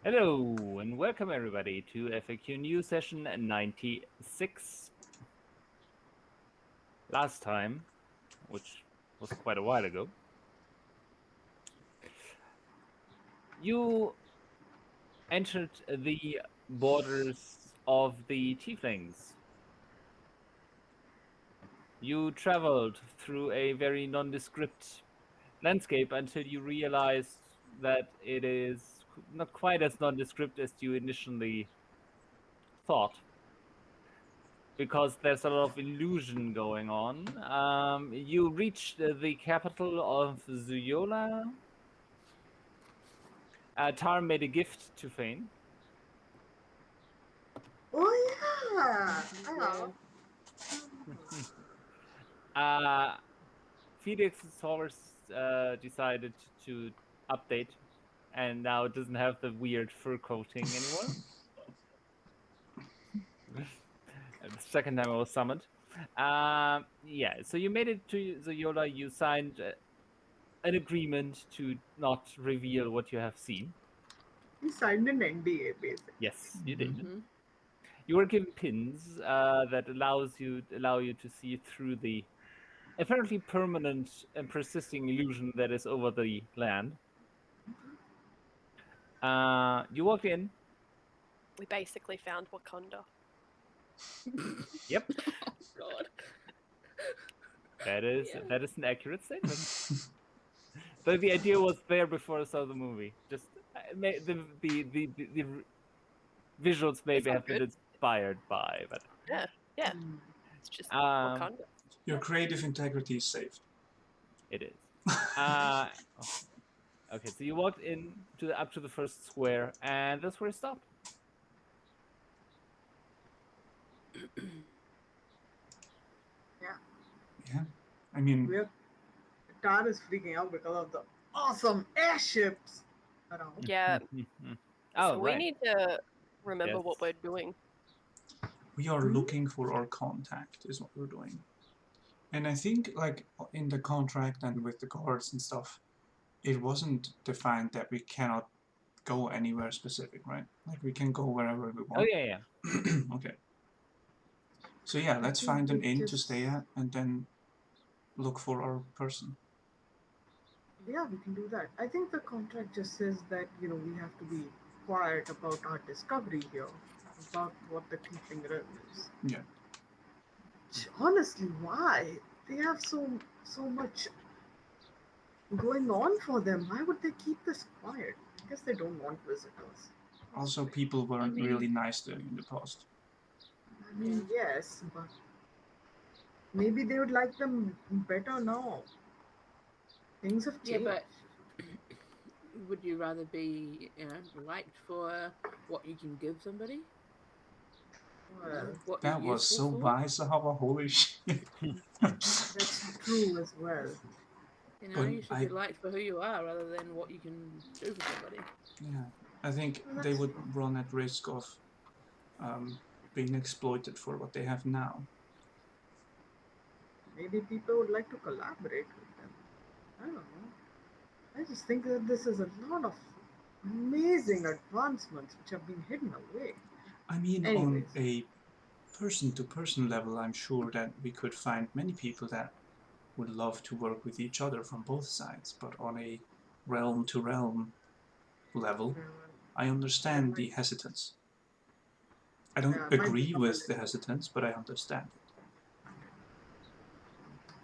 Hello and welcome everybody to FAQNew Session 96. Last time, which was quite a while ago, you entered the borders of the Tieflings. You traveled through a very nondescript landscape until you realized that it is not quite as nondescript as you initially thought, because there's a lot of illusion going on. You reached the capital of Zuyola. Tar made a gift to Phane. Oh yeah. Yeah. Felix's horse decided to update, and now it doesn't have the weird fur coating anymore. The second time I was summoned. Yeah, so you made it to Zuyola. You signed an agreement to not reveal what you have seen. He signed an NDA basically. Yes, you did. Mhm. You were given pins that allow you to see through the apparently permanent and persisting illusion that is over the land. You walked in. We basically found Wakanda. Yep, God. that is Yeah. that is an accurate statement. So the idea was there before I saw the movie. Just the visuals maybe all have been good. inspired by, but Yeah, Hmm. it's just um, Wakanda. Your creative integrity is saved. it is. Uh, okay, so you walked in up to the first square, and that's where it stopped. Yeah. Yeah. I mean, We're Tar is freaking out because of the awesome airships around. Yeah, Oh, so we right. need to remember Yes. what we're doing. we are looking for our contact, is what we're doing. And I think, like, in the contract and with the guards and stuff, it wasn't defined that we cannot go anywhere specific, right? Like, we can go wherever we Oh, want. yeah. Okay. So, yeah, let's think find an we inn to just- stay at and then look for our person. Yeah, we can do that. I think the contract just says that, we have to be quiet about our discovery here, about what the Tiefling realm is. Yeah. Honestly, why? They have so much going on for them. Why would they keep this quiet? I guess they don't want visitors. Also, people weren't mean- really nice to in the past. I mean, yes, but maybe they would like them better now. Things have Yeah, changed. but would you rather be, liked for what you can give somebody? Well, What That you're was useful so for? wise, Zahavah. Holy shit. that's true as well. But You should be liked for who you are rather than what you can do for somebody. yeah, I think Well, they that's would true. run at risk of being exploited for what they have now. Maybe people would like to collaborate with them. I don't know. I just think that this is a lot of amazing advancements which have been hidden away. I mean, on Anyways, a person to person level, I'm sure that we could find many people that would love to work with each other from both sides, but on a realm to realm level, I understand the hesitance. I don't yeah, it might agree become a with the little. hesitance, but I understand it.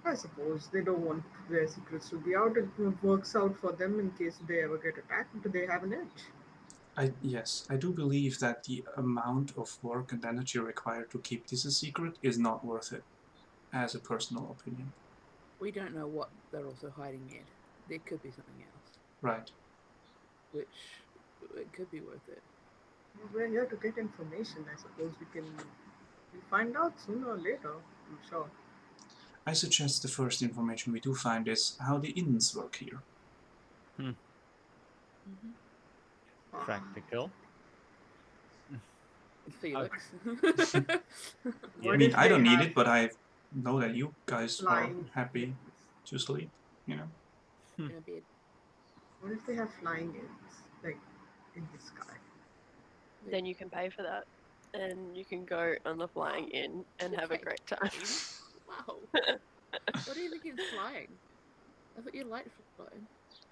I suppose they don't want their secrets to be out. It works out for them in case they ever get attacked. They have an edge. Yes, I do believe that the amount of work and energy required to keep this a secret is not worth it, as a personal opinion. We don't know what they're also hiding yet. There could be something else, Right. which it could be worth it. We're here to get information. I suppose we find out sooner or later. I'm sure. I suggest the first information we do find is how the inns work here. Mm-hmm. Practical. Felix. I Yeah. mean, If I they don't need have it, but I know that you guys are flying happy inns? to sleep, you know? In a bed. What if they have flying inns, like in the sky? then you can pay for that. And you can go on the flying in and have a Okay. great time. Wow. What do you think in flying? I thought you liked flying.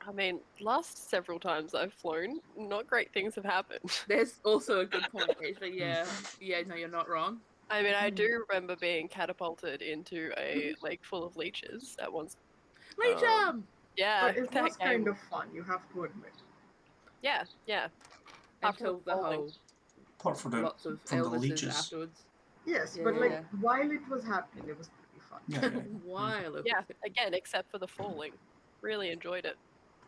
I mean, last several times I've flown, not great things have happened. There's also a good point, actually. Yeah. Yeah, no, you're not wrong. I mean, I do remember being catapulted into a lake full of leeches at once. Legion! Yeah, But it that was game. kind of fun, you have to admit. Yeah. Apart from Until the falling. whole Apart from lots of the illnesses leeches. afterwards. Yes, Yeah, but like yeah. while it was happening, it was pretty fun. Yeah. While it Yeah, was- again, except for the falling. Really enjoyed it.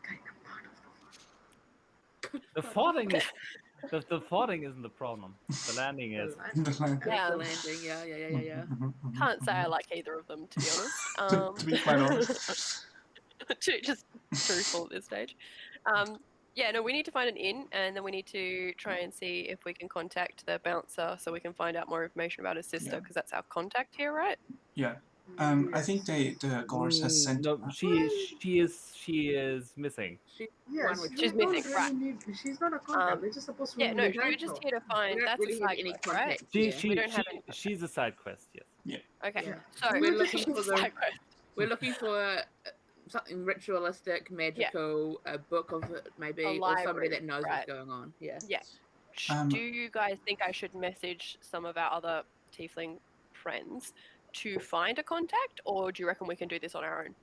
Kind of part of the fun. The falling is the falling isn't the problem. The landing is. The land. That's Yeah. the landing. Yeah. Can't say I like either of them, to be To honest. be quite honest. Just truthful at this stage. Yeah, no, we need to find an inn, and then we need to try and see if we can contact the bouncer so we can find out more information about his sister, Yeah. because that's our contact here, right? Yeah. I think the guards has sent. No, she is missing. She's Yes, one with She's we don't missing, really right. need. She's not a contact. We're just supposed to. Yeah, no, really we're help just her. here to we find. don't That's really a have side any quest, right? contact. She, Yeah. she, We don't have she any she's a side quest, yes. Okay, Yeah. so We're We're just looking for supposed the side quest. We're looking for something ritualistic, magical, a book of it maybe, or somebody library, that knows right. what's going on. Yeah. Yeah. Do you guys think I should message some of our other tiefling friends to find a contact, or do you reckon we can do this on our own?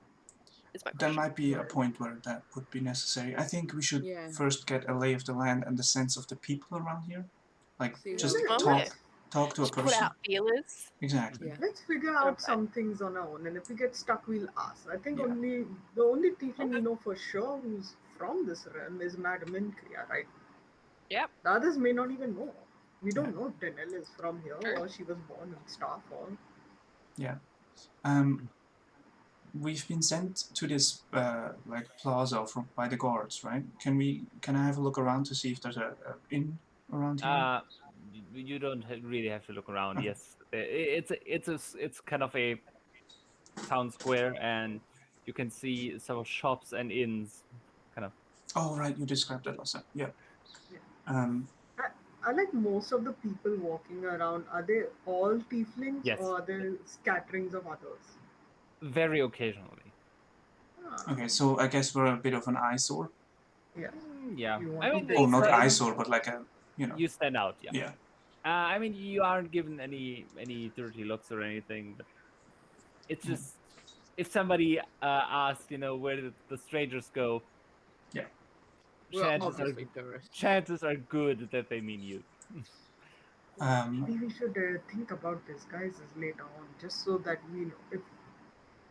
Is my There question. might be a point where that would be necessary. I think we should Yeah. first get a lay of the land and the sense of the people around here. Like See just how- talk to a Just put person. out feelers. Exactly. Yeah. Let's figure out Okay. some things on our own, and if we get stuck, we'll ask. I think Yeah. the only tiefling we know for sure who's from this realm is Madam Incria, right? Yep. The others may not even know. We don't Yeah. know if Denel is from here True. or she was born in Starfall. We've been sent to this like plaza by the guards, right? Can I have a look around to see if there's a inn around here? You don't really have to look around. Okay. Yes, it's kind of a town square, and you can see some shops and inns, kind of. Oh right, you described that last time. Yeah. Yeah. I like most of the people walking around. Are they all tieflings Yes. or are there scatterings of others? Very occasionally. Ah, Okay, so I guess we're a bit of an eyesore. yeah. Yeah, You want I mean, to Oh, not it's, eyesore, but like a you stand out. Yeah. yeah. I mean, you aren't given any dirty looks or anything, but it's just if somebody asks, where did the strangers go? Yeah. We're obviously tourists. Chances are good that they mean you. Maybe we should think about disguises later on, just so that we know if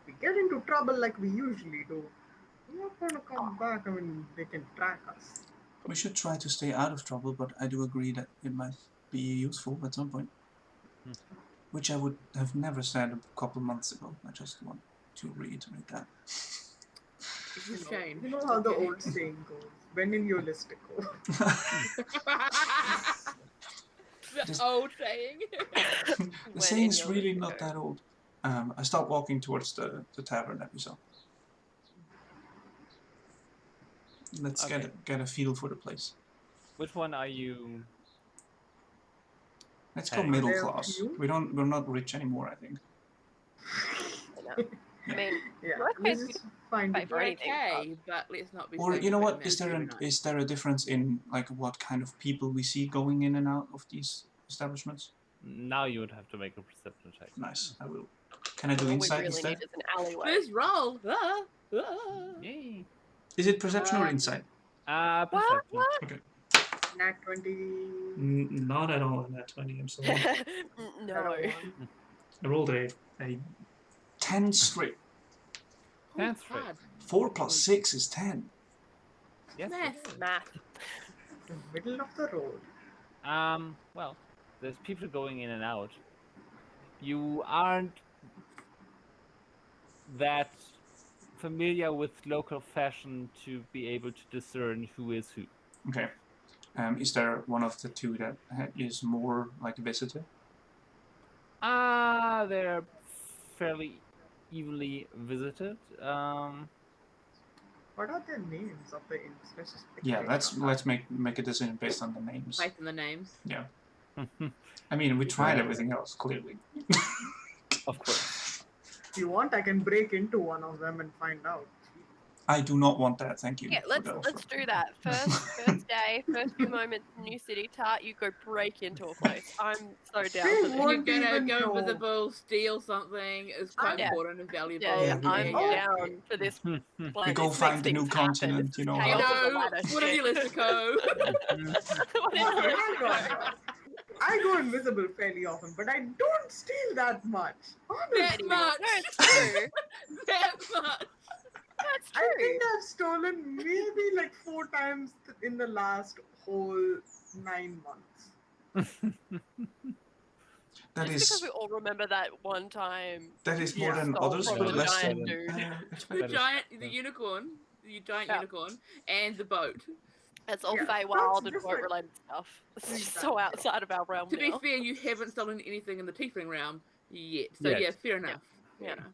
we get into trouble like we usually do, we're not going to come back. I mean, they can track us. We should try to stay out of trouble, but I do agree that it might be useful at some point. Which I would have never said a couple months ago. I just want to reiterate that. It's a shame. You know how the old saying goes, when in your listicle. The old saying. The When saying's in your really listicle. not that old. I stopped walking towards the tavern that we saw. Let's Okay. get a feel for the place. Which one are you? Let's go Hey. middle There are class. few. We're not rich anymore, I think. I mean, Yeah, Worst we case, we just find pay it. for We're anything. okay, but let's not be. Or saying you know that what? man Is there every night. is there a difference in like what kind of people we see going in and out of these establishments? Now you would have to make a perception check. Nice, I will. Can I do all we insight really instead? need is an alleyway. Please roll. Yay. Is it perception or insight? Perception. Okay. Nat 20. Not at all in that 20, I'm sorry. No. I rolled a 10 straight. That's right. 4 plus 6 is 10. Yes. Math. it is. Math. The middle of the road. Well, there's people going in and out. You aren't that familiar with local fashion to be able to discern who is who. Okay. Is there one of the two that is more like a visitor? They're fairly evenly visited. What are the names of the inns? Let's just pick Yeah, based on let's make a decision based on the names. Based on the names. Yeah. I mean, we tried everything else, clearly. Of course. If you want, I can break into one of them and find out. I do not want that, thank you. Yeah, let's do that. First day, first few moments in New City, Tart, you go break into a place. I'm so down They for this. won't You're gonna even go know. invisible, steal something is quite Yeah. important and valuable. Yeah, Yeah, I'm yeah. down for this. We go find the new continent, you know. You how- know, what is the Listico? Hang on. I go invisible fairly often, but I don't steal that much. That Honestly. much. No, it's true. That much. That's I true. think I've stolen maybe like 4 times in the last whole 9 months. That Just because is we all remember that one time. more than stole others, from but the less giant than. dude. It's fine. The giant, the unicorn, the giant Yeah. unicorn, and the boat. It's all Yeah, Feywild that's and just boat like- related stuff. It's just so outside of our realm To be now. fair, you haven't stolen anything in the tiefling realm yet. So Yet. yeah, fair enough. Yeah. Fair enough.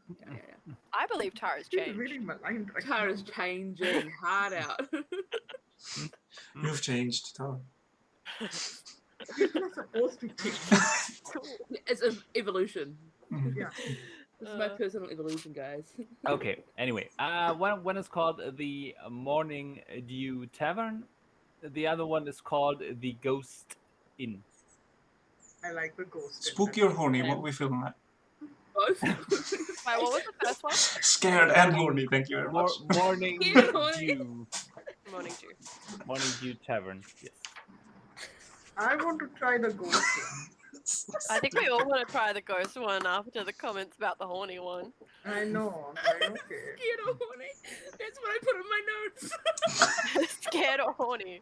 Yeah. I believe Tara's She's changed. really maligned right Tara's now. changing hard out. You've changed, Tara. People are supposed to change. It's an evolution. Mhm. Yeah. This is my personal evolution, guys. Okay. Anyway, one is called the Morning Dew Tavern. The other one is called the Ghost Inn. I like the ghost. Spooky or horny? What we feeling like? Both. Wait, what was the first one? Scared and horny. Thank you very much. Morning Yeah, horny. Dew. Morning Dew. Morning Dew Tavern. Yes. I want to try the ghost. I think we all want to try the ghost one after the comments about the horny one. I know. I'm okay. Scared or horny? That's what I put in my notes. Scared or horny?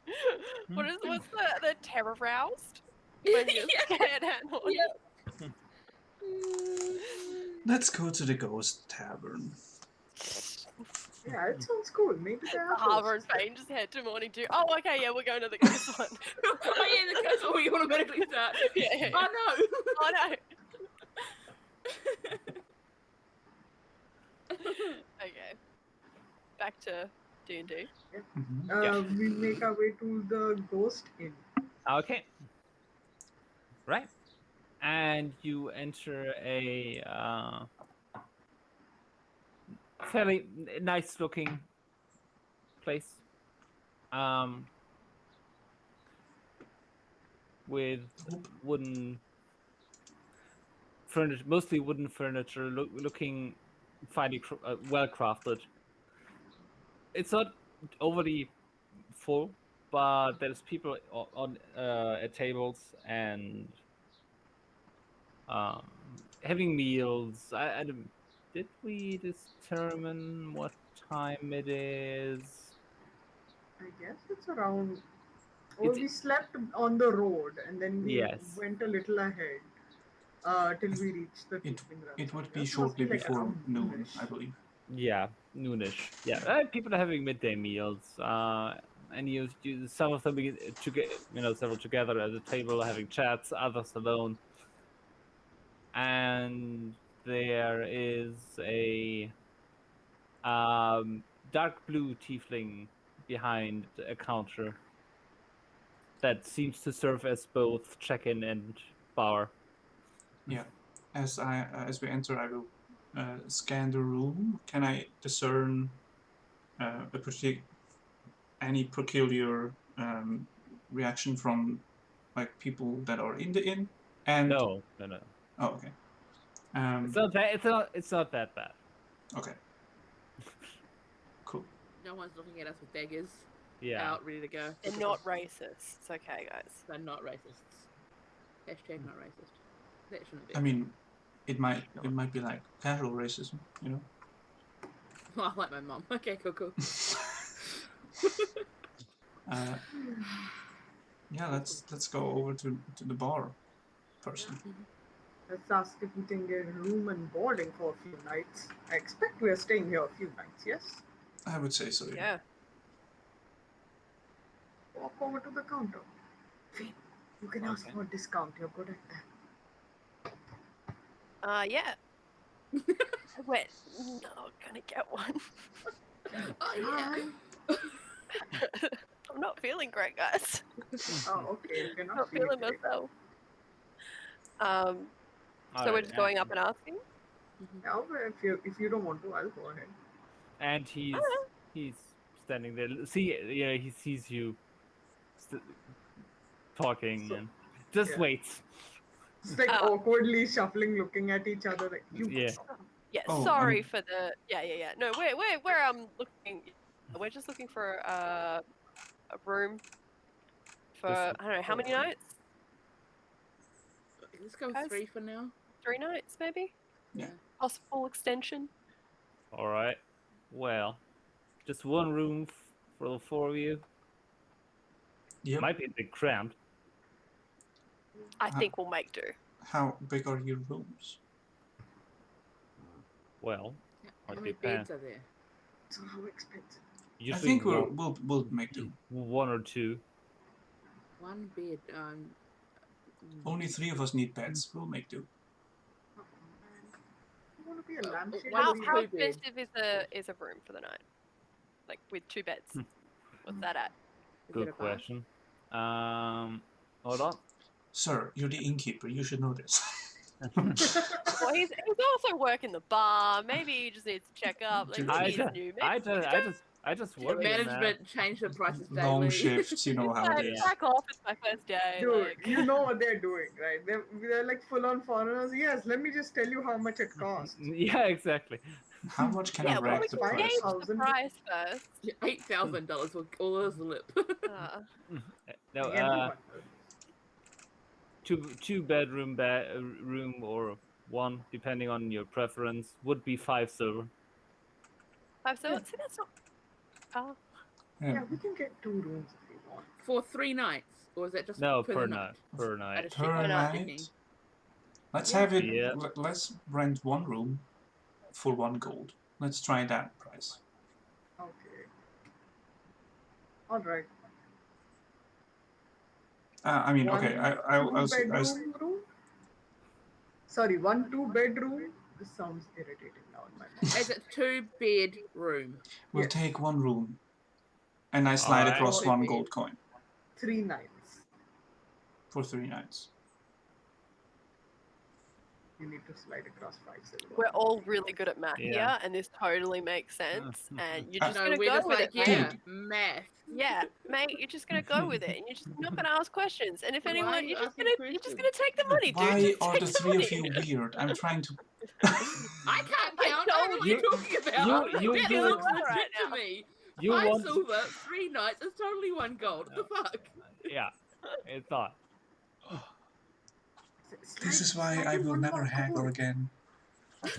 What's the terror roused? When you're scared and horny. Let's go to the Ghost Tavern. Yeah, it sounds cool. Maybe there are Zahavah and ghosts. Phane just head to Morning Dew. Oh, okay, yeah, we're going to the ghost one. Oh yeah, the ghost we automatically start. Yeah. Oh no. Oh no. Okay. Back to D&D. Mhm. We make our way to the ghost inn. Okay. Right. And you enter a fairly nice looking place. With wooden furniture, mostly wooden furniture, looking finely well crafted. It's not overly full, but there's people on at tables and having meals. Did we determine what time it is? I guess it's around. Well, It's- we slept on the road and then we Yes. went a little ahead till we reached the It tiefling realm. it would So be that must shortly like before around noon, noonish. I believe. Yeah, noonish. Yeah, people are having midday meals, and you some of them begin to get several together at a table having chats, others alone. And there is a dark blue tiefling behind a counter that seems to serve as both check-in and bar. Yeah. As we enter, I will scan the room. Can I discern any peculiar reaction from like people that are in the inn? And No. Oh, okay. It's not that bad. Okay. Cool. No one's looking at us with daggers Yeah. out, ready to go. They're not racist. It's okay, guys. They're not racists. Hashtag not racist. That shouldn't be. I mean, it might be like casual racism, you know. Well, I like my mom. Okay, cool. Yeah, let's go over to the bar person. Let's ask if we can get room and boarding for a few nights. I expect we are staying here a few nights, yes? I would say so. Yeah. Walk over to the counter. Phane, you can ask Okay. for a discount. You're good at that. Yeah. We're not gonna get one. Oh yeah. Hi. I'm not feeling great, guys. Oh, okay. If you're not Not feeling feeling great. myself. So we're Alright, just going up and asking. Yeah, well, if you don't want to, I'll go ahead. and he's standing there. See, yeah, he sees you talking, So and just yeah. waits. It's like Uh, awkwardly shuffling, looking at each other. Like you. Yeah. Yeah, Oh, sorry for the. Yeah. No, we're looking. We're just looking for a room for Just- I don't know how many nights. Let's go Guys? 3 for now. 3 nights, maybe. Yeah. Possible extension. All right. Well, just one room for the four of you. Yep. Might be a bit cramped. I think we'll make do. How big are your rooms? Well, How it many depends. beds are there? So how expensive? I Usually think we'll make do. one or two. 1 bed. Only 3 of us need beds. We'll make do. Oh, man. You want to be a lampshade? One How is or two you- bed. expensive is a room for the night? Like with 2 beds. What's that at? Is Good it a bath? question. Hold on. Sir, you're the innkeeper. You should know this. Well, he's also working the bar. Maybe he just needs to check up. Like I maybe he's just, new. I Maybe just, I just Your work in that. management changed the prices Long daily. shifts, you know how it is. Back off. It's my first day. Dude, Like you know what they're doing, right? They're like full on foreigners. Yes, let me just tell you how much it costs. Yeah, exactly. How much can yeah, I well, we rack the can fine. price? gauge of? the 1,000. price first. $8,000 for all those lip. No, Like everyone does. two bedroom room or one, depending on your preference, would be 5 silver. 5 silver. See, that's not. Oh, Yeah. Yeah, we can get 2 rooms if we want. For 3 nights? Or is that just No, per per the night. Per night. Just Per checking, night? checking. Let's Yeah. have it. Yeah. Let's rent one room for 1 gold. Let's try that price. Okay. All right. I mean, One okay. I'll see. two-bedroom room. Sorry, 1 2-bedroom. This sounds irritating now in my mind. It's a 2-bed room. We'll Yes. take 1 room, and I slide Alright. across Or 1 bed. gold coin 3 nights. for 3 nights. You need to slide across 5 silver. we're all really good at math Yeah. here, and this totally makes sense. And you're just No, gonna we're go just with like, it, mate. yeah, math. Yeah, mate, you're just gonna go with it, and you're just not gonna ask questions. And if Why are anyone, you you're just asking gonna take the money, dude. Why Just are take the the 3 of money. you weird? I'm trying to. I can't count. I don't know what You- you're talking about. you- that you- looks you- legit right to now. me. You 5 want? silver, 3 nights is totally 1 gold. What the fuck? Yeah, it's not. This is why I will never haggle again. You're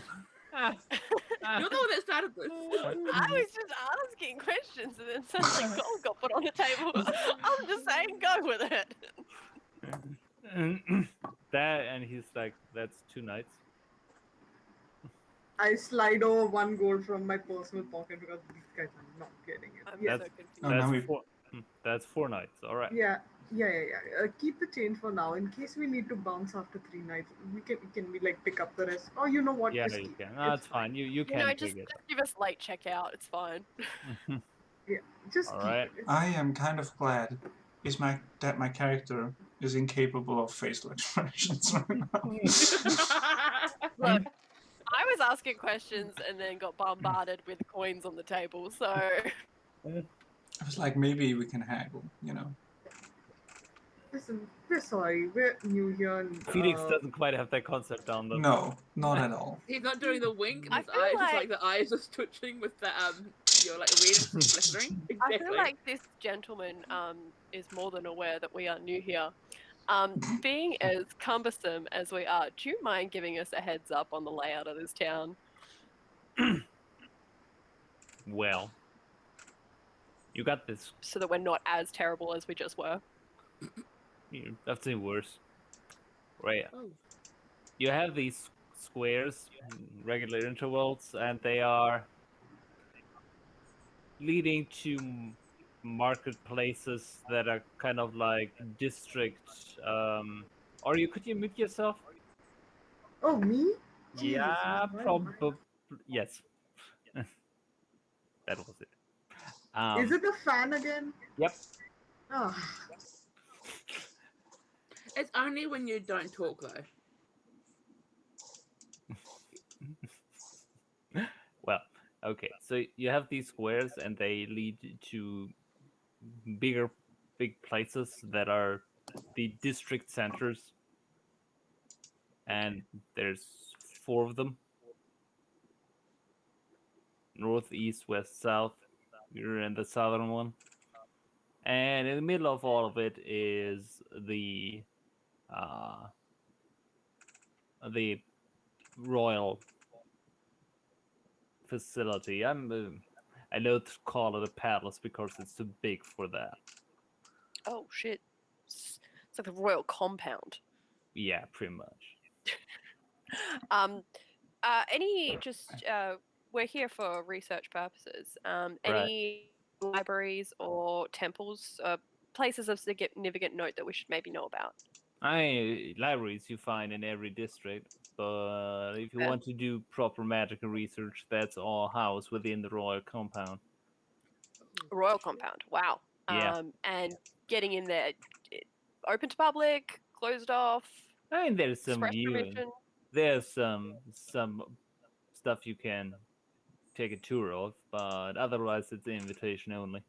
the one that started this. I was just asking questions, and then suddenly gold got put on the table. I'm just saying, go with it. That, and he's like, that's 2 nights. I slide over 1 gold from my personal pocket because these guys are not getting it. I'm Yes. so confused. Oh, now That's we- 4. That's 4 nights. All right. Yeah. Keep the change for now in case we need to bounce after 3 nights. We can we like pick up the rest? Oh, you know what? Yeah, Just you keep can. it. No, It's it's fine. You You can know, take just it. give us late checkout. It's fine. Yeah, just All keep right. it. It's- I am kind of glad that my character is incapable of facial expressions right now. Look, I was asking questions and then got bombarded with coins on the table. So I was like, maybe we can haggle, you know. Listen, we're sorry. We're new here. And, Felix doesn't quite have that concept down, though. No, not at all. He's not doing the wink, and I his feel eyes like- just like the eyes just twitching with the you're like red and glittering. Exactly. I feel like this gentleman is more than aware that we are new here. Being as cumbersome as we are, do you mind giving us a heads up on the layout of this town? Well, you got this. So that we're not as terrible as we just were. That's even worse. Right. Oh. You have these squares, regular intervals, and they are leading to marketplaces that are kind of like district. Or could you mute yourself? Oh, me? Jesus, Yeah, why- probably. Yes. that was it. Is it the fan again? Yep. Ah, It's only when you don't talk, though. Well, okay. So you have these squares, and they lead to big places that are the district centers, and there's 4 of them: north, east, west, south. You're in the southern one, and in the middle of all of it is uh, the royal facility. I don't call it a palace because it's too big for that. Oh shit! It's like the royal compound. Yeah, pretty much. Um, any just we're here for research purposes. Right. Any libraries or temples, places of significant note that we should maybe know about? Libraries you find in every district, but if you Yeah. want to do proper magical research, that's all housed within the royal compound. Royal compound. Wow. Yeah. And getting in there, open to public, closed off, I mean, there's some express viewing. permission. There's some stuff you can take a tour of, but otherwise it's invitation only.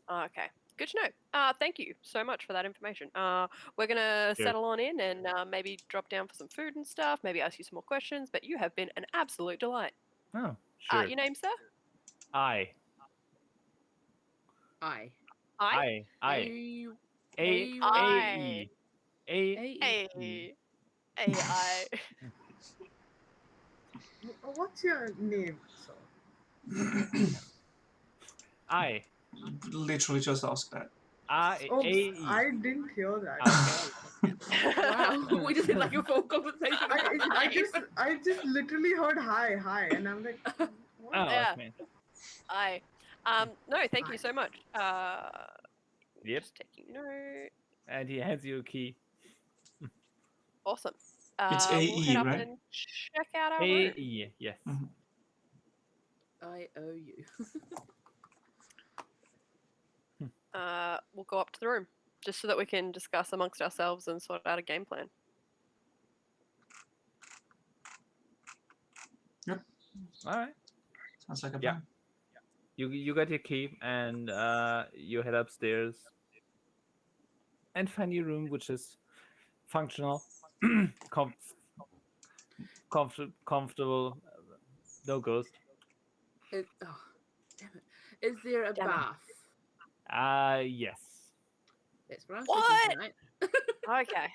Okay, good to know. Thank you so much for that information. We're gonna Sure. settle on in and maybe drop down for some food and stuff. Maybe ask you some more questions. But you have been an absolute delight. Oh, sure. Your name, sir? I. I. I. A I. E A Hey. AI. what's your name, sir? I Literally just ask that. Oh, A I didn't hear that. Okay. Wow, we just had like a full conversation. I just literally heard hi, and I'm like, what? Oh, Yeah. okay. I. No, thank you so much. Yep. Just taking note. And he hands you a key. Awesome. It's We'll head AE, up right? and check out our room. AE, yes. Mhm. I owe you. We'll go up to the room just so that we can discuss amongst ourselves and sort out a game plan. All right. Sounds like a Yeah. plan. You got your key, and you head upstairs and find your room, which is functional, comfortable, no ghost. Oh, damn it. Is there a Damn it. bath? Yes. That's what I'm What? thinking tonight. Okay.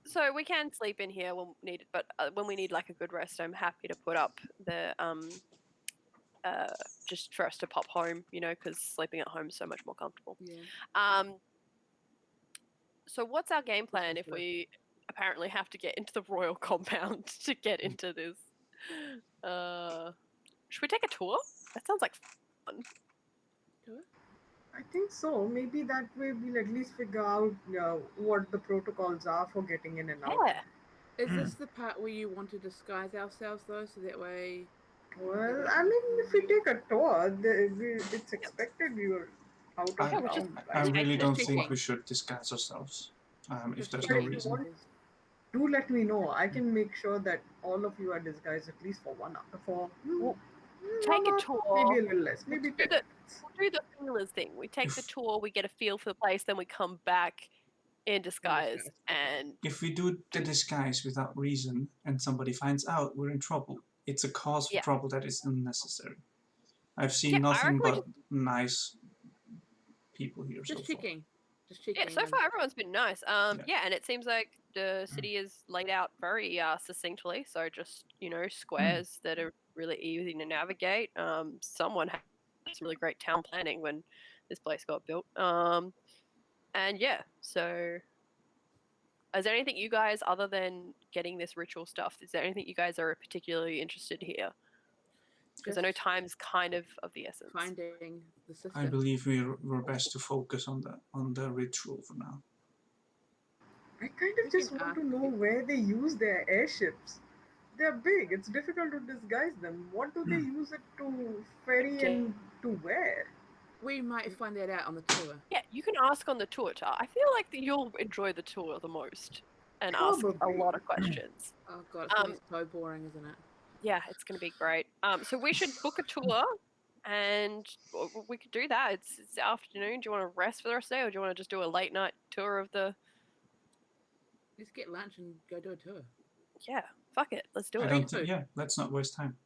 So we can sleep in here when needed, but when we need like a good rest, I'm happy to put up the just for us to pop home, because sleeping at home is so much more comfortable. Yeah. So what's our game plan if we apparently have to get into the royal compound to get into this? Should we take a tour? That sounds like fun. I think so. Maybe that way we'll at least figure out what the protocols are for getting in and out. Yeah. Is this the part where you want to disguise ourselves, though, so that way... Well, I mean, if we take a tour, it's expected you're out of I- we're just town, I right? really Just don't think checking. we should disguise ourselves. If Just there's But no if checking. you reason. want, do let me know. I can make sure that all of you are disguised at least for 1 hour. Take a 1 hour, tour. maybe a little less, maybe 10 minutes. We'll do the feelers thing. We take the tour, we get a feel for the place, then we come back in disguise and If we do the disguise without reason and somebody finds out, we're in trouble. It's a cause for Yeah. trouble that is unnecessary. I've seen Yeah, I nothing reckon but nice people here Just so far. checking. Just checking. yeah, so far everyone's been nice. Yeah. Yeah, and it seems like the city is laid out very succinctly. So just squares that are really easy to navigate. Someone had some really great town planning when this place got built. And yeah, so is there anything you guys, other than getting this ritual stuff, is there anything you guys are particularly interested here? Because I know Just time's kind of the essence. finding the sister. I believe we're best to focus on the ritual for now. I kind We of just can want to ask know it. where they use their airships. they're big. It's difficult to disguise them. What do they use it to ferry Yeah. and to wear? We might find that out on the tour. Yeah, you can ask on the tour. I feel like that you'll enjoy the tour the most and ask a Probably. lot of questions. Oh god, it's gonna be so boring, isn't it? Yeah, it's going to be great. So we should book a tour, and we could do that. It's afternoon. Do you want to rest for the rest of the day, or do you want to just do a late night tour of the? Let's get lunch and go do a tour. Yeah, fuck it, let's do I it. don't think. Yeah, let's not waste time.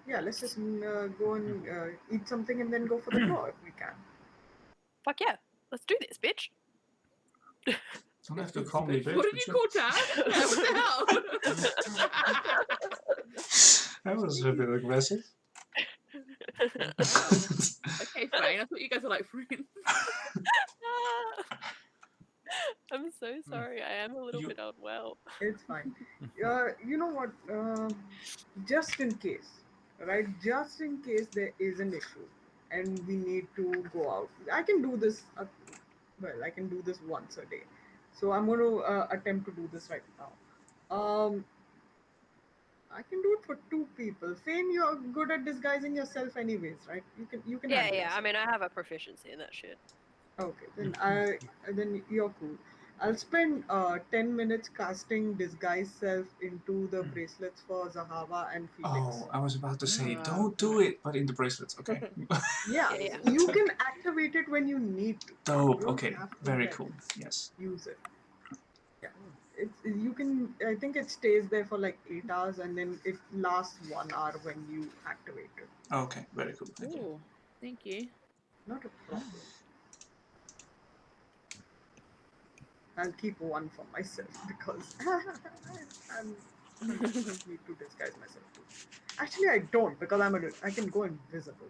Yeah, let's just go and eat something and then go for the tour if we can. Fuck yeah, let's do this, bitch. Don't have to call me bitch. What did you call Dad? Yeah, what the hell? That was a bit aggressive. Okay, Phane. I thought you guys were like friends. I'm so sorry. I am a little bit unwell. It's fine. You know what? Just in case, right? Just in case there is an issue and we need to go out. I can do this. I can do this once a day. So I'm going to attempt to do this right now. I can do it for 2 people. Phane, you're good at disguising yourself, anyways, right? You can. Yeah, handle yeah. yourself. I mean, I have a proficiency in that shit. Okay, then you're cool. I'll spend 10 minutes casting disguise self into the bracelets for Zahavah and Felix. Oh, I was about to say, don't do it, but in the bracelets, okay. Yeah, Yeah. you can activate it when you need to. Dope, You don't okay, have to, very like, cool, yes. Use it. Yeah, you can. I think it stays there for like 8 hours, and then it lasts 1 hour when you activate it. Okay, very cool, thank you. Ooh, thank you. Not a problem. I'll keep 1 for myself because I need to disguise myself too. Actually, I don't because I can go invisible.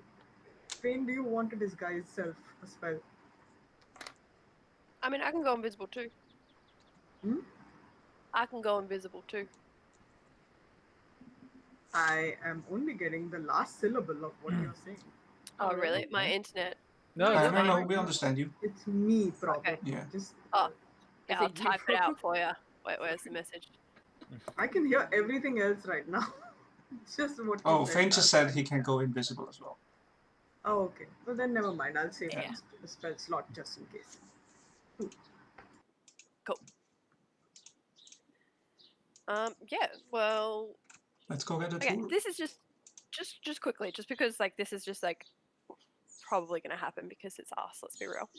Phane, do you want to disguise self a spell? I mean, I can go invisible too. Hmm? I can go invisible too. I am only getting the last syllable of what you're saying. Oh, really? My internet. No, it's No, fine. we understand you. It's me, probably. Okay. Yeah. Just Oh. Yeah, Is I'll it you, type it out Phane? for you. Wait, where's the message? I can hear everything else right now. Just what. Oh, you Phane just said. said he can go invisible as well. Oh, okay. Well, then never mind. I'll save Yeah. the spell slot just in case. Cool. Yeah. Well. Let's go get a Okay. tour. This is just quickly, just because like this is just like probably going to happen because it's us. Let's be real.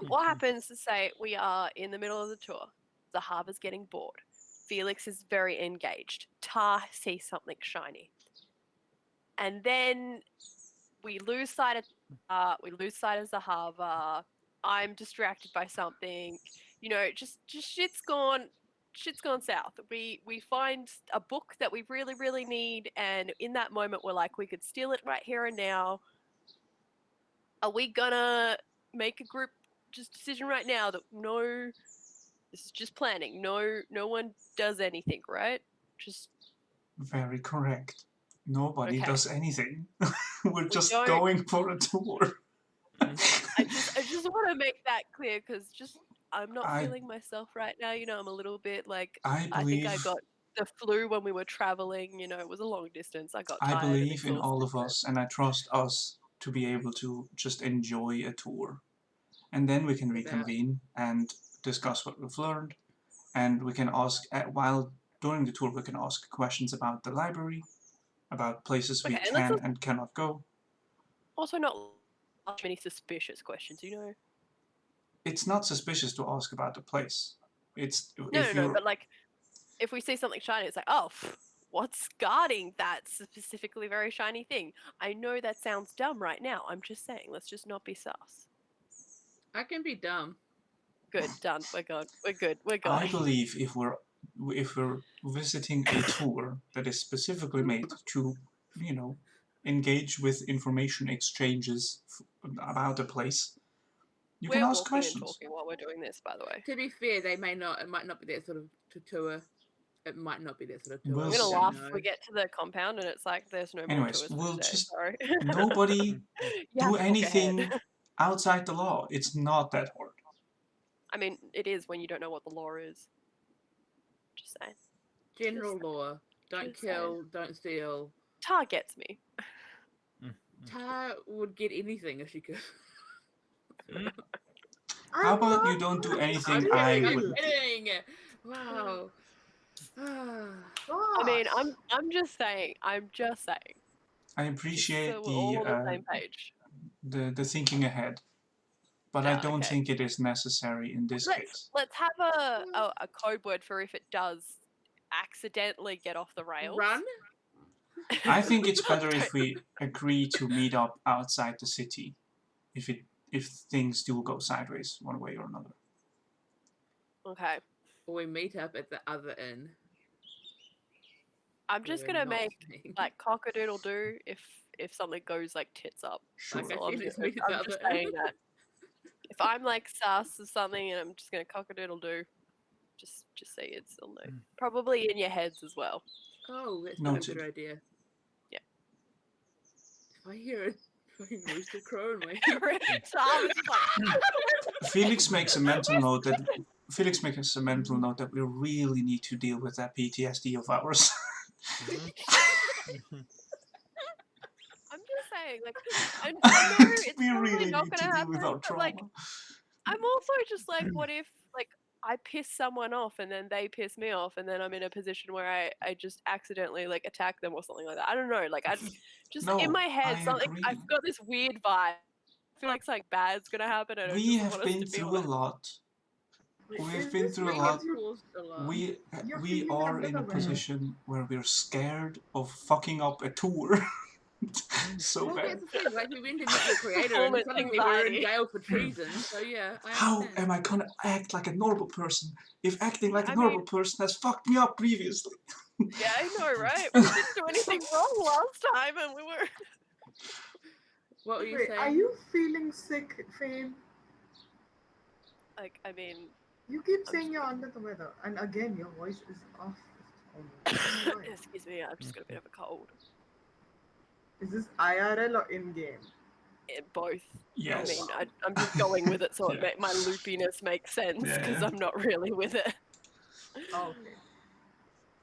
What happens is, say we are in the middle of the tour. Zahavah's getting bored. Felix is very engaged. Tar sees something shiny, and then we lose sight of Zahavah. I'm distracted by something. You know, just shit's gone south. We find a book that we really need, and in that moment we're like, we could steal it right here and now. Are we gonna make a group decision right now that no, this is just planning. No one does anything, right? Just Very correct. Nobody Okay. does anything. We're just don't- going for a tour. I just want to make that clear because I'm not I- feeling myself right now. You know, I'm a little bit like I I think I believe got the flu when we were traveling. You know, it was a long distance. I got I tired and believe in all of exhausted, us, and I trust us to be able to just enjoy a tour. And then we can reconvene and discuss what we've learned, and we can ask, while during the tour, we can ask questions about the library, about places we Okay, and let's can and cannot go. Also, not ask many suspicious questions. You know. It's not suspicious to ask about the place. It's No, but like, if we see something shiny, it's like, oh, what's guarding that specifically very shiny thing? I know that sounds dumb right now. I'm just saying, let's just not be sus. I can be dumb. Good, done. We're good. We're I going. believe if we're visiting a tour that is specifically made to, engage with information exchanges about a place, you We're can ask walking questions. and talking while we're doing this, by the way. To be fair, it might not be that sort of tour. It might not be that sort of tour. We'll I'm gonna see. laugh if we get to the compound and it's like there's no more Anyways, tours for we'll today. just Sorry. nobody You have do to book ahead. anything outside the law. It's not that hard. I mean, it is when you don't know what the law is. Just saying. General law Don't Just kill, don't steal. Tar gets me. Tar would get anything if she could. How I'm about you not don't do gonna anything I'm I kidding, I'm wouldn't do? kidding! Wow. I mean, I'm just saying. I'm just saying. I Just appreciate so we're all on the same page. the thinking ahead, but I Yeah, don't okay. think it is necessary in this case. Let's have a code word for if it does accidentally get off the rails. Run? I think it's better if we agree to meet up outside the city, if things do go sideways one way or another. Okay. Or we meet up at the other inn. I'm just We're gonna not make staying. like cock-a-doodle doo if something goes like tits up. Sure. Okay. That's all I'm Let's just, meet at the I'm just other saying inn. that. If I'm like sus or something and I'm just gonna cock-a-doodle doo, just say it's still no. Probably in your heads as well. Oh, that's Noted. a good idea. Yeah. If I hear a fucking rooster crow in my So I was just like, Felix makes a mental note that we really need to deal with that PTSD of ours. I'm just saying, like, I know it's we probably really not need to gonna deal happen, with our but trauma. like, I'm also just like, what if like I piss someone off and then they piss me off and then I'm in a position where I just accidentally like attack them or something like that. I don't know. Like I just No, in my head I something agree. I've got this weird vibe. I feel like something bad's gonna happen and I We just have want us been to be through a on it. lot. We've Is been this through a because lot. you- You're We feeling are under in the a weather. position where we're scared of fucking up a tour. So Well, bad. that's the thing. Like, we went to meet your creator, and Performance suddenly we're in anxiety. jail for treason. So yeah, I How understand. am I gonna act like a normal person if acting like a I normal mean- person has fucked me up previously? Yeah, I know, right? We didn't do anything wrong last time and we were What were you Wait, saying? are you feeling sick, Phane? like, I mean, You keep I'm saying just- you're under the weather, and again, your voice is off. Oh, I don't know why. excuse me, I've just got a bit of a cold. Is this IRL or in game? Both. Yes. I mean, I'm just going with it, so Yeah. my loopiness makes sense Yeah, because yeah. I'm not really with it. Okay.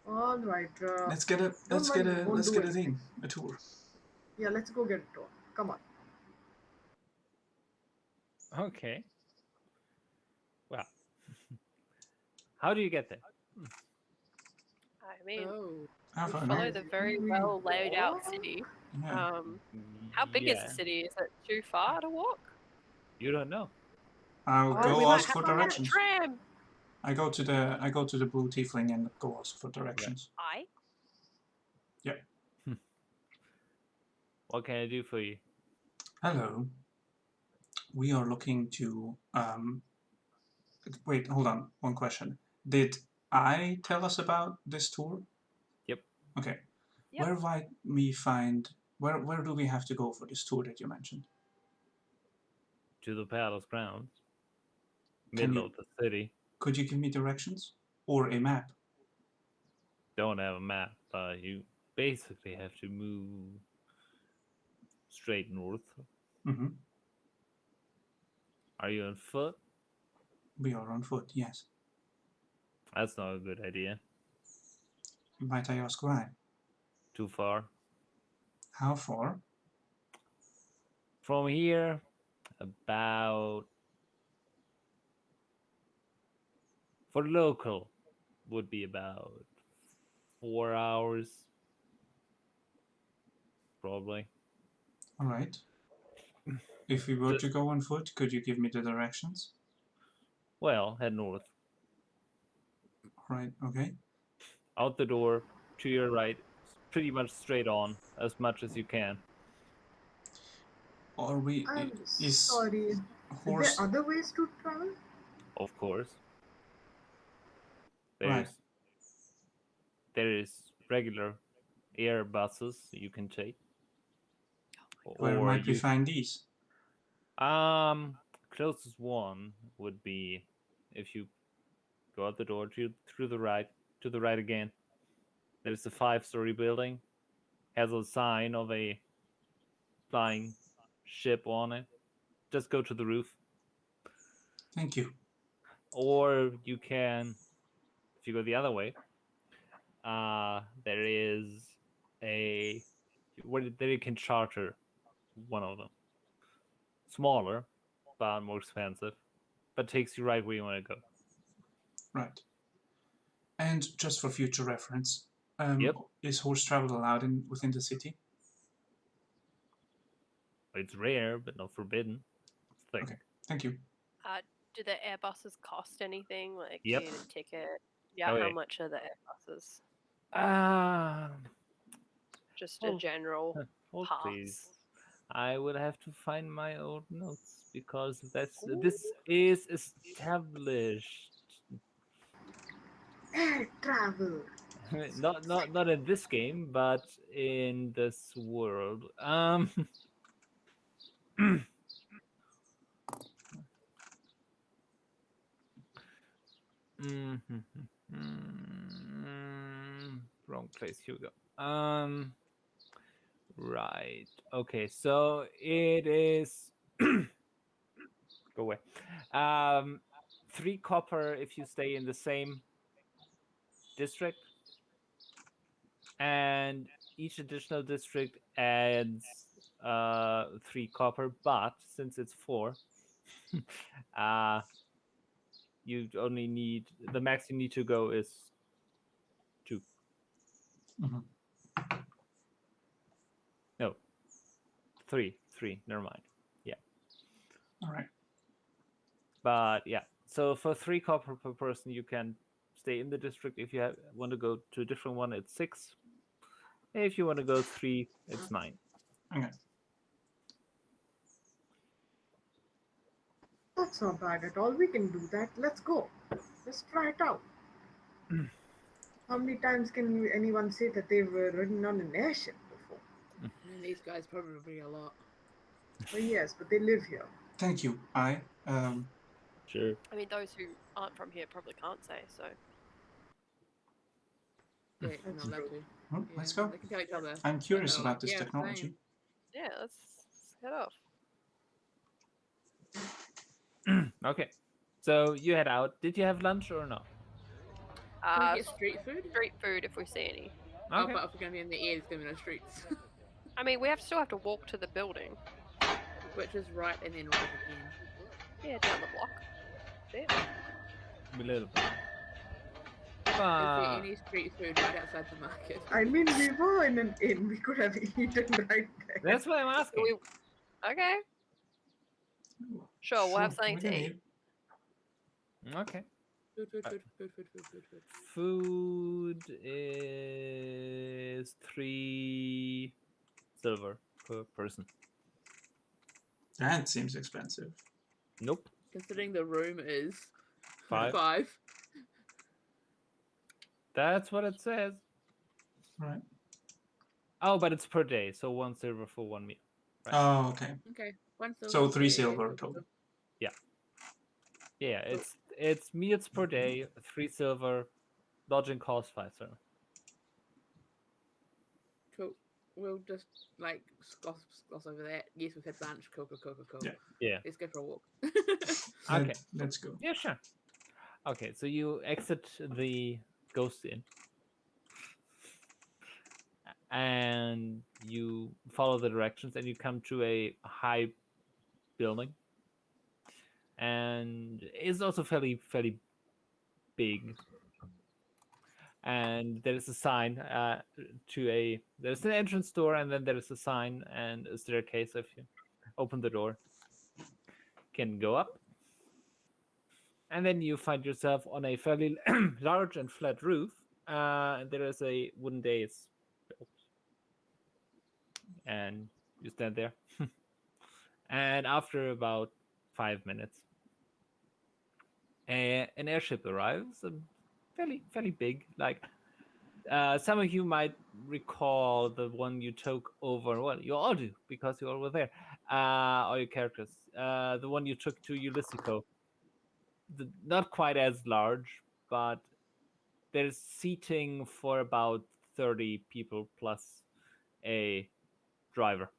All right. Let's get a thing, a tour. Yeah, let's go get a tour. Come on. Okay. Well, how do you get there? I mean, Oh, Have we fun. follow the very well laid out walk? city. Yeah. How big is the Yeah, city? Is it too far to walk? you don't know. I'll Oh, go we might ask have for to get a directions. tram. I go to the blue tiefling and go ask for directions. What can I do for you? Hello. We are looking to wait, hold on. One question. Did I tell us about this tour? Yep. Okay. Yep. Where do we have to go for this tour that you mentioned? To the palace grounds, Can middle you- of the city. Could you give me directions or a map? Don't have a map, but you basically have to move straight north. Mm-hmm. Are you on foot? We are on foot, yes. That's not a good idea. Might I ask why? Too far. How far? From here, about for local would be about 4 hours, probably. All right. If we were to go on foot, could you give me the directions? Well, head north. All right. Okay. Out the door, to your right, pretty much straight on, as much as you can. Are we? I'm Is sorry. Is horse? there other ways to travel? Of course. Right. There is regular air buses you can take. Where Or might we find these? closest one would be if you go out the door through the right, to the right again. There's a 5-story building, has a sign of a flying ship on it. Just go to the roof. Thank you. Or you can, if you go the other way, there is a there you can charter one of them. Smaller, but more expensive, but takes you right where you want to go. Right. And just for future reference, Yep. is horse travel allowed within the city? It's rare, but not forbidden. Thing. Okay, thank you. Do the Airbuses cost anything? Like, Yep. do you need a ticket? Yeah, Oh, how yeah. much are the Airbuses? Just a Hold, general hold pass. please. I will have to find my old notes because this Ooh. is established. Air travel. Not in this game, but in this world. Mhm, wrong place. Here we go. Right. Okay. So it is. Go away. 3 copper if you stay in the same district, and each additional district adds 3 copper. But since it's 4, you only need the max you need to go is 2. Mhm. No, 3. 3. Never mind. Yeah, All right. but yeah. So for 3 copper per person, you can stay in the district. If you want to go to a different one, it's 6. If you want to go 3, it's 9. Okay. That's not bad at all. We can do that. Let's go. Let's try it out. How many times can anyone say that they've ridden on an airship before? I mean, these guys probably a lot. Well, yes, but they live here. Thank you. Sure. I mean, those who aren't from here probably can't say so. They're That's not allowed true. to. Let's go. They can tell each other. I'm curious they're about like, this yeah, technology. same. Yeah, let's head off. Okay. So you head out. Did you have lunch or no? Can we get street food? Street food if we see any. Oh, Okay. but if we're going to be in the air, there's going to be no streets. I mean, still have to walk to the building. Which is right and then right again. Yeah, down the block. There. A little bit. Is there any street food right outside the market? I mean, we were in an inn. We could have eaten right there. That's what I'm asking. Okay. Sure, we'll have something we to can eat. Okay. Food. Food is 3 silver per person. That seems expensive. Nope. Considering the room is 5. 5. That's what it says. Right. Oh, but it's per day, so 1 silver for 1 meal. Right. Oh, okay. Okay. 1 silver. So 3 yeah, silver yeah, total. Yeah, it's meals per day, 3 silver. Lodging costs 5 silver. Cool. We'll just like gloss over that. Yes, we've had lunch. Cool. Yeah. Yeah. Let's go for a walk. Okay. Let's go. Yeah, sure. Okay, so you exit the Ghost Inn and you follow the directions and you come to a high building, and it's also fairly big. And there is a sign there's an entrance door, and then there is a sign and a staircase. If you open the door, can go up, and then you find yourself on a fairly large and flat roof. There is a wooden dais built, and you stand there. And after about 5 minutes, an airship arrives, fairly big. Like some of you might recall the one you took over. Well, you all do because you all were there. All your characters. The one you took to Ulysses. Not quite as large, but there's seating for about 30 people plus a driver.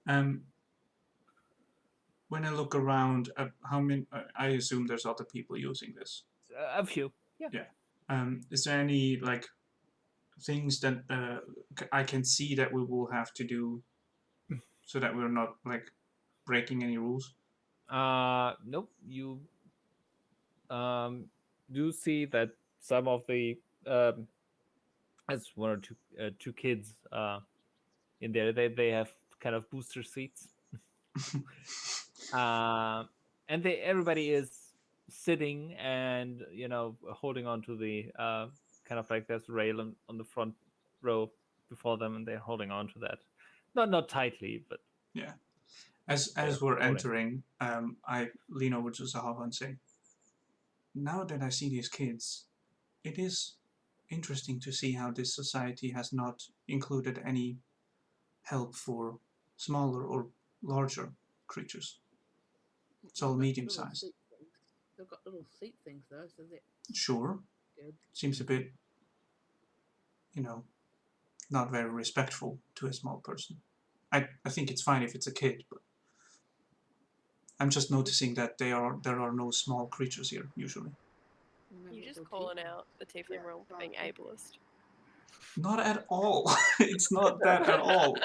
Um, when I look around, how many? I assume there's other people using this. A few. Is there any like things that I can see that we will have to do so that we're not like breaking any rules? Nope. You do see that some of the as one or two kids in there, they have kind of booster seats. And everybody is sitting and holding on to the kind of like there's a rail on the front row before them, and they're holding on to that, not tightly, but Yeah. As we're entering, I lean over to Zahavah and say, now that I see these kids, it is interesting to see how this society has not included any help for smaller or larger creatures. It's all medium sized. They've got little seat things though, so that Sure. good. Seems a bit, not very respectful to a small person. I think it's fine if it's a kid, but I'm just noticing that there are no small creatures here usually. You're just calling out the tiefling realm for being ableist. Not at all. It's not that at all.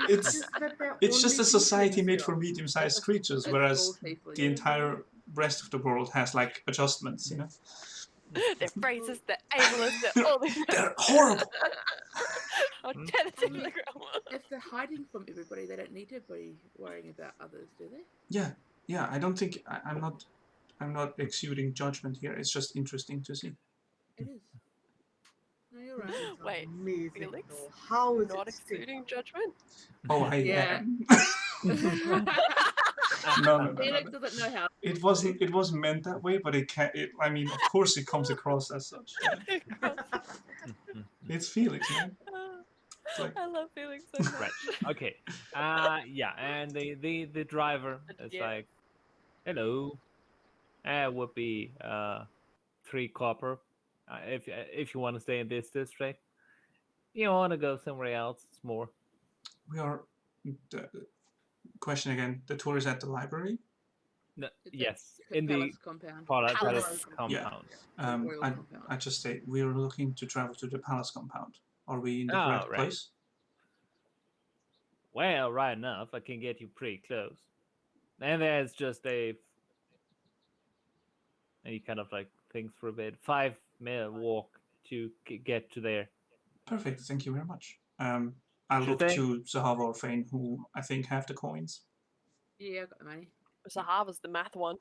It's just a society made for medium-sized creatures, whereas the entire rest of the world has like adjustments, They're racist, they're ableist, they're all these. They're horrible. I'll tear the tiefling realm. If they're hiding from everybody, they don't need to be worrying about others, do they? Yeah. I don't think I'm not exuding judgment here. It's just interesting to see. It is. No, you're right. Wait, Amazing. Felix? Though. How is Not it exuding judgment? Oh, I Yeah. am. No. Felix doesn't know how. It wasn't meant that way, but I mean, of course, it comes across as such. It's Felix, man. It's like, I love Felix so much. right. Okay. Yeah, and the driver is like, hello. Would be 3 copper. If you want to stay in this district. You want to go somewhere else, it's more. we are. Question again. The tour is at the library. No, It's yes, a in the palace compound. palace Palace. compound. Royal I compound. just state we are looking to travel to the palace compound. Are we in the Oh, correct right. place? Well, right enough. I can get you pretty close. And there's just and he kind of like thinks for a bit. 5-minute walk to get to there. Perfect. Thank you very much. I Sure look thing. to Zahavah or Phane, who I think have the coins. Yeah, I got the money. Zahavah's the math one.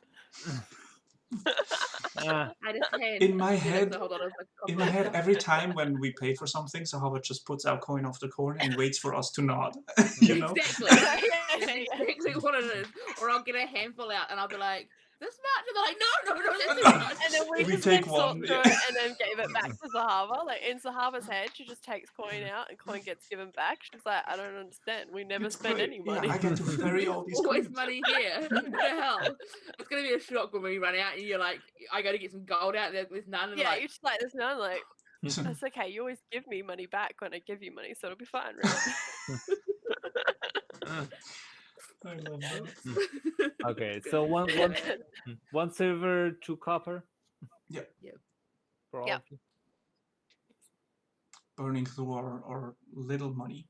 Ah, I just hand In my Felix head, a whole lot of, like, In my head, stuff. every time when we pay for something, Zahavah just puts out coin off the corner and waits for us to nod. Exactly. That's Yeah. exactly what it is. Or I'll get a handful out and I'll be like, this much? And they're like, no, that's too No. much. And then we We just take like sort one, through yeah. it and then gave it back to Zahavah. Like in Zahavah's head, she just takes coin out and coin gets given back. She's like, I don't understand. We never It's spend great. any Yeah, money. I get to ferry all these Always coins. money here. What the hell? It's gonna be a shock when we run out and you're like, I gotta get some gold out. There's none. And Yeah, like, you're just like, there's none. Like, that's okay. You always give me money back when I give you money, so it'll be fine, right? I love that. okay, so one silver, 2 copper. Yep. Yep. For all Yep. of you. Burning through our little money,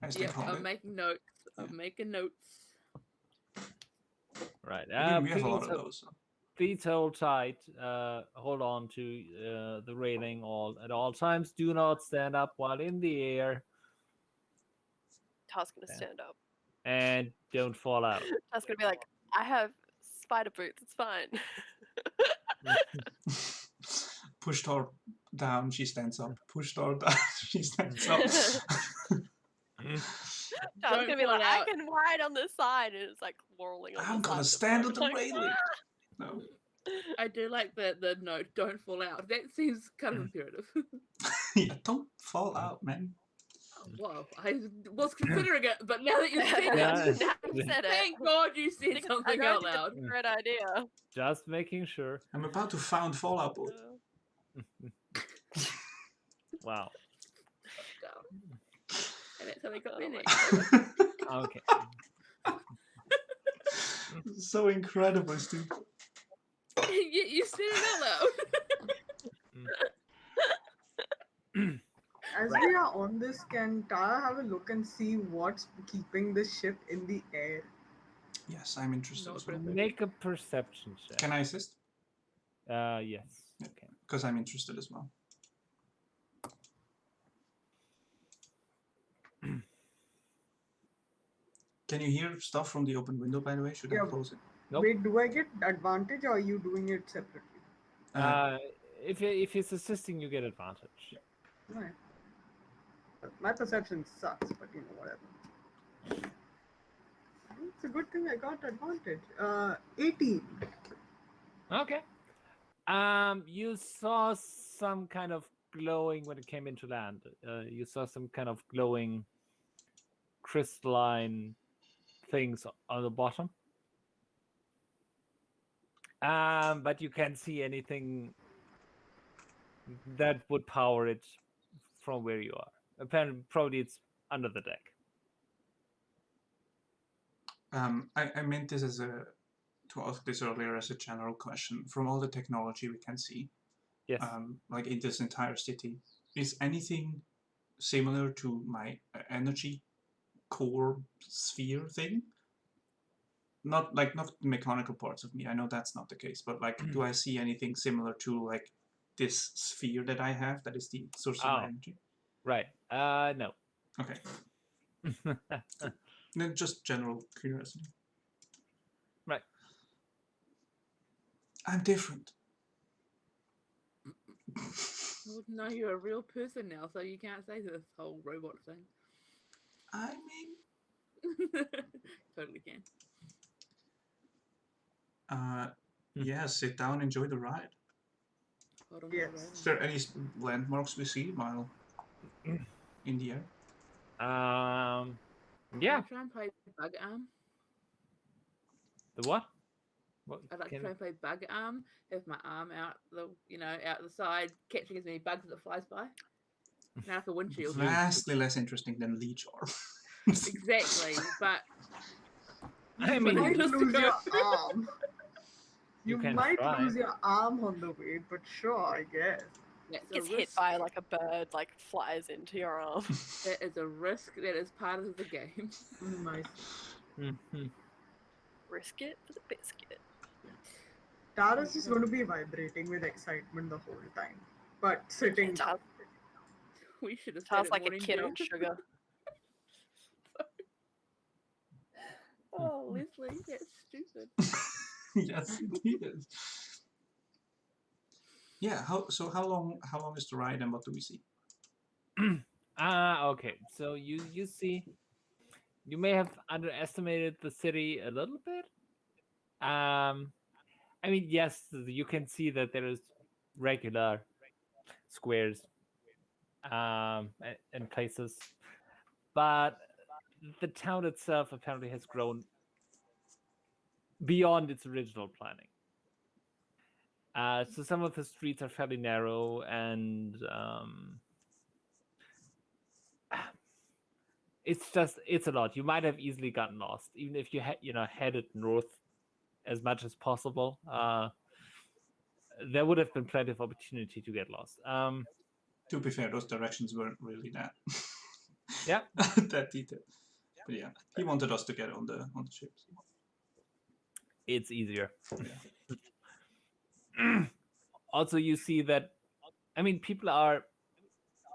as they yeah, call I'm it. making notes. I'm making notes. Right. We have a lot of those. So. Please hold tight. Hold on to the railing at all times. Do not stand up while in the air, Ta's gonna stand up. and don't fall out. Ta's gonna be like, I have spider boots. It's fine. Pushed her down, she stands up. Pushed her down, she stands up. Ta's Don't gonna be fall like, out. I can ride on this side, and it's like whirling on I'm the gonna side stand of at the boat. railing. No. I do like the note, don't fall out. That seems kind of imperative. Yeah, don't fall out, man. Whoa, I was considering it, but now that you said Yeah. it, Now you said it. thank God you said I something don't out think loud. it's a great idea. Just making sure. I'm about to found Fallout boat. Wow. And that's how they got Oh their my name. Okay. So incredible, stupid. you said it out loud. As Right. we are on this, can Tara have a look and see what's keeping the ship in the air? Yes, I'm interested Not as well. perfect. Make a perception check. Can I assist? Yes. Yeah. Okay. Because I'm interested as well. Can you hear stuff from the open window, by the way? Should I Yeah. close it? Nope. Wait, do I get advantage or are you doing it separately? Uh, if he's assisting, you get advantage. Right. But my perception sucks, but whatever. It's a good thing I got advantage. 18. Okay. You saw some kind of glowing when it came into land. You saw some kind of glowing crystalline things on the bottom. But you can't see anything that would power it from where you are. Apparently, probably it's under the deck. I meant this as to ask this earlier as a general question. From all the technology we can see, Yes. like in this entire city, is anything similar to my energy core sphere thing? Not mechanical parts of me. I know that's not the case, but like, do I see anything similar to like this sphere that I have that is the source of my Oh. energy? Right. No. Okay. Then just general curiosity. Right. I'm different. Well, no, you're a real person now, so you can't say this whole robot thing. I mean, Totally can. yeah, sit down, enjoy the ride. Hold on, Yes. Is there any landmarks we see while in the air? Yeah. I'll try and play bug arm. The what? What I'd like to can- try and play bug arm. Have my arm out out the side, catching as many bugs as it flies by. Now like a windshield. Vastly less interesting than leech arm. Exactly, but I You mean, might Just to lose go. your arm. You You can might try. lose your arm on the way, but sure, I guess. that's a Gets hit risk. by like a bird, like flies into your arm. That is a risk that is part of the game. Nice. Mhm. Risk it for the biscuit. Tara's just going to be vibrating with excitement the whole time, but sitting down. We should have said Sounds it like a morning kid dew. on sugar. Oh, Leslie, that's stupid. Yes, it is. Yeah. How long is the ride and what do we see? Okay. So you see, you may have underestimated the city a little bit. I mean, yes, you can see that there is regular squares, and places, but the town itself apparently has grown beyond its original planning. So some of the streets are fairly narrow, and it's a lot. You might have easily gotten lost, even if you headed north as much as possible. There would have been plenty of opportunity to get lost. To be fair, those directions weren't really that Yeah, that detailed. But yeah, he wanted us to get on the ships. it's easier. Yeah. Also, you see that, I mean,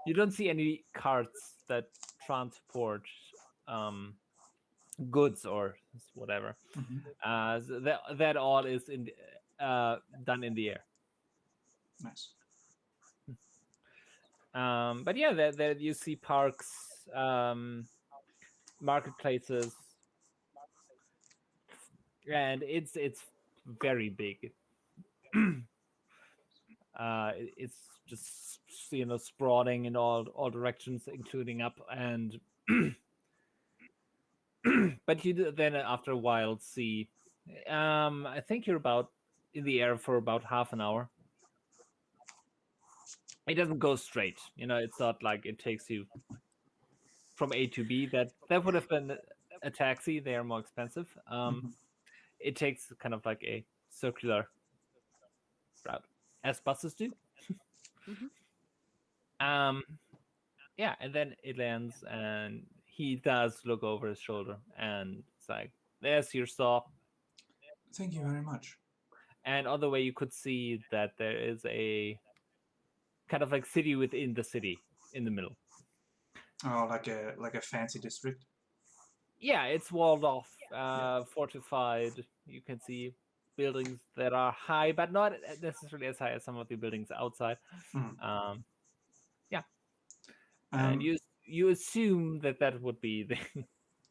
you don't see any carts that transport goods or whatever. Mhm. So that all is done in the air. Nice. But yeah, there you see parks, marketplaces, and it's very big. It's just sprawling in all directions, including up and. But you then after a while see, I think you're about in the air for about half an hour. It doesn't go straight, it's not like it takes you from A to B. That would have been a taxi. They are more expensive. Mhm. It takes kind of like a circular route, as buses do. Mhm. Um, Yeah, and then it lands, and he does look over his shoulder, and it's like, "There's your stop." Thank you very much. And on the way, you could see that there is a kind of like city within the city in the middle. Oh, like a fancy district. Yeah, it's walled off, fortified. You can see buildings that are high, but not necessarily as high as some of the buildings outside. Mhm. Yeah, and you assume that that would be the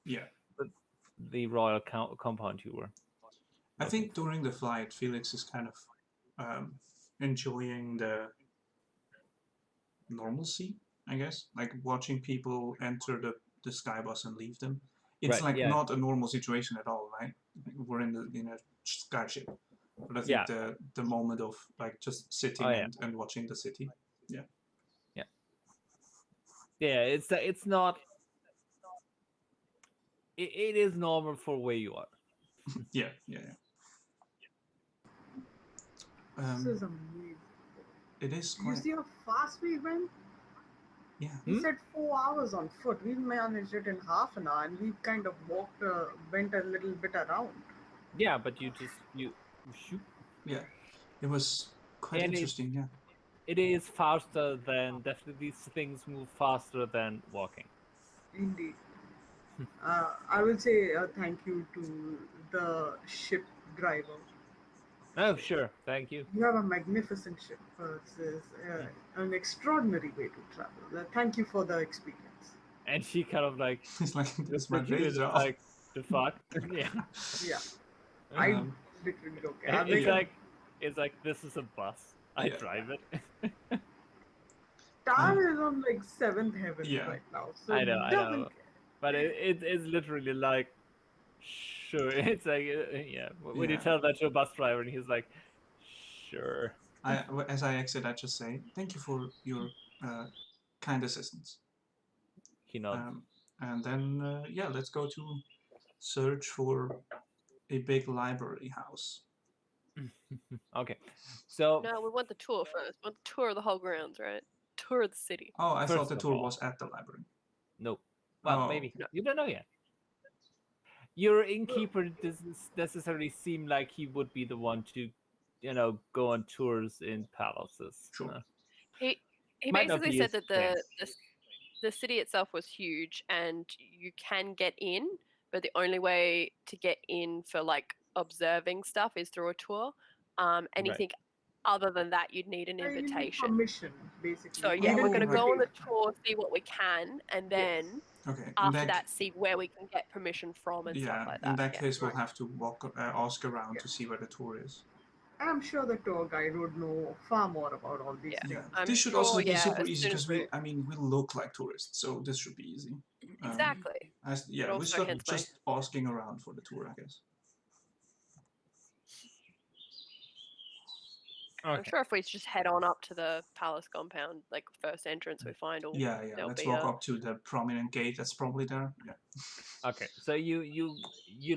Yeah. the royal compound you were. I looking think for. during the flight, Felix is kind of enjoying the normalcy, I guess, like watching people enter the sky bus and leave them. It's Right. like Yeah. not a normal situation at all, right? We're in a skyship, but I think Yeah. the moment of like just Oh sitting yeah. and watching the city. Yeah. Yeah. Yeah. It's not. It is normal for where you are. Yeah. Yeah. Yeah. This is amazing. It is Do you quite. see how fast we went? Yeah. He said 4 hours on foot. We managed it in half an hour, and we kind of went a little bit around. Yeah, but you shoot, Yeah. It was quite and interesting. Yeah. it is faster than definitely these things move faster than walking. Indeed. I will say thank you to the ship driver. Oh, sure. Thank you. You have a magnificent ship. This is an extraordinary way to travel. Thank you for the experience. And she kind of like It's like it's looks my at you day and it's job. like, the fuck? Yeah. Yeah, I Um, literally okay. It's like this is a bus. I Yeah. drive it. Tar is on like seventh heaven Yeah. right now, so I know, I doesn't know. But it's literally like, sure. It's like, yeah. When you Yeah. tell that to a bus driver, and he's like, sure. As I exit, I just say thank you for your uh, kind assistance. He nods. And then yeah, let's go to search for a big library house. Okay, so No, we want the tour first. We want the tour of the whole grounds, right? Tour of the city. Oh, I thought first the of tour all, was at the library. no. Well, Oh, maybe okay. you don't know yet. Your innkeeper doesn't necessarily seem like he would be the one to, go on tours in palaces. Sure. He Might not basically be said his that thing. the city itself was huge and you can get in, but the only way to get in for like observing stuff is through a tour. Anything other than that, you'd need an you need invitation. permission, basically. So You yeah, need we're an going to go on the invitation. tour, see what we can, and then Okay. after that, see where we can get permission from and stuff Yeah. like In that. that Yeah. case, we'll Right. have to ask around Yeah. to see where the tour is. I'm sure the tour guide would know far more about all these Yeah. things. Yeah. I'm This should sure, also be yeah, super as easy soon as because we look like tourists, so this should be easy. exactly. Yeah, But we also start hence my just asking around for the tour, I guess. I'm Okay. sure if we just head on up to the palace compound, like first entrance we find, Yeah. there'll Let's be walk up to the prominent gate that's probably there. Yeah. Okay. So you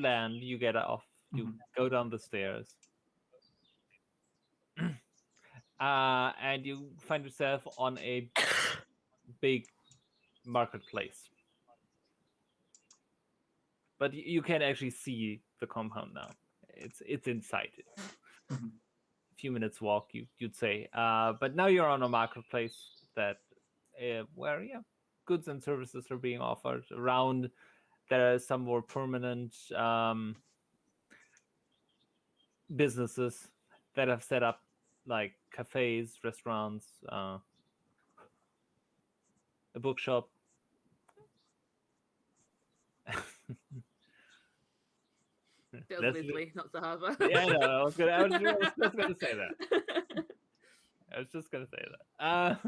land, you get off, you Mhm. go down the stairs, and you find yourself on a big marketplace. But you can actually see the compound now. It's inside it. Mhm. A few minutes walk, you'd say. But now you're on a marketplace that where goods and services are being offered around. There are some more permanent businesses that have set up like cafes, restaurants, a bookshop. That was Leslie, Leslie, not Zahavah. yeah, no, I was just gonna say that. I was just gonna say that.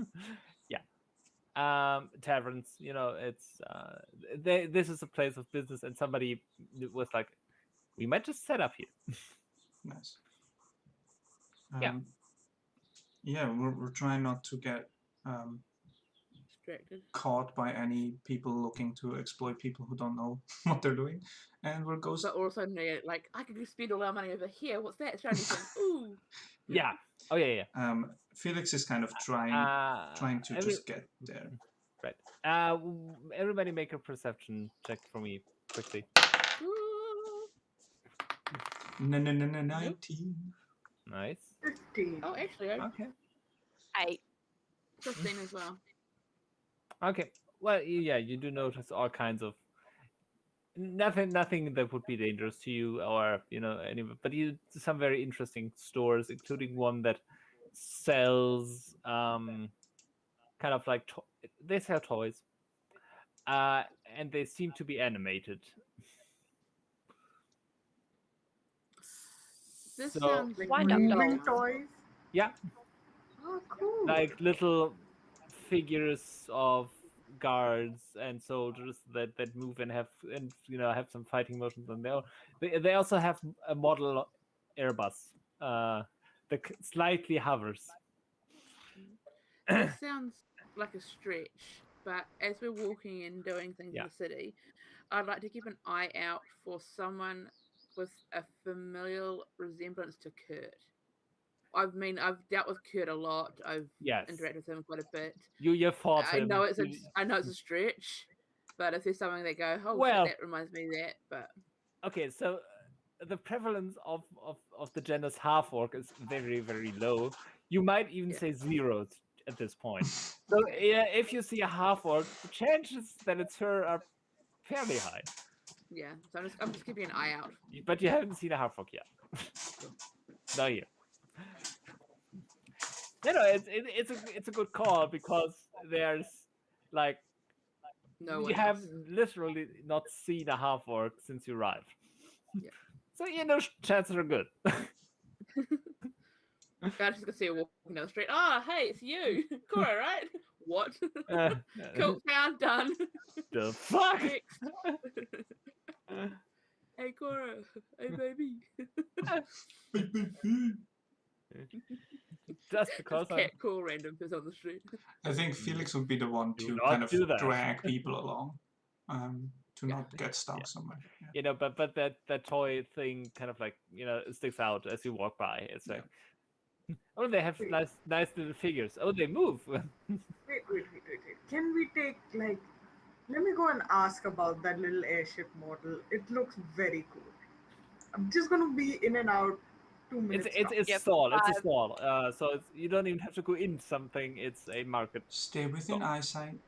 Yeah. Taverns. It's this is a place of business, and somebody was like, "We might just set up here." Nice. Yeah. Yeah, we're trying not to get Distracted. caught by any people looking to exploit people who don't know what they're doing, and we're But all of a sudden, they're like, I could just spend all our money over here. What's that? Shiny thing. Ooh. Yeah. Oh yeah. Felix is kind of trying to I mean, just get there. Right. Everybody make a perception check for me quickly. Ooh. 19. Nice. 15. Oh, actually, I Okay. 8. 15 as well. Okay. Well, yeah, you do notice all kinds of nothing that would be dangerous to you or any, but you some very interesting stores, including one that sells kind of like they sell toys, and they seem to be animated. This So sounds Like Wind up moving dolls. toys. yeah, Oh, cool. like little figures of guards and soldiers that move and have some fighting motions on their own. They also have a model Airbus that slightly hovers. This sounds like a stretch, but as we're walking and doing things Yeah. in the city, I'd like to keep an eye out for someone with a familial resemblance to Kurt. I've dealt with Kurt a lot. I've Yes, interacted with him quite a bit. you fought I him. know it's a stretch, but if there's something that go, oh Well, shit, that reminds me of that. But okay, so the prevalence of the genus half orc is very, very low. You might even Yeah. say zero at this point. So Okay. yeah, if you see a half orc, the chances that it's her are fairly high. Yeah, so I'm just keeping an eye out. But you haven't seen a half orc yet. Not here. It's a good call because there's like No you one have else. literally not seen a half orc since you arrived. Yeah. So chances are good. I just gonna see her walking down the street. Ah, hey, it's you, Cora, right? What? Cool, found, done. The fuck? Next. Hey, Cora. Hey, baby. Just because Just cat call random person on the street. I think Felix would be the one Do to not kind of do that. drag people along, to Yeah. not get stuck Yeah. somewhere. Yeah. But that toy thing kind of like sticks out as you walk by. It's like, oh, they have Wait. nice little figures. Oh, they move. Wait. Can we take, like, let me go and ask about that little airship model. It looks very cool. I'm just gonna be in and out 2 minutes. It's Yep, stall. It's a 5. stall. So you don't even have to go in something. It's a market. Stay within stall. eyesight.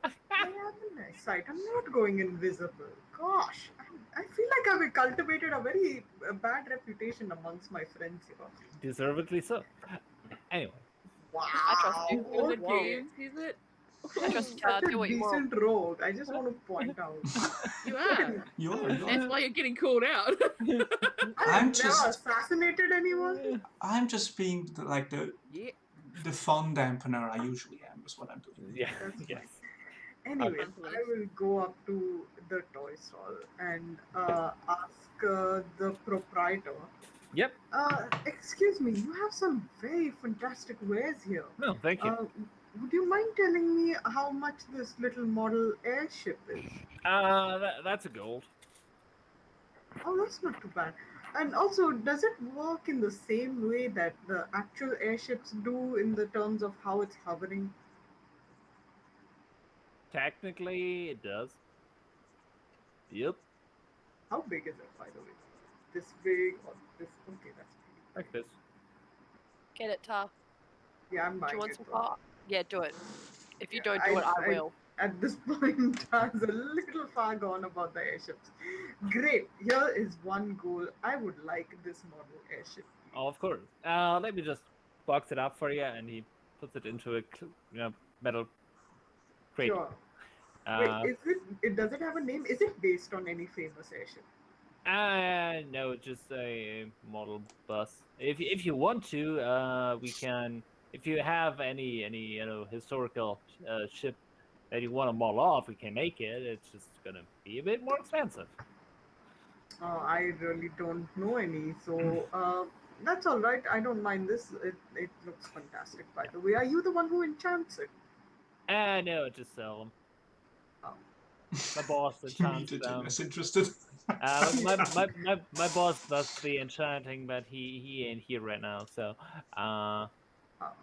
I have a nice sight. I'm not going invisible. Gosh, I feel like I've cultivated a very bad reputation amongst my friends here. Deservedly so. Anyway. Wow. I trust you. It was a Okay. game, is it? I trust Such a do what you want. decent rogue. I just want to point out. You are. You are. That's why you're getting called out. I've I'm never just- assassinated anyone. I'm just being Yeah. the fun dampener I usually am. Is what I'm doing. Yeah. That's Yes. Anyways, Okay. I will go up to the toy stall and ask the proprietor. Yep. Excuse me, you have some very fantastic wares here. No, thank you. Would you mind telling me how much this little model airship is? That's a gold. Oh, that's not too bad. And also, does it work in the same way that the actual airships do in the terms of how it's hovering? Technically, it does. Yep. How big is it, by the way? This big or this? Okay, that's big. Like this. Get it, Ta. Yeah, I'm Do buying you want it. some bro. pot? Yeah, do it. If you Yeah, don't do it, I will. At this point, I was a little far gone about the airships. Great. Here is one goal. I would like this model airship. Oh, of course. Let me just box it up for you, and he puts it into a metal crate. Sure. Wait, does it have a name? Is it based on any famous airship? No, just a model bus. If you want to, we can. If you have any historical ship that you want to model off, we can make it. It's just gonna be a bit more expensive. I really don't know any, so that's all right. I don't mind this. It looks fantastic, by the way. Are you the one who enchants it? No, just sell them. Oh. My boss enchants Immediately them. less interested. My boss does the enchanting, but he ain't here right now. So,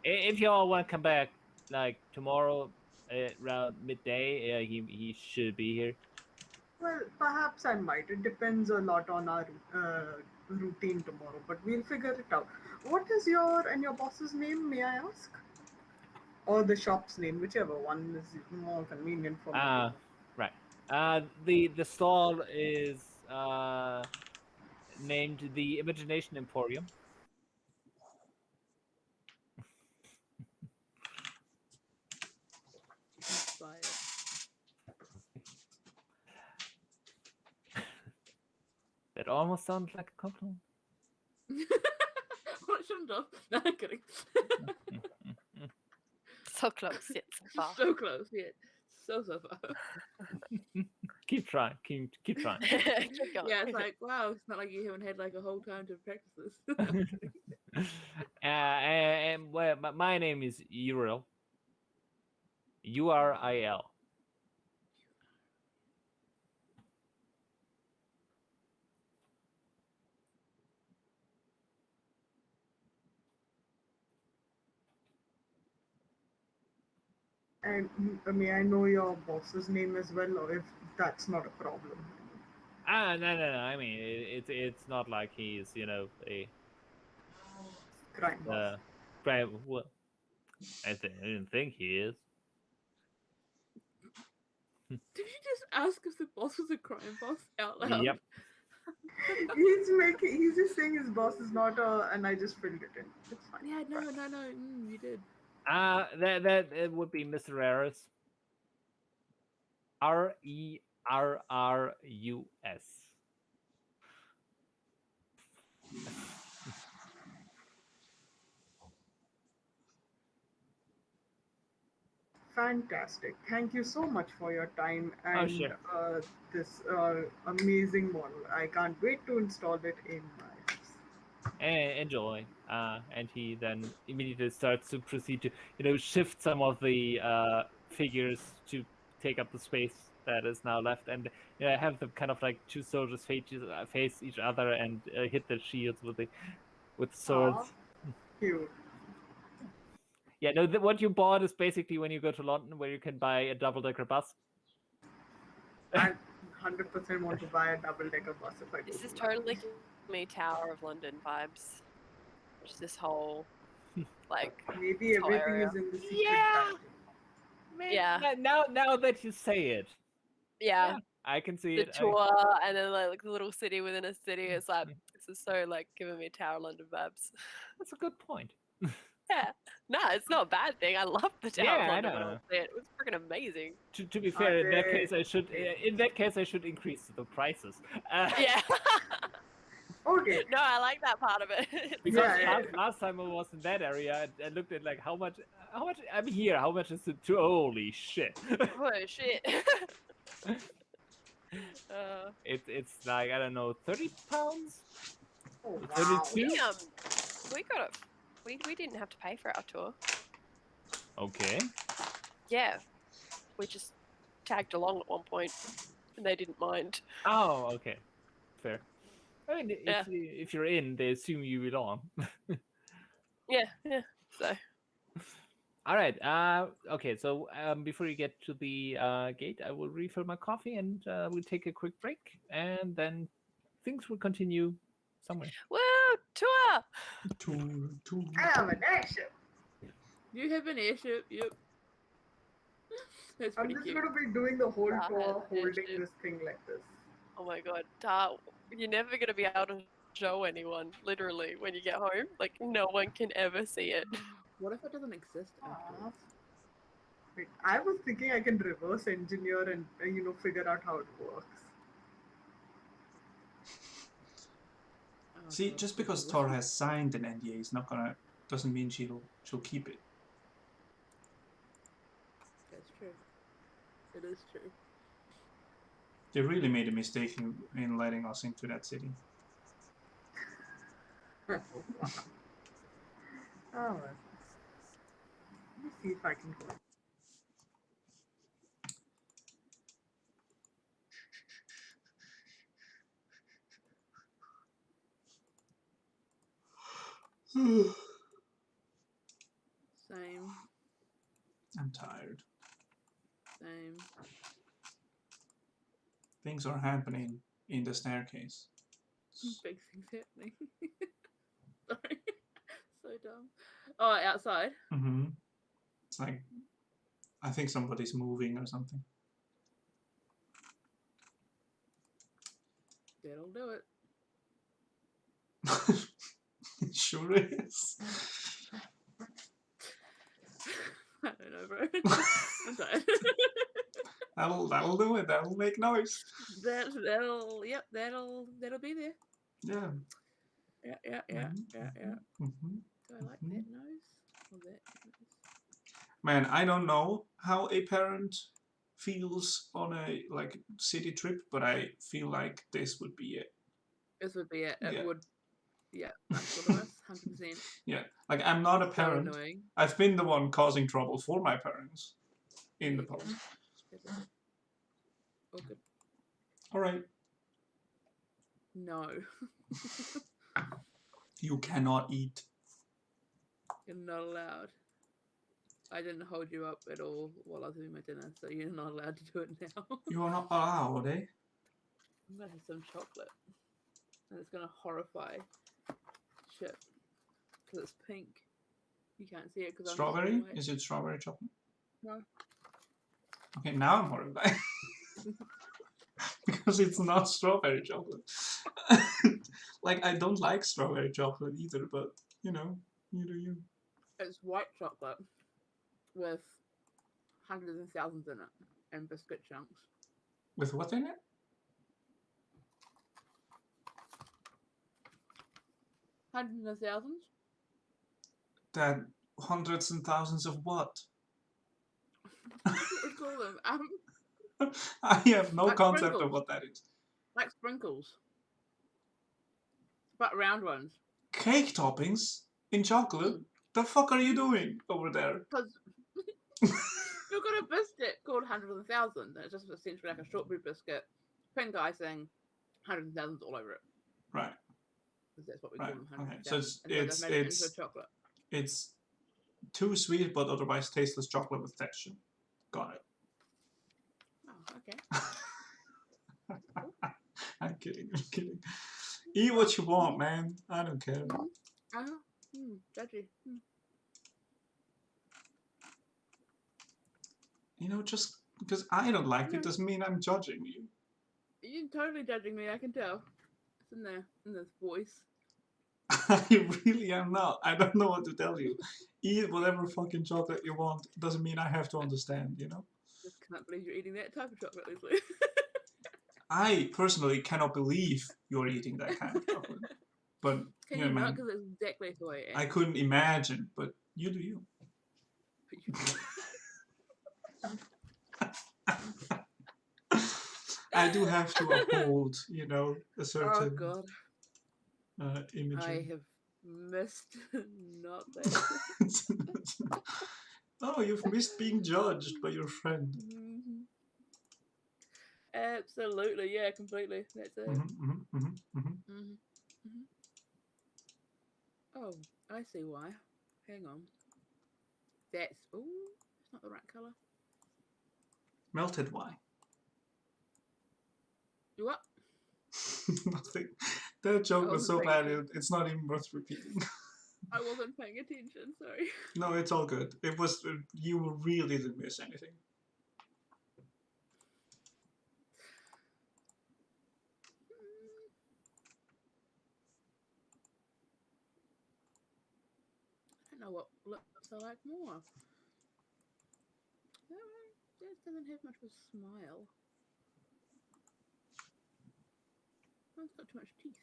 if you all want to come back like tomorrow, around midday. He should be here. Well, perhaps I might. It depends a lot on our routine tomorrow, but we'll figure it out. What is your boss's name, may I ask? Or the shop's name, whichever one is more convenient for me to know. Right. The stall is named the Imagination Emporium. Inspired. That almost sounds like a compliment. What shouldn't have? No, I'm kidding. So close yet so far. So close, yeah. So far. Keep trying. Keep trying. Keep going. Yeah, it's like, wow, it's not like you haven't had like a whole time to practice this. And well, my name is Uril. Uril. And may I know your boss's name as well, or if that's not a problem? No. I mean, it's not like he's a Crime boss. crime. Well, I didn't think he is. Did you just ask if the boss was a crime boss out loud? Yep. He's just saying his boss is not a, and I just filled it in. It's fine. Yeah, no, you did. That it would be Mr. Rarus. Rerrus. Fantastic. Thank you so much for your time Oh, and sure. this amazing model. I can't wait to install it in my house. Enjoy. And he then immediately starts to proceed to shift some of the figures to take up the space that is now left, and have them kind of like two soldiers face each other and hit their shields with swords. Aw, cute. Yeah, no. What you bought is basically when you go to London, where you can buy a double-decker bus. I 100% want to buy a double-decker bus if I go This is to London. totally giving me Tower of London vibes. Just this whole, like, Maybe this whole everything area. is in the secret Yeah. garden. Yeah. Now that you say it, Yeah. I can see The it. tour and then like the little city within a city. It's like, this is so like giving me Tower of London vibes. That's a good point. Yeah. No, it's not a bad thing. I love the Tower Yeah, of I London when I know. was there. It was freaking amazing. To be fair, in that they- case, I should increase the prices. Yeah. Okay. No, I like that part of it. Because Yeah. last time I was in that area, I looked at like how much I'm here. How much is it? Holy shit! Oh shit. It's like, I don't know, £30. Oh, wow. 32. We got it. We didn't have to pay for our tour. Okay. Yeah. We just tagged along at one point, and they didn't mind. Oh, okay. Fair. I mean, Yeah. if you're in, they assume you belong. Yeah. So. All right. Okay. So before you get to the gate, I will refill my coffee, and we'll take a quick break, and then things will continue somewhere. Woo! Tour! I have an airship. You have an airship, yep. That's I'm pretty just cute. going to be doing the whole I have tour an holding airship. this thing like this. Oh my god. You're never going to be able to show anyone, literally, when you get home. Like, no one can ever see it. What if it doesn't exist afterwards? Wait, I was thinking I can reverse engineer and figure out how it works. Oh, See, God. just because Thor has signed an NDA doesn't mean she'll keep it. That's true. It is true. They really made a mistake in letting us into that city. Oh, well. Let me see if I can go. Same. I'm tired. Same. Things are happening in the staircase. Big things happening. Sorry. So dumb. Oh, outside. Mm-hmm. It's like, I think somebody's moving or something. That'll do it. It sure is. I don't know, bro. I'm tired. That'll do it. That'll make noise. That'll be there. Yeah. Yeah. Mm-hmm. Do I like that nose or that nose? Man, I don't know how a parent feels on a like city trip, but I feel like this would be it. This would be it. It Yeah. would. Yeah, that's what it was. 100%. Yeah, like I'm not a So parent. annoying. I've been the one causing trouble for my parents in the past. Oh, good. All right. No. You cannot eat. You're not allowed. I didn't hold you up at all while I was doing my dinner, so you're not allowed to do it now. You are not allowed, eh? I'm gonna have some chocolate, and it's gonna horrify Chip because it's pink. You can't see it because I'm Strawberry? Is it strawberry chocolate? No. Okay, now I'm horrified. Because it's not strawberry chocolate. Like, I don't like strawberry chocolate either, but, you know, you do you. It's white chocolate with hundreds and thousands in it and biscuit chunks. With what in it? Hundreds and thousands? That hundreds and thousands of what? That's what we call them. I have no Like concept sprinkles. of what that is. Like sprinkles. But round ones. Cake toppings in chocolate? The fuck are you doing over there? Because you've got a biscuit called hundreds and thousands, and it's just essentially like a shortbread biscuit, pink icing, hundreds and thousands all over it. Right. Because that's what we Right. call them, hundreds Okay. and So thousands. And so they've made it into a chocolate. it's too sweet but otherwise tasteless chocolate with texture. Got it. Oh, okay. I'm kidding. Eat what you want, man. I don't care. Judgy. You know, just because I don't like it doesn't mean I'm judging you. You're totally judging me, I can tell. It's in there, in this voice. I really am not. I don't know what to tell you. Eat whatever fucking chocolate you want. Doesn't mean I have to understand, you know? Just can't believe you're eating that type of chocolate, Leslie. I personally cannot believe you're eating that kind of chocolate. But, Can you you know, not? man, Because it's exactly the way I am. I couldn't imagine, but you do you. I do have to uphold, you know, a certain image. I have missed not that. Oh, you've missed being judged by your friend. Mm-hmm. Absolutely, yeah, completely. That's it. Oh, I see why. Hang on. That's it's not the right colour. Melted why? What? Nothing. That joke was so bad, it's not even worth repeating. I wasn't paying attention, sorry. No, it's all good. It was, you really didn't miss anything. I don't know what lips I like more. This doesn't have much of a smile. Oh, it's got too much teeth.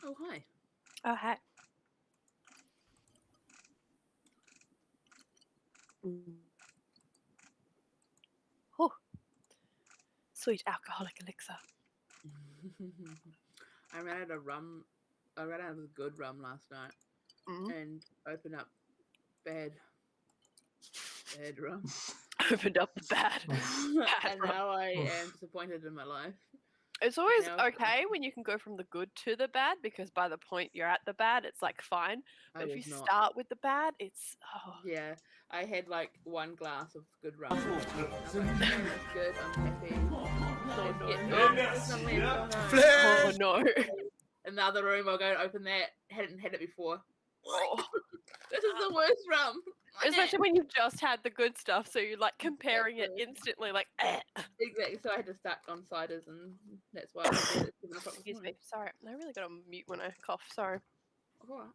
Oh, hi. Oh, hi. Oh, sweet alcoholic elixir. I ran out of rum. I ran out of the good rum last night and opened up bad rum. Opened up the bad And rum. now I am disappointed in my life. It's always Now- okay when you can go from the good to the bad, because by the point you're at the bad, it's like fine. But I if you was not. start with the bad, it's Yeah, I had like one glass of good rum. I was like, okay, that's good. I'm happy. oh no, There's something left. Oh, no. oh no. Another room. I'll go and open that. Hadn't had it before. Oh. This is the worst rum. Especially when you've just had the good stuff, so you're like comparing it Exactly. instantly, like. Eh. Exactly. So I had to start on ciders, and that's why I did it at 7 o'clock this Excuse morning. me. Sorry, I really got to mute when I cough. Sorry. All right.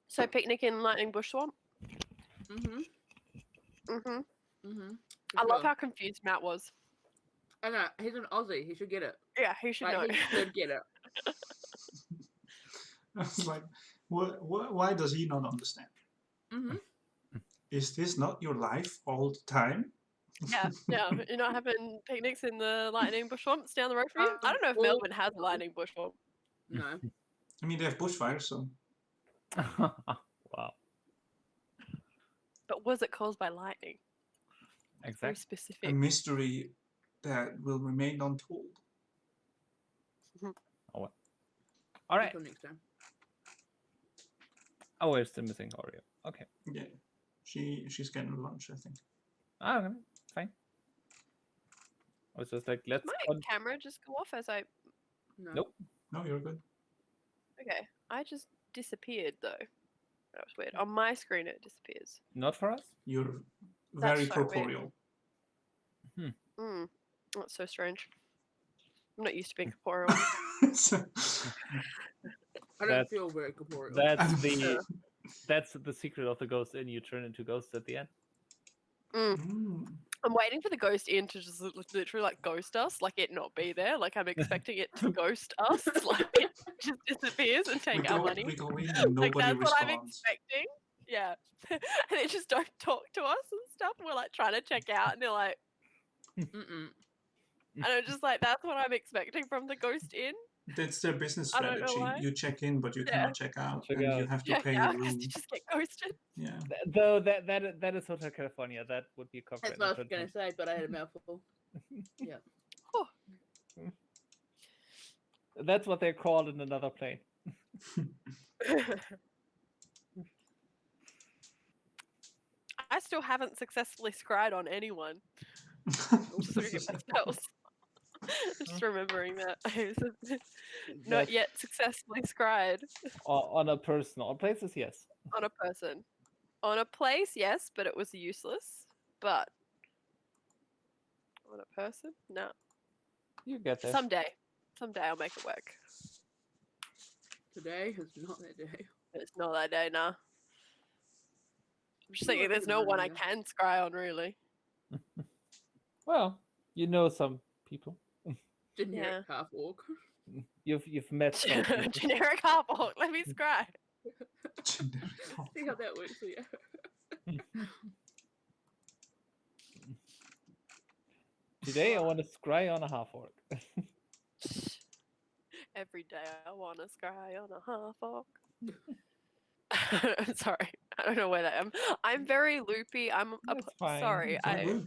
So picnic in Lightning Bush Swamp. Mhm. Mhm. Mhm. I love how confused Matt was. I know he's an Aussie. He should get it. Yeah, he should know. Like, he should get it. I was like, why does he not understand? Mhm. Is this not your life all the time? Yeah, you're not having picnics in the Lightning Bush Swamps down the road from you? I don't know if Well- Melbourne has a Lightning Bush Swamp. No. I mean, they have bushfires, so Wow. But was it caused by lightning? Very Exactly. a specific. mystery that will remain untold. All right. Until next time. Oh, we're still missing Oreo. Okay. Yeah, she's getting lunch, I think. Ah, okay. Fine. I was just like, let's. My camera just go off as I. No. Nope. No, you're good. Okay, I just disappeared though. That was weird. On my screen, it disappears. Not for us. You're That's very so weird. corporeal. That's so strange. I'm not used to being corporeal. So- I don't That's- feel very corporeal. That's the secret of the ghost in. You turn into ghosts at the end. Mm. I'm waiting for the ghost in to just literally like ghost us, like it not be there. Like I'm expecting it to ghost us, like it just disappears and We take our go, money. we go in and Like nobody that's what I'm responds. expecting. Yeah, and they just don't talk to us and stuff. We're like trying to check out, and they're like, Mm-mm. and I'm just like, that's what I'm expecting from the ghost in. That's their business I don't know strategy. why. You check in, but you Yeah. cannot check out, Check and you out. have to Check pay out a 'cause room. you just get ghosted. Yeah. Though that is Hotel California. That would be That's copyright. what I was going to say, but I had a mouthful. That's what they're called in another plane. I still haven't successfully scried on anyone. Just looking at myself. Just remembering that. Not That's yet successfully scried on a person. On places, yes. on a person. On a place, yes, but it was useless. But on a person? No. You get there. Someday. Someday I'll make it work. Today is not that day. It's not that day, nah. I'm just You thinking won't there's be no the one one I either. can scry on, really. Well, you know some people. Generic half orc. You've met some people. Generic half-orc, let me scry. Generic. See how that works for you. Today I want to scry on a half orc. Every day I want to scry on a half-orc. I'm sorry. I don't know where that am. I'm very loopy. That's fine. Sorry. It's all good.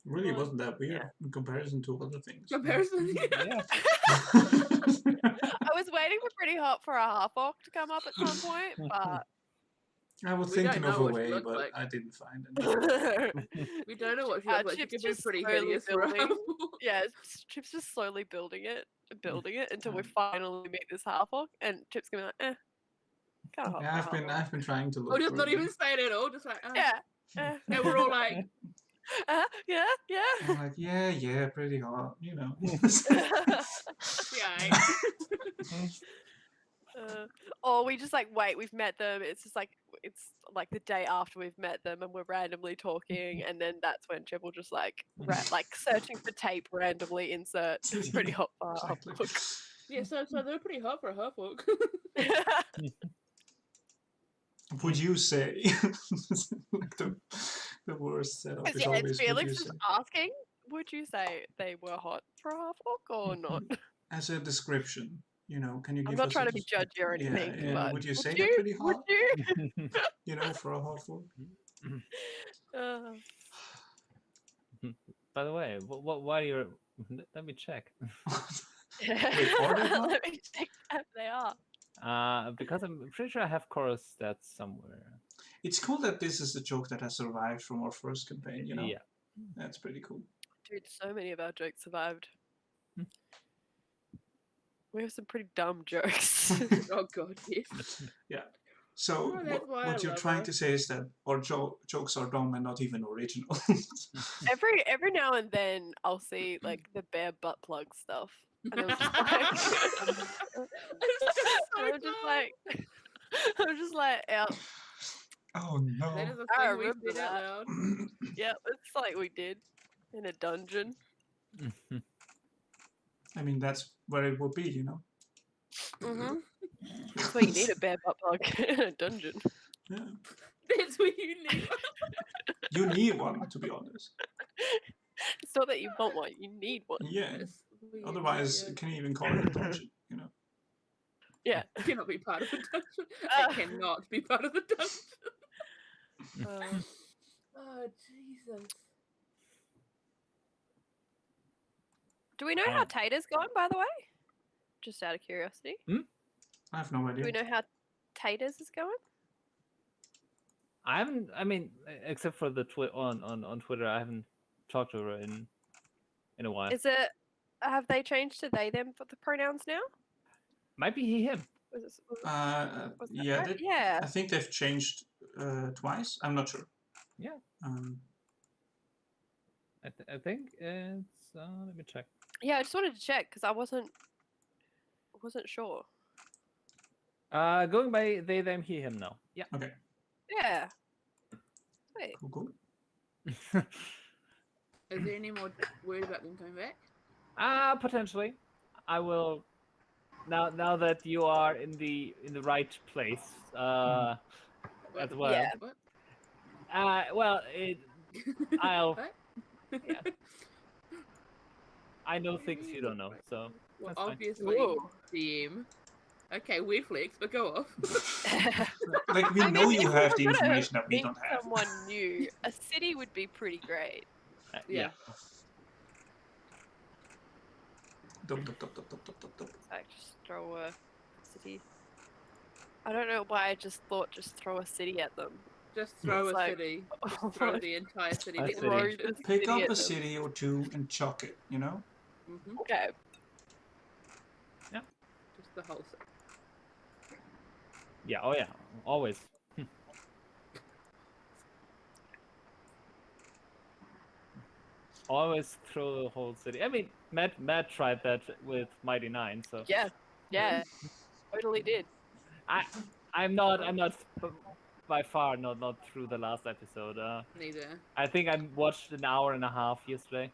Really Well, wasn't that weird in comparison to other things. Comparison. Yeah. I was waiting for pretty hot for a half-orc to come up at some point, but I was We don't thinking of know a what she way, looks but like. I didn't find it. We don't know what she Uh, looks like. She Chip's could be just pretty slowly hideous for a building. half orc. yeah, Chip's just slowly building it until we finally meet this half-orc, and Chip's gonna be like, kind of hot. Yeah, for a I've been trying to look. Or just for not it. even say it at all. Just like, half-orc. Yeah. And we're all like, Yeah. I'm like, yeah, pretty hot, you know. yeah. Or we just like wait. We've met them. It's like the day after we've met them, and we're randomly talking, and then that's when Chip will just like searching for tape randomly insert. It's pretty hot for a Exactly. half-orc. Yeah, so they're pretty hot for a half orc. Would you say like the worst setup is Yeah, always it's would Felix you is say? asking. Would you say they were hot for a half-orc or not? As a description, You know, can you I'm give not us trying to be judgy or anything, but would you say would they're you? pretty Would hot? you? You know, for a half orc? Uh, By the way, why you're? Let me check. Wait, are they hot? Let me check if they are. Because I'm pretty sure I have chorus stats somewhere. It's cool that this is a joke that has survived from our first campaign, you know? Yeah. That's pretty cool. Dude, so many of our jokes survived. Hmm. We have some pretty dumb jokes. Oh god, yes. Yeah. So Oh, that's why I what you're love trying her. to say is that our jokes are dumb and not even original. every now and then I'll see like the bare butt plug stuff. And I'm just like, I'm just like, I'm just like, yeah, Oh no. That is a I thing we remember said out that. loud. Yeah, it's like we did in a dungeon. I mean, that's where it would be, you know? Mm-hmm. That's why you need a bare butt plug in a dungeon. Yeah. That's what you need. You need one, to be honest. It's not that you want one, you need one. Yeah. That's what you Otherwise, need, can you even call it a dungeon, you know? Yeah. It cannot be part of the dungeon. Uh. It cannot be part of the dungeon. Oh Jesus. Do we know how Tater's going, by the way? Just out of curiosity. I have no Do idea. we know how Tater's is going? I haven't. I mean, except for the on Twitter, I haven't talked to her in a while. Is it? Have they changed to they them for the pronouns now? Might be he him. Was Yeah, right? Yeah. I think they've changed twice. I'm not sure. Yeah. Um, I think it's. Let me check. Yeah, I just wanted to check because I wasn't sure. Going by they them he him now. Yeah. okay. Yeah. Wait. Cool. Is there any more word about them coming back? Potentially. I will. Now that you are in the right place, as well. Yeah. What? Well, I'll. What? Yeah. I know things you don't know, so Well, that's fine. obviously, Whoa. DM. Okay, weird flex, but go off. Like, we I know mean, you if we have were the gonna information that we meet don't have. someone new, a city would be pretty great. Yeah. Like, just throw a city. I don't know why I just thought just throw a city at them. Just throw It's a like- city. Just throw the entire city. A Let city. them Throw eat the it. Pick city up at a them. city or two and chuck it, you know? Mhm. Okay. Just the whole city. Yeah. Oh yeah. Always. Always throw the whole city. I mean, Matt tried that with Mighty Nine, so Yeah. Totally did. I'm not by far not through the last episode. Neither. I think I watched an hour and a half yesterday,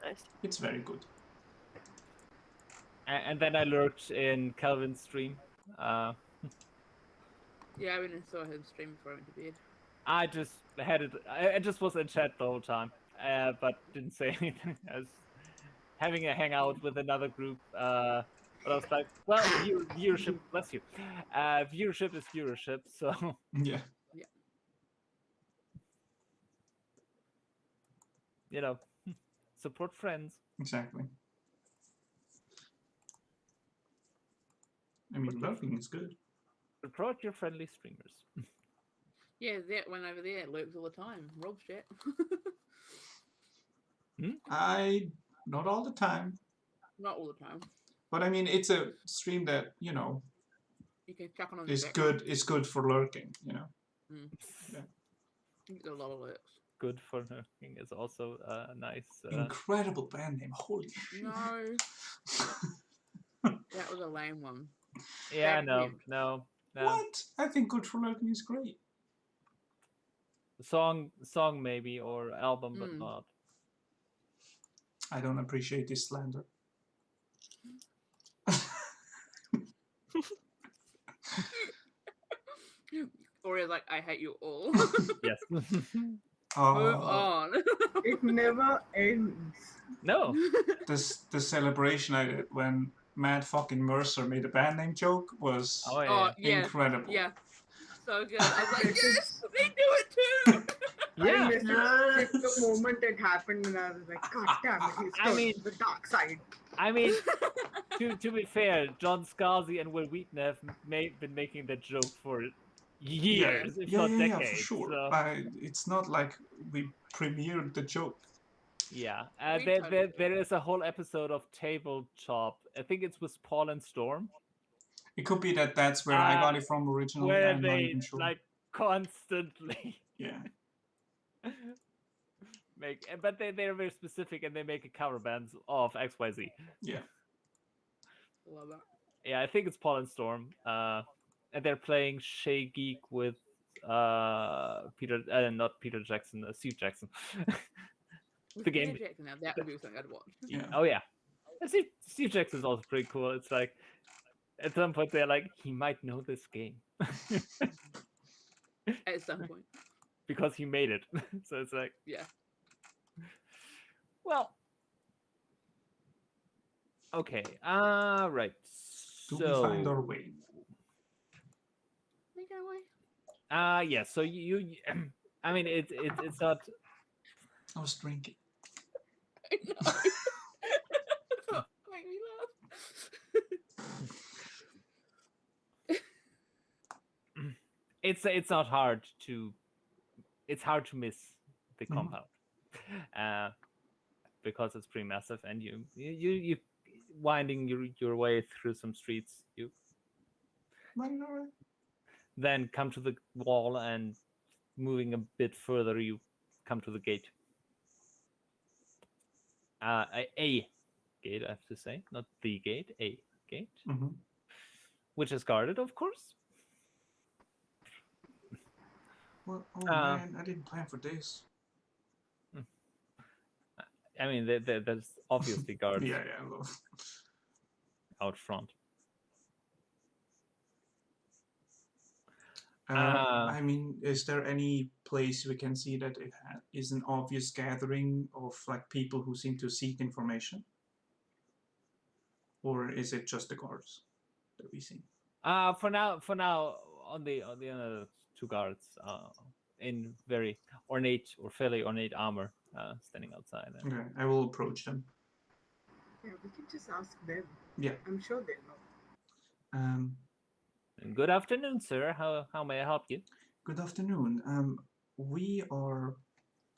Nice. It's very good. and then I lurked in Calvin's stream. Yeah, I went and saw him stream before I went to bed. I just had it. I just was in chat the whole time, but didn't say anything. I was having a hangout with another group. But I was like, well, viewership, bless you. Viewership is viewership, so Yeah. you know, support friends. Exactly. I mean, lurking is good. Support your friendly streamers. Yeah, that one over there lurks all the time. Rob's chat. Not all the time, Not all the time. but I mean, it's a stream that, you know, You can chuck on is the good. It's good for lurking, you know. You get a lot of lurks. Good for lurking is also nice. Incredible band name. Holy shit. No, that was a lame one. Yeah, Thank no. What? I think Good for Lurking is great. Song maybe, or album, but not. I don't appreciate this slander. Or it's like, I hate you all. Yes. Move on. It never ends. No. The celebration I did when Matt fucking Mercer made a band name joke was Oh Oh yeah. incredible. yeah, so good. I was like, Message- yes, they do it too. I Yeah. messaged Chip the Yes. moment it happened, and I was like, God damn it, he's I turned mean- to the dark side. I mean, to be fair, John Scalzi and Will Wheaton have been making that joke for years, if not decades. For sure. So, It's not like we premiered the joke. yeah, We there, totally there, did. there is a whole episode of Tabletop. I think it's with Paul and Storm, It could be that that's where I got it from originally. where I'm not they even sure. like constantly Yeah. but they're very specific and they make a cover band of XYZ. Yeah. Love that. Yeah, I think it's Paul and Storm. And they're playing Shay Geek with Peter, not Peter Jackson, Steve Jackson. With The Peter game. Jackson now, that would be something I'd watch. Yeah. Oh yeah, and Steve Jackson is also pretty cool. It's like at some point they're like, he might know this game At some point, because he made it. So it's like, yeah. well, okay, right. Do So we find our way? Make our way. yeah. So you I mean, it's not. I was drinking. I know. Stop, make me laugh. It's not hard to. It's hard to miss the Mhm. compound, because it's pretty massive, and you winding your way through some streets. You Right. then come to the wall, and moving a bit further, you come to the gate. A gate, I have to say, not the gate. A gate, Mm-hmm. which is guarded, of course. Well, oh Uh, man, I didn't plan for this. I mean, there's obviously guards Yeah. Well, out front. I mean, is there any place we can see that it is an obvious gathering of like people who seem to seek information, or is it just the guards that we see? For now, on the other two guards, in very ornate or fairly ornate armor, standing outside. Okay, I will approach them. Yeah, we can just ask them. Yeah. I'm sure they know. And good afternoon, sir. How may I help you? Good afternoon. We are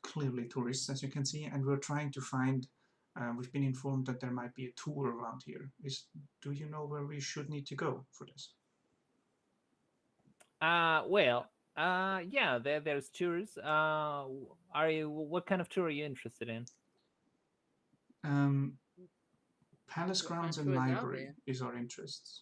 clearly tourists, as you can see, and we're trying to find. We've been informed that there might be a tour around here. Do you know where we should need to go for this? Well, yeah, there's tours. What kind of tour are you interested in? Palace What kind grounds of and tours are library there? is our interests.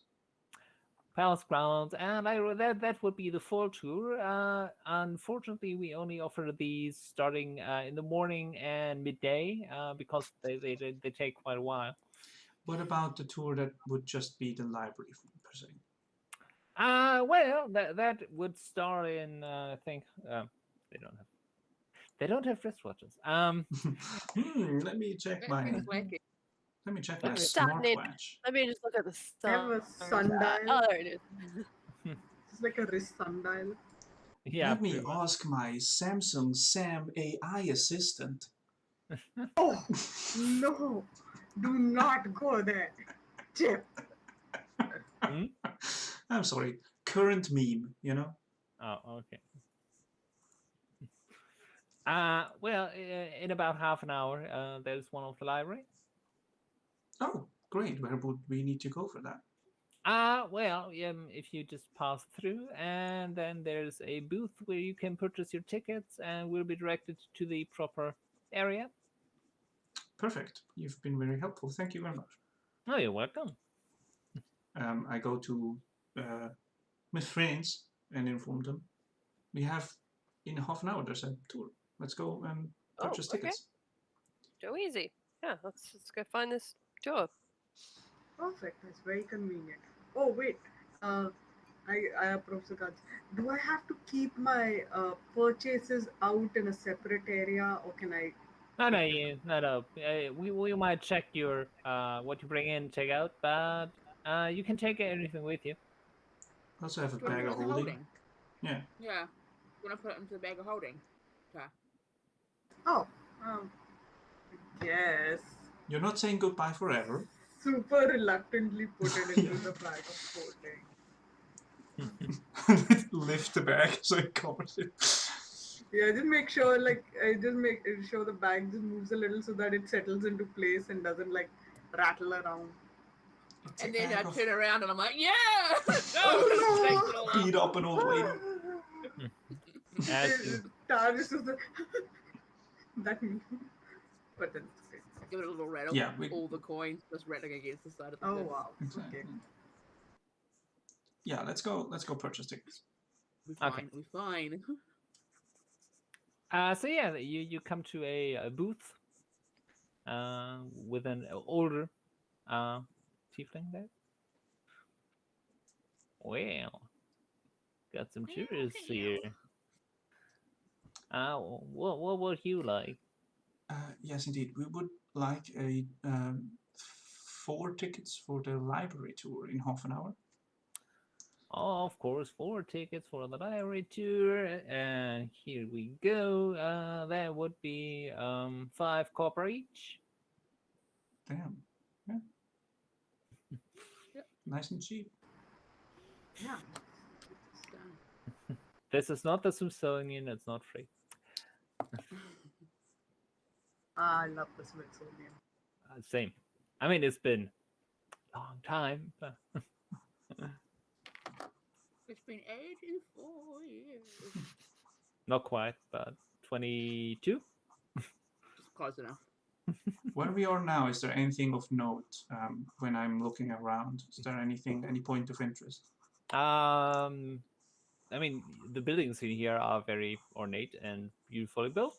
Palace grounds, and that would be the full tour. Unfortunately, we only offer these starting in the morning and midday, because they take quite a while. What about the tour that would just be the library per se? Well, that would start in I think they don't have wristwatches. Let me check That's my pretty slacky. Starting smartwatch. Let me just look at the I have a sun. sundial. Oh, there it is. It's like a wrist sundial. Yeah, Let me pretty much. ask my Samsung Sam AI assistant. Oh no! Do not go there, Chip. I'm sorry. Current meme, you know? Oh, okay. Well, in about half an hour, there's one of the library. Oh, great. Where would we need to go for that? Well, if you just pass through, and then there's a booth where you can purchase your tickets, and will be directed to the proper area. Perfect. You've been very helpful. Thank you very much. Oh, you're welcome. I go to Miss Frains and inform them. We have, in half an hour, there's a tour. Let's go and purchase okay. tickets. Go easy. Yeah, let's go find this tour. Perfect. That's very convenient. Oh wait. I approach the guards. Do I have to keep my purchases out in a separate area, or can I No, no, no. We might check your what you bring in, check out, but you can take anything with you. I also have a Do you want to bag put of it in the holding. holding? Yeah. Yeah. You want to put it into the bag of holding? Okay. Oh, um, yes. You're not saying goodbye forever. Super reluctantly put it into the bag of holding. Lift the bag so it covers it. Yeah, just make sure I just make sure the bag just moves a little so that it settles into place and doesn't like rattle around. It's And a then I bag of turn around and I'm like, yeah! No! Oh Shakes it all beat up an old lady. As you, Tar is just that me. But then it's okay. Give it a little rattle. Yeah, All the coins just rattling against the side of the Oh purse. wow. exactly. Okay. Yeah, let's go purchase tickets. We're Okay. fine. We're fine. so yeah, you come to a booth with an older tiefling there. Well, got some tourists here. What would you like? Yes, indeed. We would like a 4 tickets for the library tour in half an hour. Oh, of course, 4 tickets for the library tour. Here we go. That would be 5 copper each. Damn. Yeah. Yep. Nice and cheap. Yeah. This is not the Smithsonian. It's not free. I love the Smithsonian. Same. I mean, it's been a long time. But It's been 84 years. not quite, but 22. Just close enough. Where we are now, is there anything of note when I'm looking around? Is there anything, any point of interest? I mean, the buildings in here are very ornate and beautifully built.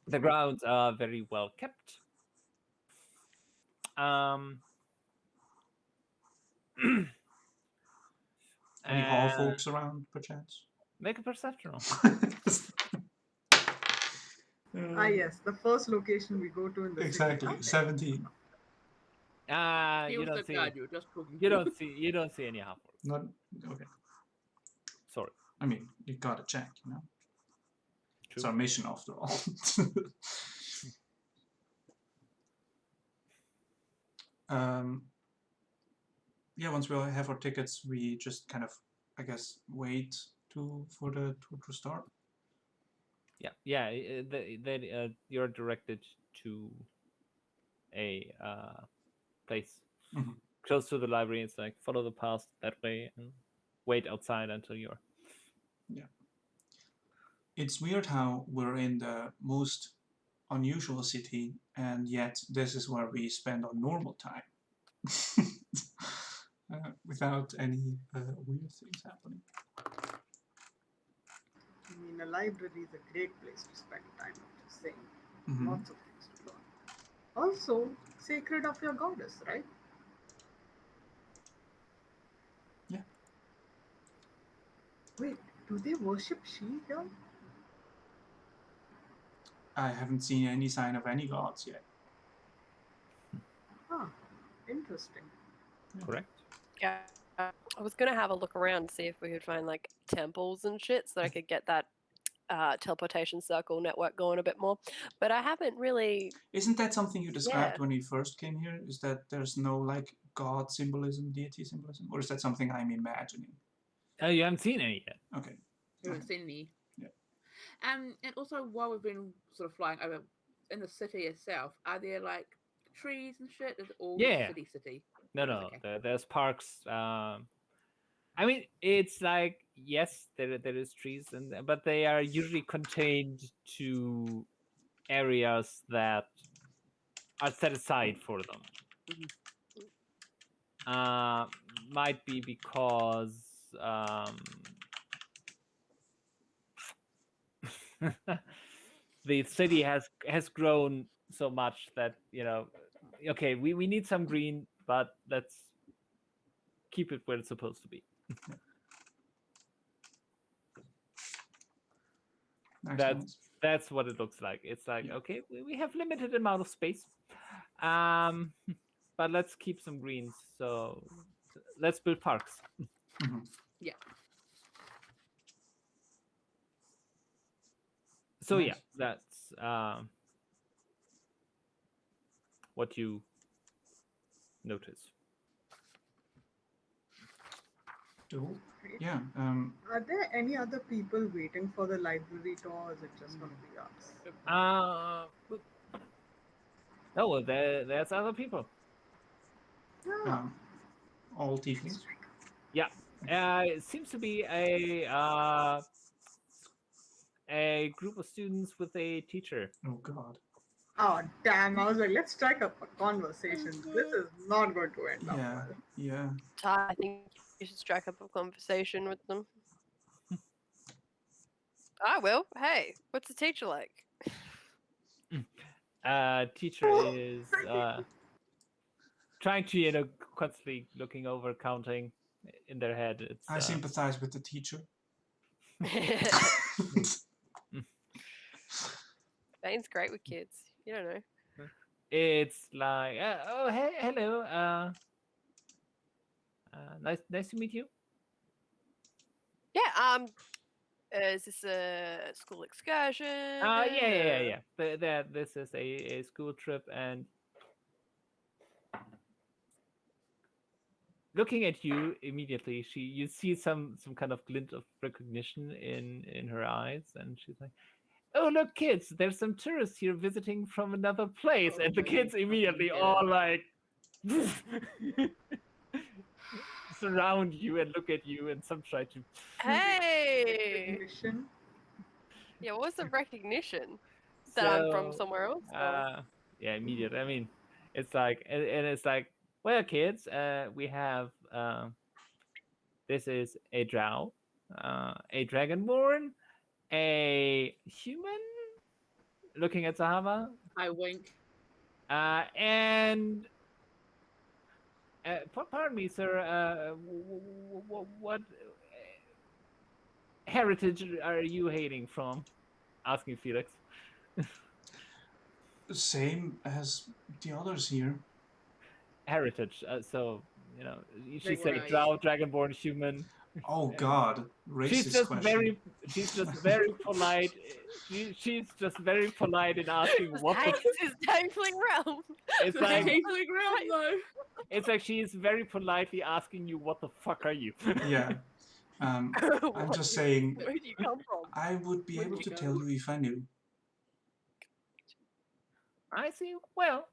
The grounds are very well kept. Any hall and folks around, perchance? make a perception roll. Yes, the first location we go to in the Exactly, city. 17. He You was don't the see. guy you were just talking You to. don't see. You don't see any half orcs. Not okay. Sorry. I mean, you gotta check, you know. It's True. our mission after all. Yeah, once we have our tickets, we just kind of, I guess, wait for the tour to start. Yeah. You're directed to a place close to the library. It's like follow the path that way and wait outside until you're. Yeah. It's weird how we're in the most unusual city, and yet this is where we spend our normal time. Without any weird things happening. I mean, a library is a great place to spend time, I'm just saying. Mm-hmm. Lots of things to learn. Also, sacred of your goddess, right? Yeah. Wait, do they worship she here? I haven't seen any sign of any gods yet. Huh, interesting. Correct. Yeah. I was gonna have a look around to see if we could find like temples and shit so that I could get that teleportation circle network going a bit more. But I haven't really. Isn't that something you described Yeah. when you first came here? Is that there's no like god symbolism, deity symbolism, or is that something I'm imagining? Oh, you haven't seen any yet. Okay. You haven't seen any. Yeah. And also, while we've been sort of flying over in the city itself, are there like trees and shit? Is it all Yeah. city? No. Okay. There's parks. I mean, it's like yes, there is trees, but they are usually contained to areas that are set aside for them. Might be because the city has grown so much that okay, we need some green, but let's keep it where it's supposed to be. Nice, That's nice. That's what it looks like. It's like, okay, we have limited amount of space, but let's keep some greens. So let's build parks. Mhm. Yeah. So Nice. yeah, that's what you notice. Cool. Yeah. Are there any other people waiting for the library tour, or is it just going to be us? Oh, well, there's other people. Yeah. All tieflings. Yeah, it seems to be a group of students with a teacher. Oh God. Oh, damn. I was like, let's strike up a conversation. This is not going to end up Yeah. well. Yeah. Ty, I think you should strike up a conversation with them. I will. Hey, what's the teacher like? Teacher is trying to constantly looking over, counting in their head. It's I sympathize with the teacher. Phane's great with kids. You don't know. it's like oh hey hello nice to meet you. Yeah. Is this a school excursion? Yeah. This is a school trip, and looking at you immediately, you see some kind of glint of recognition in her eyes, and she's like, "Oh look, kids! There's some tourists here visiting from another place," Oh, and the my kids immediately fucking all like surround you and look at you, and some try to. Hey. Recognition. Yeah. What was the recognition that I'm from somewhere else? Yeah, immediately. I mean, it's like, and it's like, well, kids, we have this is a drow, a dragonborn, a human. Looking at Zahavah, I wink. and pardon me, sir. What heritage are you hailing from? Asking Felix. Same as the others here. Heritage. So she Like, said Right. drow, dragonborn, human. Oh And God. she's Racist just question. she's just very polite. She's just very polite in asking what the. This is Tiefling realm. It's like Tiefling realm though. it's like she's very politely asking you what the fuck are you. Yeah. I'm just saying Where do you come from? I would be Where'd able you to go? tell you if I knew. I see. Well,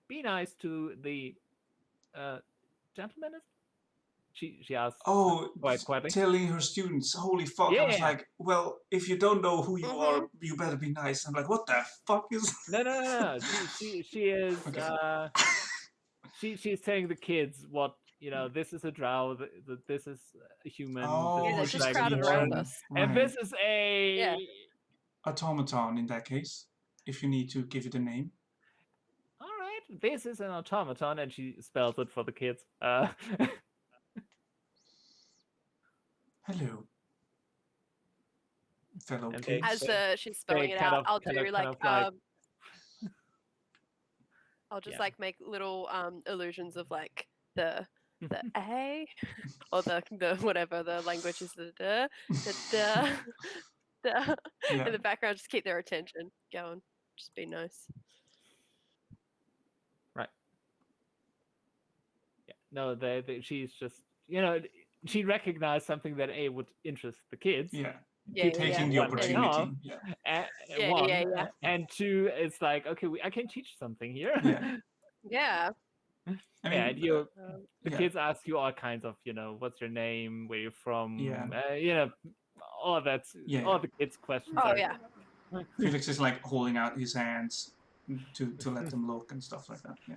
be nice to the gentleman. She asks Oh, quite quietly. telling her students, holy fuck. I was Yeah. like, well, if you don't know who you Mhm. are, you better be nice. I'm like, what the fuck is No. She is Okay. she's telling the kids what this is a drow, this is a human, Oh, Yeah, they're this is she's just crowded teaching. around us. and Right. this is a Yeah. Automaton in that case, if you need to give it a name. all right, this is an automaton, and she spells it for the kids. Hello, fellow And they- kids. As she's spelling it kind out, of- I'll kind do of- like kind of like- I'll just Yeah. like make little illusions of like the A or the whatever the language is, the Yeah. in the background, just keep their attention going. Just be nice. Right. Yeah. No, she's just she recognized something that would interest the kids. Yeah. Yeah, You're taking the One thing off. opportunity. Yeah. One, yeah. and two, it's like, okay, I can teach something here. Yeah. Yeah. I Yeah, and mean, the yeah. kids ask you all kinds of, what's your name, where you're from, Yeah. all that, Yeah. all the kids' questions. Oh are, yeah. Felix is like holding out his hands to let them look and stuff like that. Yeah.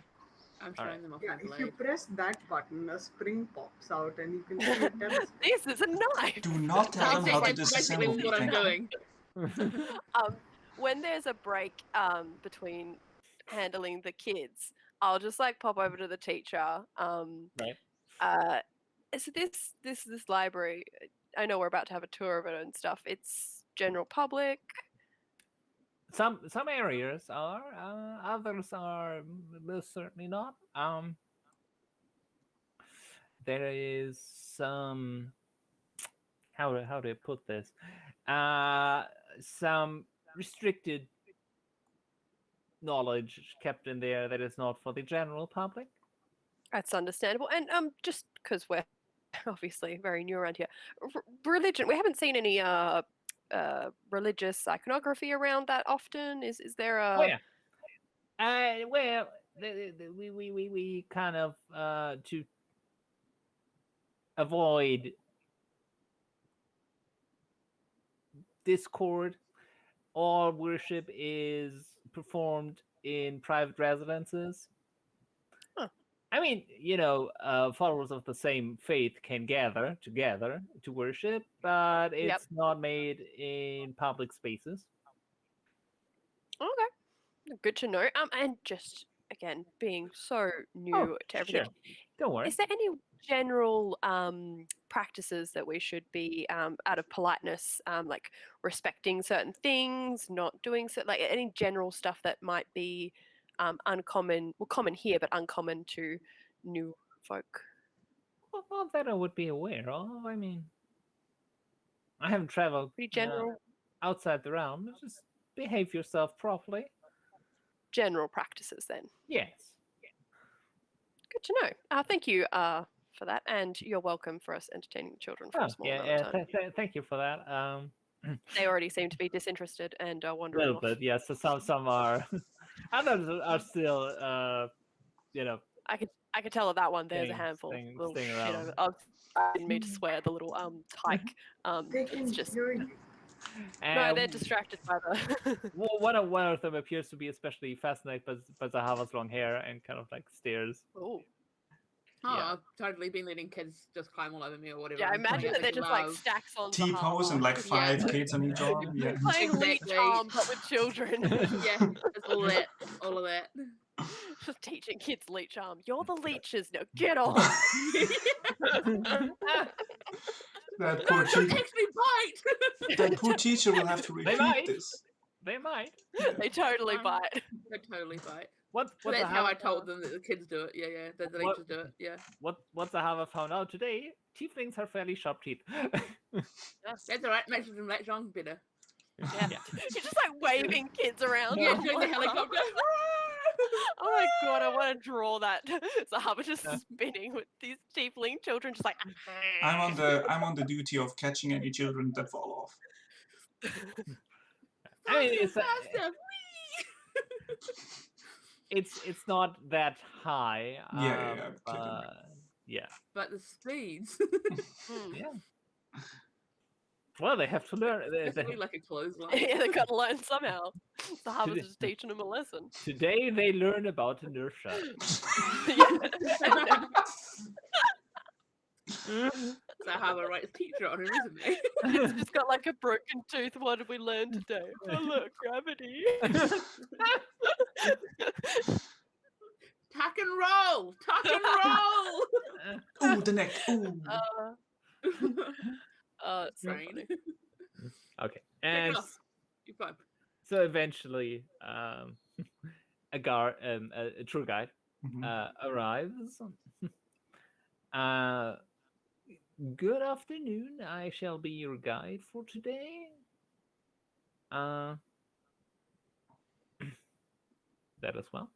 I'm All showing them off Yeah, my if you blade. press that button, a spring pops out and you can see a telescope. This is a knife. Do not tell them how to That's basically disassemble the what I'm thing. doing. When there's a break between handling the kids, I'll just like pop over to the teacher. Right. So this library, I know we're about to have a tour of it and stuff. It's general public. some areas are, others are most certainly not. There is some, how do I put this? Uh, some restricted knowledge kept in there that is not for the general public. That's understandable. And just because we're obviously very new around here, religion. We haven't seen any religious iconography around that often. Is there Oh a? yeah. Well, we kind of to avoid discord, all worship is performed in private residences. Huh. I mean, followers of the same faith can gather together to worship, but Yep. it's not made in public spaces. Okay, good to know. And just again, being so new Oh, to everything, sure. Don't worry. is there any general practices that we should be out of politeness, like respecting certain things, not doing so, like any general stuff that might be uncommon, well, common here, but uncommon to new folk? Well, not that I would be aware of. I mean, I haven't traveled Pretty general, outside the realm. Just behave yourself properly. general practices then. Yes. Good to know. Thank you for that, and you're welcome for us entertaining the children for Oh, a small yeah, amount of time. thank you for that. They already seem to be disinterested and A wandering little off. bit, yes. So some are, others are still, I could tell at that one there's a staying, handful of staying, little staying shit around. over. I didn't mean to swear. The little tyke. They It's can just hear you. no. They're distracted by the. One of them appears to be especially fascinated by Zahavah's long hair and kind of like stares. Oh Oh, Yeah. I've totally been letting kids just climb all over me or whatever. yeah, I and imagine playing that they're Making just like Love. stacks on T-pose and Zahavah. like Yeah. 5 kids on each arm. Yeah. Playing leech Exactly. arm, but with children. Yeah, it's all that, all of that. Just teaching kids leech arm. You're the leeches now. Get on. That No, poor don't teacher. actually bite. That poor teacher will have to They repeat might. this. They might. They totally bite. They totally bite. What So what's that's how I Zahavah, told them that the kids do it. Yeah, yeah, that the What- leeches do it. Yeah, what Zahavah found out today? Tieflings have fairly sharp teeth. that's all right. Makes them latch on better. Yeah. You're just like waving kids around. Yeah, I'm doing the like, helicopter. oh my god, I want to draw that. Zahavah just spinning with these tiefling children, just like. I'm on the duty of catching any children that fall off. I mean, it's faster. it's not that high. Yeah, I'm kidding. Yeah. But the speeds. Yeah. Well, they have to learn. It's really like a clothesline. Yeah, they've got to learn somehow. Zahavah's Today- just teaching them a lesson. Today they learn about inertia. Zahavah writes teacher on her resume. It's just got like a broken tooth. What did we learn today? Oh look, gravity. Tuck and roll. Tuck and roll. Ooh, the neck. Ooh. It's so Brain. funny. Okay, Take it and off. You're fine. so eventually, a tour guide Mhm. arrives. Good afternoon. I shall be your guide for today. That as well.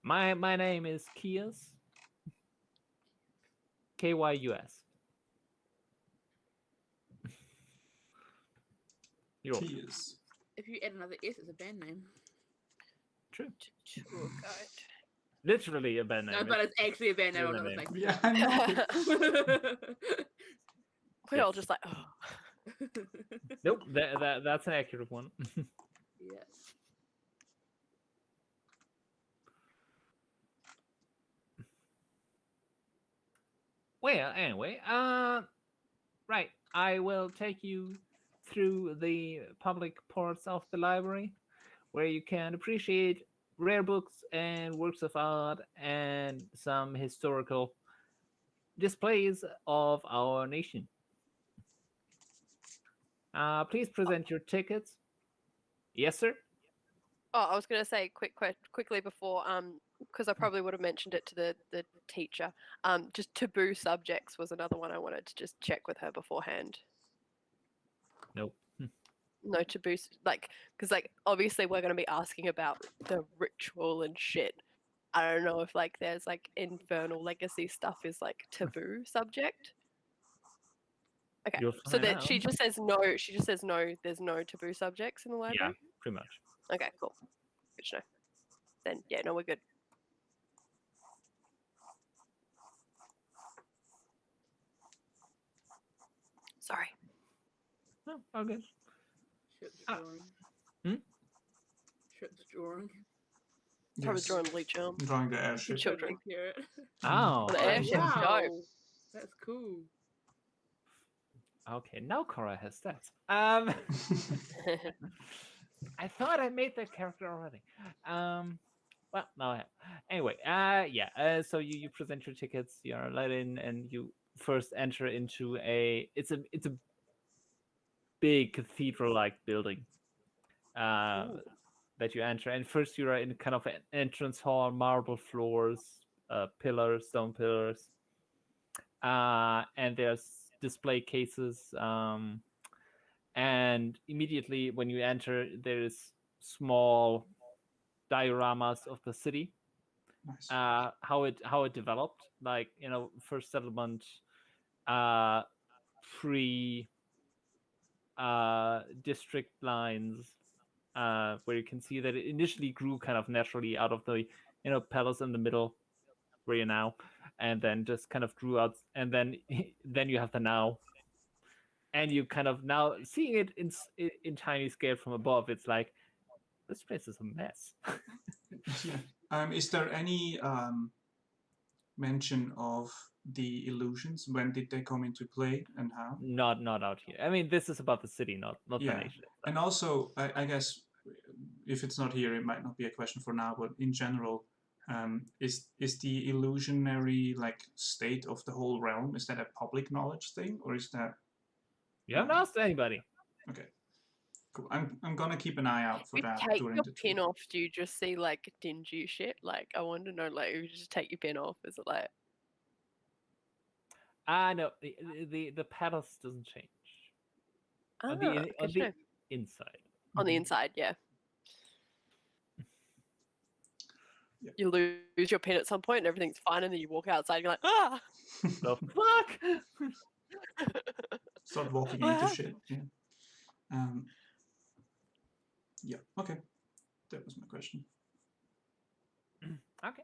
My name is Kias. Kyus. You're welcome. Cheers. If you add another S, it's a band name. True. Tour guide. Literally a band name. No, but it's actually a band name. Real I'm name. not thinking. Yeah, I know. We're all just like, oh. Nope, that's an accurate one. Yeah. Well, anyway, right. I will take you through the public parts of the library where you can appreciate rare books and works of art and some historical displays of our nation. Please present your tickets. Yes, sir. Oh, I was going to say quickly before, because I probably would have mentioned it to the teacher. Just taboo subjects was another one I wanted to just check with her beforehand. Nope. No taboo, because obviously we're going to be asking about the ritual and shit. I don't know if there's infernal legacy stuff is taboo subject. Okay, You'll so find that out. she just says no. She just says no. There's no taboo subjects in the Yeah, library. pretty much. Okay, cool. Good to know. Then yeah, no, we're good. Sorry. Oh, all good. Ship's Ah. drawing. Ship's drawing. Probably Yes. drawing Bleach on. Drawing the airship. Children. Oh, The okay. airship. Wow, Dope. that's cool. Okay, now Cora has stats. I thought I made that character already. Well, now I have. Anyway, yeah. So you present your tickets. You are let in, and you first enter into it's a big cathedral-like building. That you enter, and first you are in kind of an entrance hall, marble floors, pillars, stone pillars, and there's display cases. And immediately when you enter, there's small dioramas of the city, Nice. how it developed, first settlement, pre district lines, where you can see that it initially grew kind of naturally out of the palace in the middle where you're now, and then just kind of grew out, and then you have the now, and you kind of now seeing it in tiny scale from above. It's like, this place is a mess. Yeah. Is there any mention of the illusions? When did they come into play and how? Not out here. I mean, this is about the city, not the nation. And also, I guess if it's not here, it might not be a question for now. But in general, is the illusionary state of the whole realm, is that a public knowledge thing, or is that? You haven't asked anybody. Okay. Cool. I'm gonna keep an eye out for You that take during your the pin tour. off. Do you just see dingy shit? I want to know. If you just take your pin off, is it No, the palace doesn't change. On good the to know. inside. On the inside, yeah. Yeah. You lose your pin at some point and everything's fine, and then you walk outside and you're like, ah! The fuck? Start walking into shit. Yeah. Yeah. Okay. That was my question. Okay.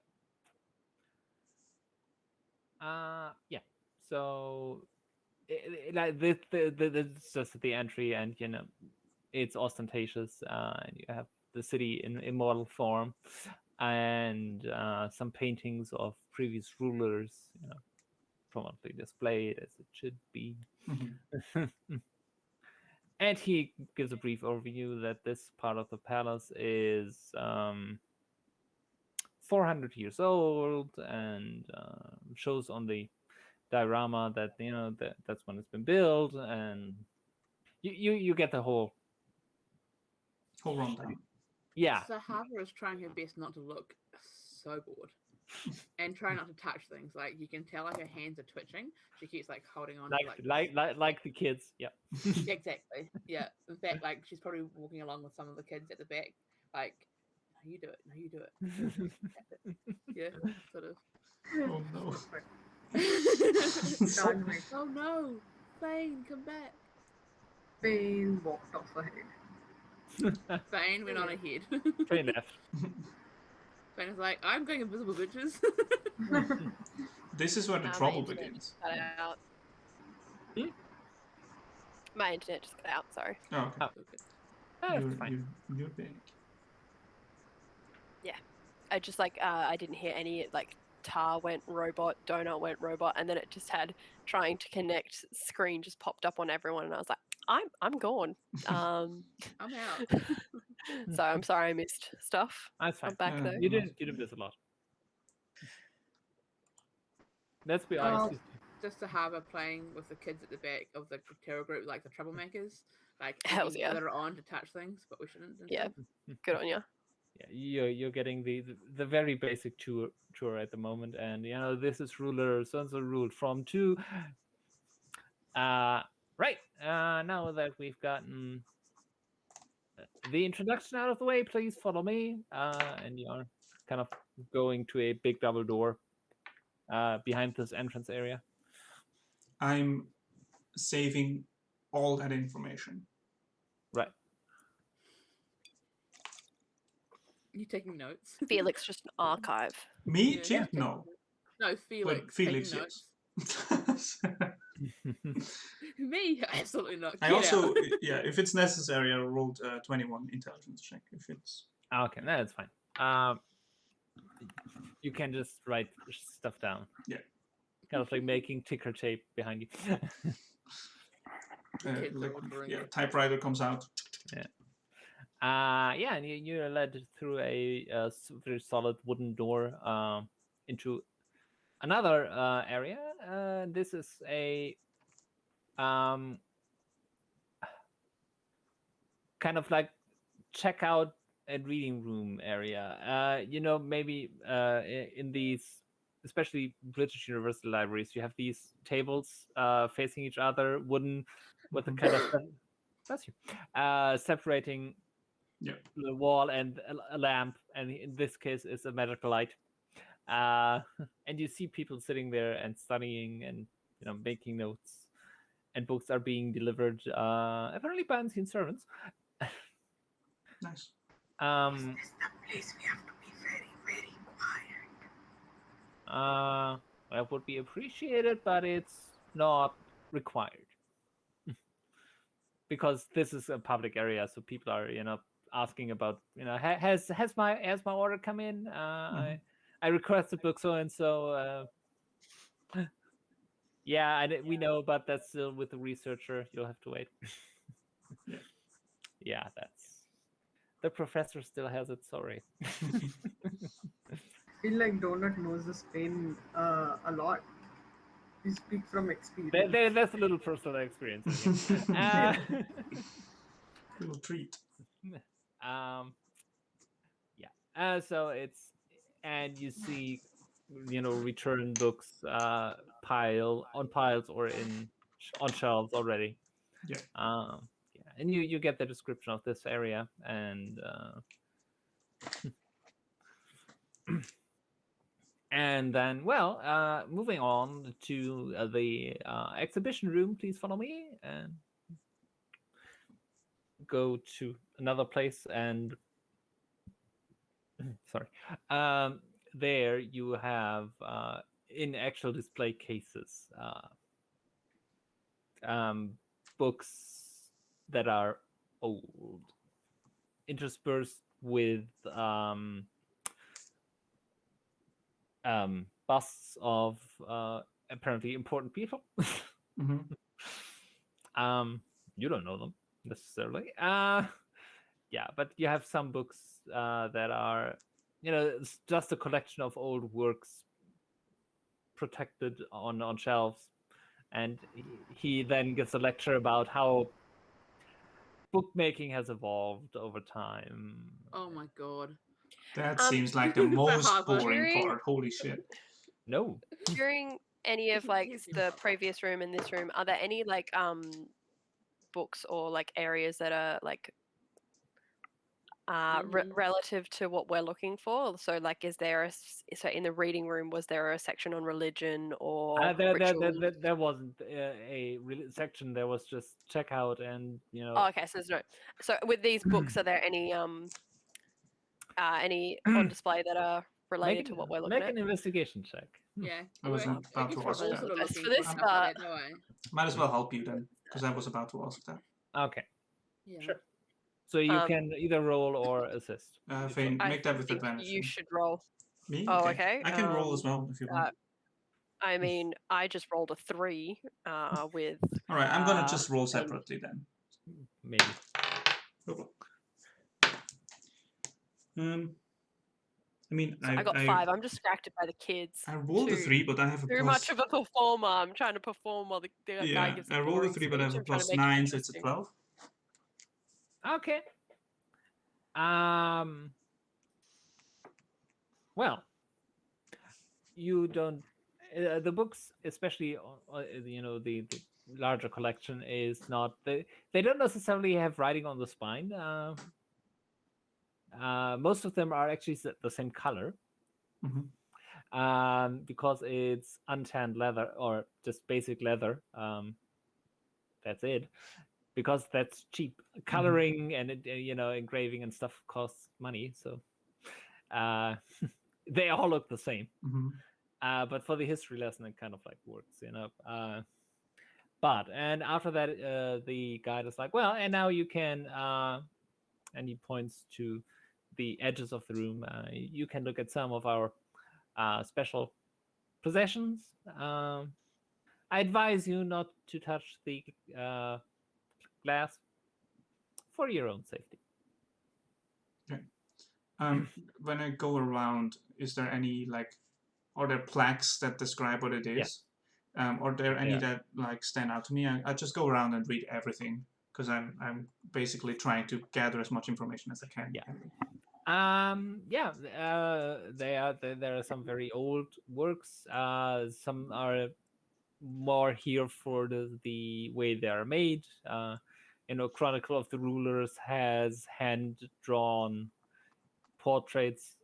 Yeah. So, it's just at the entry, and it's ostentatious, and you have the city in immortal form, and some paintings of previous rulers, prominently displayed as it should be. Mm-hmm. And he gives a brief overview that this part of the palace is 400 years old, and shows on the diorama that that's when it's been built, and you get the whole rundown. Yeah. Zahavah is trying her best not to look so bored. And try not to touch things. You can tell her hands are twitching. She keeps holding on to like the kids. Yeah. Exactly. Yeah. In fact, she's probably walking along with some of the kids at the back. No, you do it. No, you do it. Yeah, sort of. Oh no. Oh no, Phane, come back. Phane walked off ahead. Phane went on ahead. Phane left. Phane was like, I'm going invisible, bitches. This is where the trouble begins. Cut out. My internet just cut out, sorry. Oh, okay. You're big. Yeah. I just I didn't hear any Tar went robot, Donut went robot, and then it just had trying to connect screen just popped up on everyone, and I was like, I'm gone. I'm out. So I'm sorry I missed stuff. That's fine. I'm back though. You didn't miss a lot. Let's be honest. just Zahavah playing with the kids at the back of the terror group, like the troublemakers, like Hells eating yeah. glitter on to touch things, but we shouldn't. And Yeah. stuff. Good on you. Yeah, you're getting the very basic tour at the moment, and this is ruler so and so ruled from to. Right. Now that we've gotten the introduction out of the way, please follow me. And you're kind of going to a big double door behind this entrance area. I'm saving all that information. Right. You taking notes? Felix just an archive. Me, Yeah, Chief? taking- No. No, Felix. But Felix, taking yes. notes. Me, absolutely not. I Get also, out. if it's necessary, I rolled 21 intelligence check. If it's Okay, no, that's fine. You can just write stuff down. Yeah. Kind of like making ticker tape behind you. Kids are like, ordering yeah, it. typewriter comes out. Yeah, and you're led through a very solid wooden door into another area. This is a kind of like checkout and reading room area. Maybe in these, especially British university libraries, you have these tables facing each other, wooden, with a kind of bless you, separating the wall and a lamp, and in this case, it's a magical light. And you see people sitting there and studying and making notes, and books are being delivered apparently by unseen servants. Nice. This is the place we have to be very, very quiet. That would be appreciated, but it's not required because this is a public area, so people are asking about has my order come in? I requested book so and so. Yeah, we know, but that's still with the researcher. You'll have to wait. Yeah, that's the professor still has it. Sorry. I feel like Donut knows this pain a lot. You speak from experience. That's a little personal experience. Little treat. Yeah. So it's, and you see, return books piles or on shelves already. Yeah. Yeah, and you get the description of this area, and and then moving on to the exhibition room. Please follow me and go to another place, and sorry, there you have in actual display cases books that are old, interspersed with busts of apparently important people. You don't know them necessarily. Yeah, but you have some books that are, it's just a collection of old works protected on shelves, and he then gives a lecture about how bookmaking has evolved over time. Oh my god. That seems like the most Zahavah. boring part. Holy shit. No. During any of like the previous room and this room, are there any like books or like areas that are like relative to what we're looking for? So like, is there so in the reading room, was there a section on religion or there wasn't a section. There was just checkout and Oh, okay, so there's no. So with these books, are there any on display that are related to what we're looking make at? an investigation check. Yeah. I was about I guess to we're ask all that. sort of That's looking for this stuff like part. that, don't I? Might as well help you then, because I was about to ask that. Okay. Yeah. Sure. So you can either roll or assist. Fane, I make that with think advantage. you should roll. Me? Oh, okay. I can roll as well if you want. I mean, I just rolled a 3 with. All right, I'm gonna just roll separately then. Maybe. I mean, So I got 5. I'm distracted by the kids. I rolled a 3, but I have a Too plus. much of a performer. I'm trying to perform while the guy gives a I rolled a boring 3, but I have speech. a I'm trying to plus make it 9, so it's a interesting. 12. Okay. Well, you don't. The books, especially the larger collection, is not. They don't necessarily have writing on the spine. Most of them are actually the same color. Because it's untanned leather or just basic leather. That's it. Because that's cheap. Coloring and engraving and stuff costs money, so they all look the same. But for the history lesson, it kind of like works, and after that, the guide is like, well, and now you can, and he points to the edges of the room. You can look at some of our special possessions. I advise you not to touch the glass for your own safety. Okay. When I go around, is there any are there plaques that describe what it is? Yes. Are there any that stand out to me? I just go around and read everything because I'm basically trying to gather as much information as I can. There are some very old works. Some are more here for the way they are made. Chronicle of the Rulers has hand-drawn portraits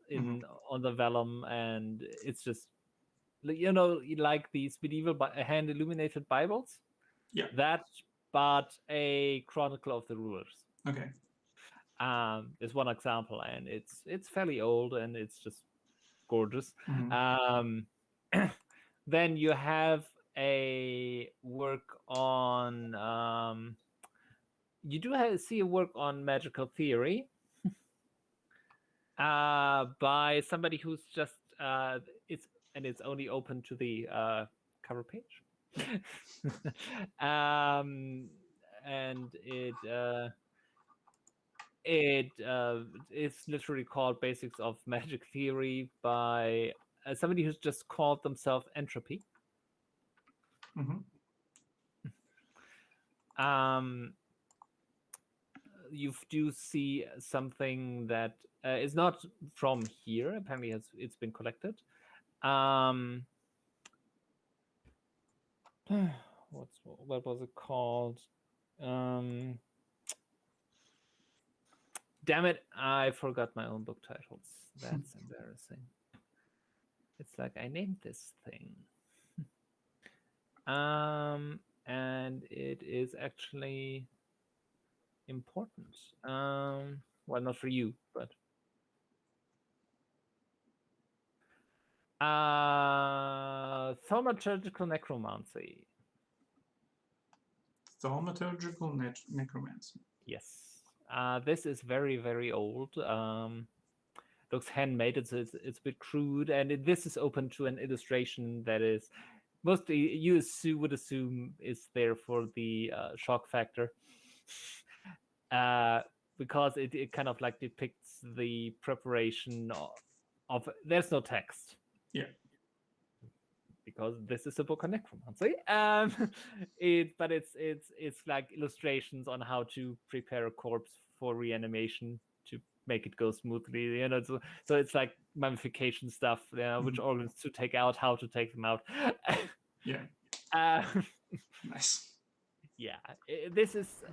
on the vellum, and it's just like these medieval hand illuminated Bibles. Yeah. That, but a Chronicle of the Rulers. Okay. Is one example, and it's fairly old, and it's just gorgeous. Then you have a work on. You do see a work on magical theory by somebody who's just it's only open to the cover page. And it's literally called Basics of Magic Theory by somebody who's just called themselves Entropy. You do see something that is not from here. Apparently, it's been collected. What was it called? Damn it! I forgot my own book titles. That's embarrassing. It's like I named this thing. And it is actually important. Well, not for you, but thaumaturgical necromancy. Thaumaturgical necromancy. Yes. This is very, very old. Looks handmade. It's a bit crude, and this is open to an illustration that is mostly you would assume is there for the shock factor, because it kind of like depicts the preparation of there's no text. Yeah. Because this is a book on necromancy. But it's like illustrations on how to prepare a corpse for reanimation to make it go smoothly. So it's like mummification stuff. Which organs to take out, how to take them out. Yeah. Nice. Yeah, this is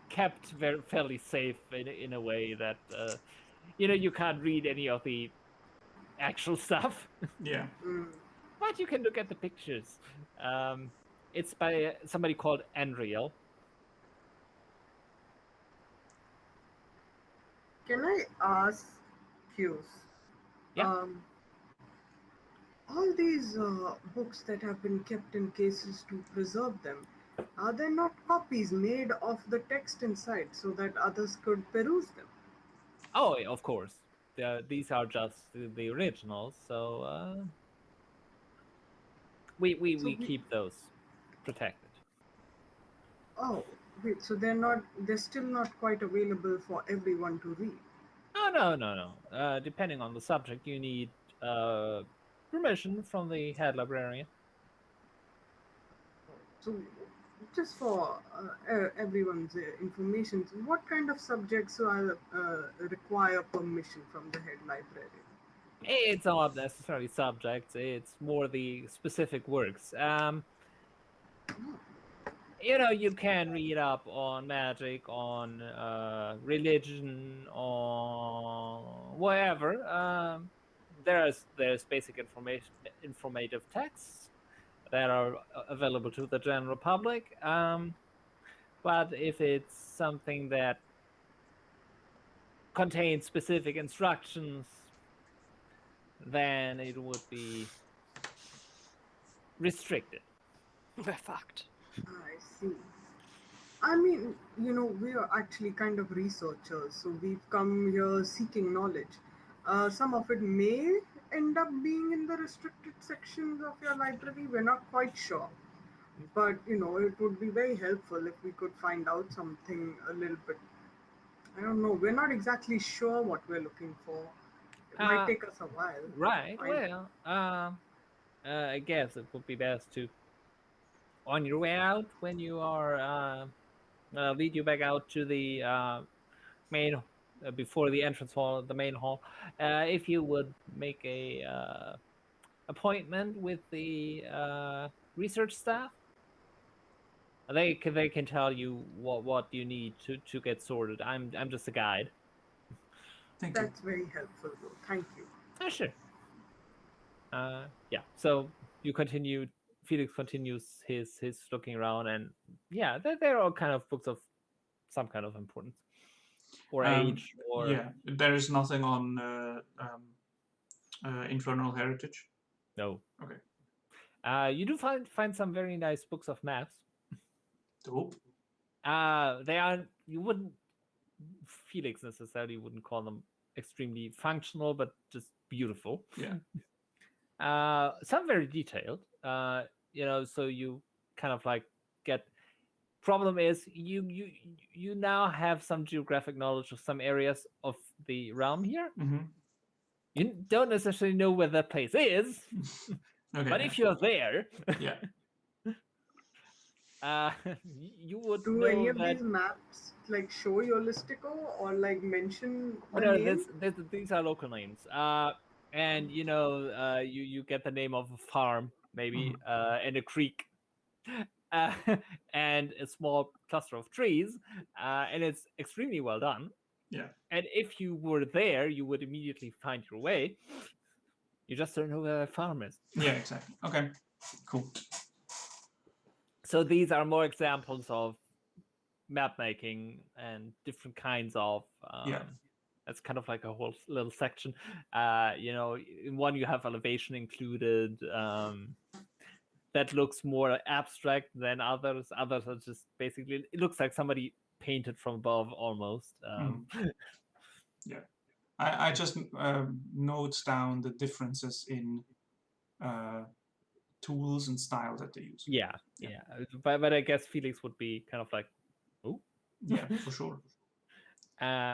kept fairly safe in a way that you can't read any of the actual stuff. Yeah. But you can look at the pictures. It's by somebody called Andriel. Can I ask you? Yeah. All these books that have been kept in cases to preserve them, are there not copies made of the text inside so that others could peruse them? Oh, of course. These are just the originals, so we keep those protected. Oh, wait, so they're still not quite available for everyone to read. Oh no. Depending on the subject, you need permission from the head librarian. So, just for everyone's information, so what kind of subjects require permission from the head librarian? It's not necessarily subjects; it's more the specific works. You can read up on magic, on religion, on whatever. There's basic informative texts that are available to the general public. But if it's something that contains specific instructions, then it would be restricted. We're fucked. I see. I mean, we are actually kind of researchers, so we've come here seeking knowledge. Some of it may end up being in the restricted sections of your library. We're not quite sure. But, it would be very helpful if we could find out something a little bit. I don't know. We're not exactly sure what we're looking for. It might Uh, take us a while to right. find. Well, I guess it would be best to, on your way out, when you are, lead you back out to the main, before the entrance hall, the main hall. If you would make a appointment with the research staff, they can tell you what you need to get sorted. I'm just a guide. Thank you. That's very helpful, though. Thank you. Sure. Yeah. So you continue. Felix continues his looking around, and yeah, they're all kind of books of some kind of importance or age or Yeah, there is nothing on Infernal Heritage. no. Okay. You do find some very nice books of maps. Dope. They are you wouldn't Felix necessarily wouldn't call them extremely functional, but just beautiful. Yeah. Some very detailed. So you kind of like get. Problem is you now have some geographic knowledge of some areas of the realm here. Mm-hmm. You don't necessarily know where that place is, Okay. but if you're there, Yeah. you would Do any know of that. these maps show your listicle or mention Oh, the no, name? these are local names. And you get the name of a farm maybe, and a creek, uh, and a small cluster of trees, and it's extremely well done. Yeah. And if you were there, you would immediately find your way. You just don't know where the farm is. Yeah. Exactly. Okay. Cool. So these are more examples of map making and different kinds of. Yeah. That's kind of like a whole little section. In one you have elevation included. That looks more abstract than others. Others are just basically. It looks like somebody painted from above almost. Yeah. I just note down the differences in tools and style that they use. Yeah. But I guess Felix would be kind of like, oh. Yeah, for sure.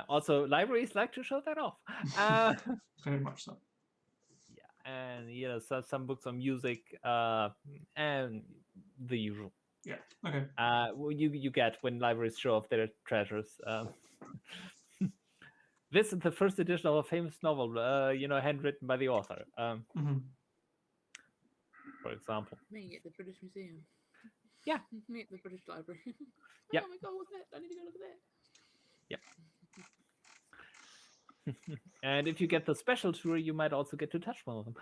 Also, libraries like to show that off. Very much so. Yeah, and some books on music, and the usual. Yeah. Okay. You get when libraries show off their treasures. This is the first edition of a famous novel, handwritten by the author. For example. Me at the British Museum. Yeah. Me at the British Library. Yep. Oh my god, what's that? I need to go look at that. Yep. And if you get the special tour, you might also get to touch one of them.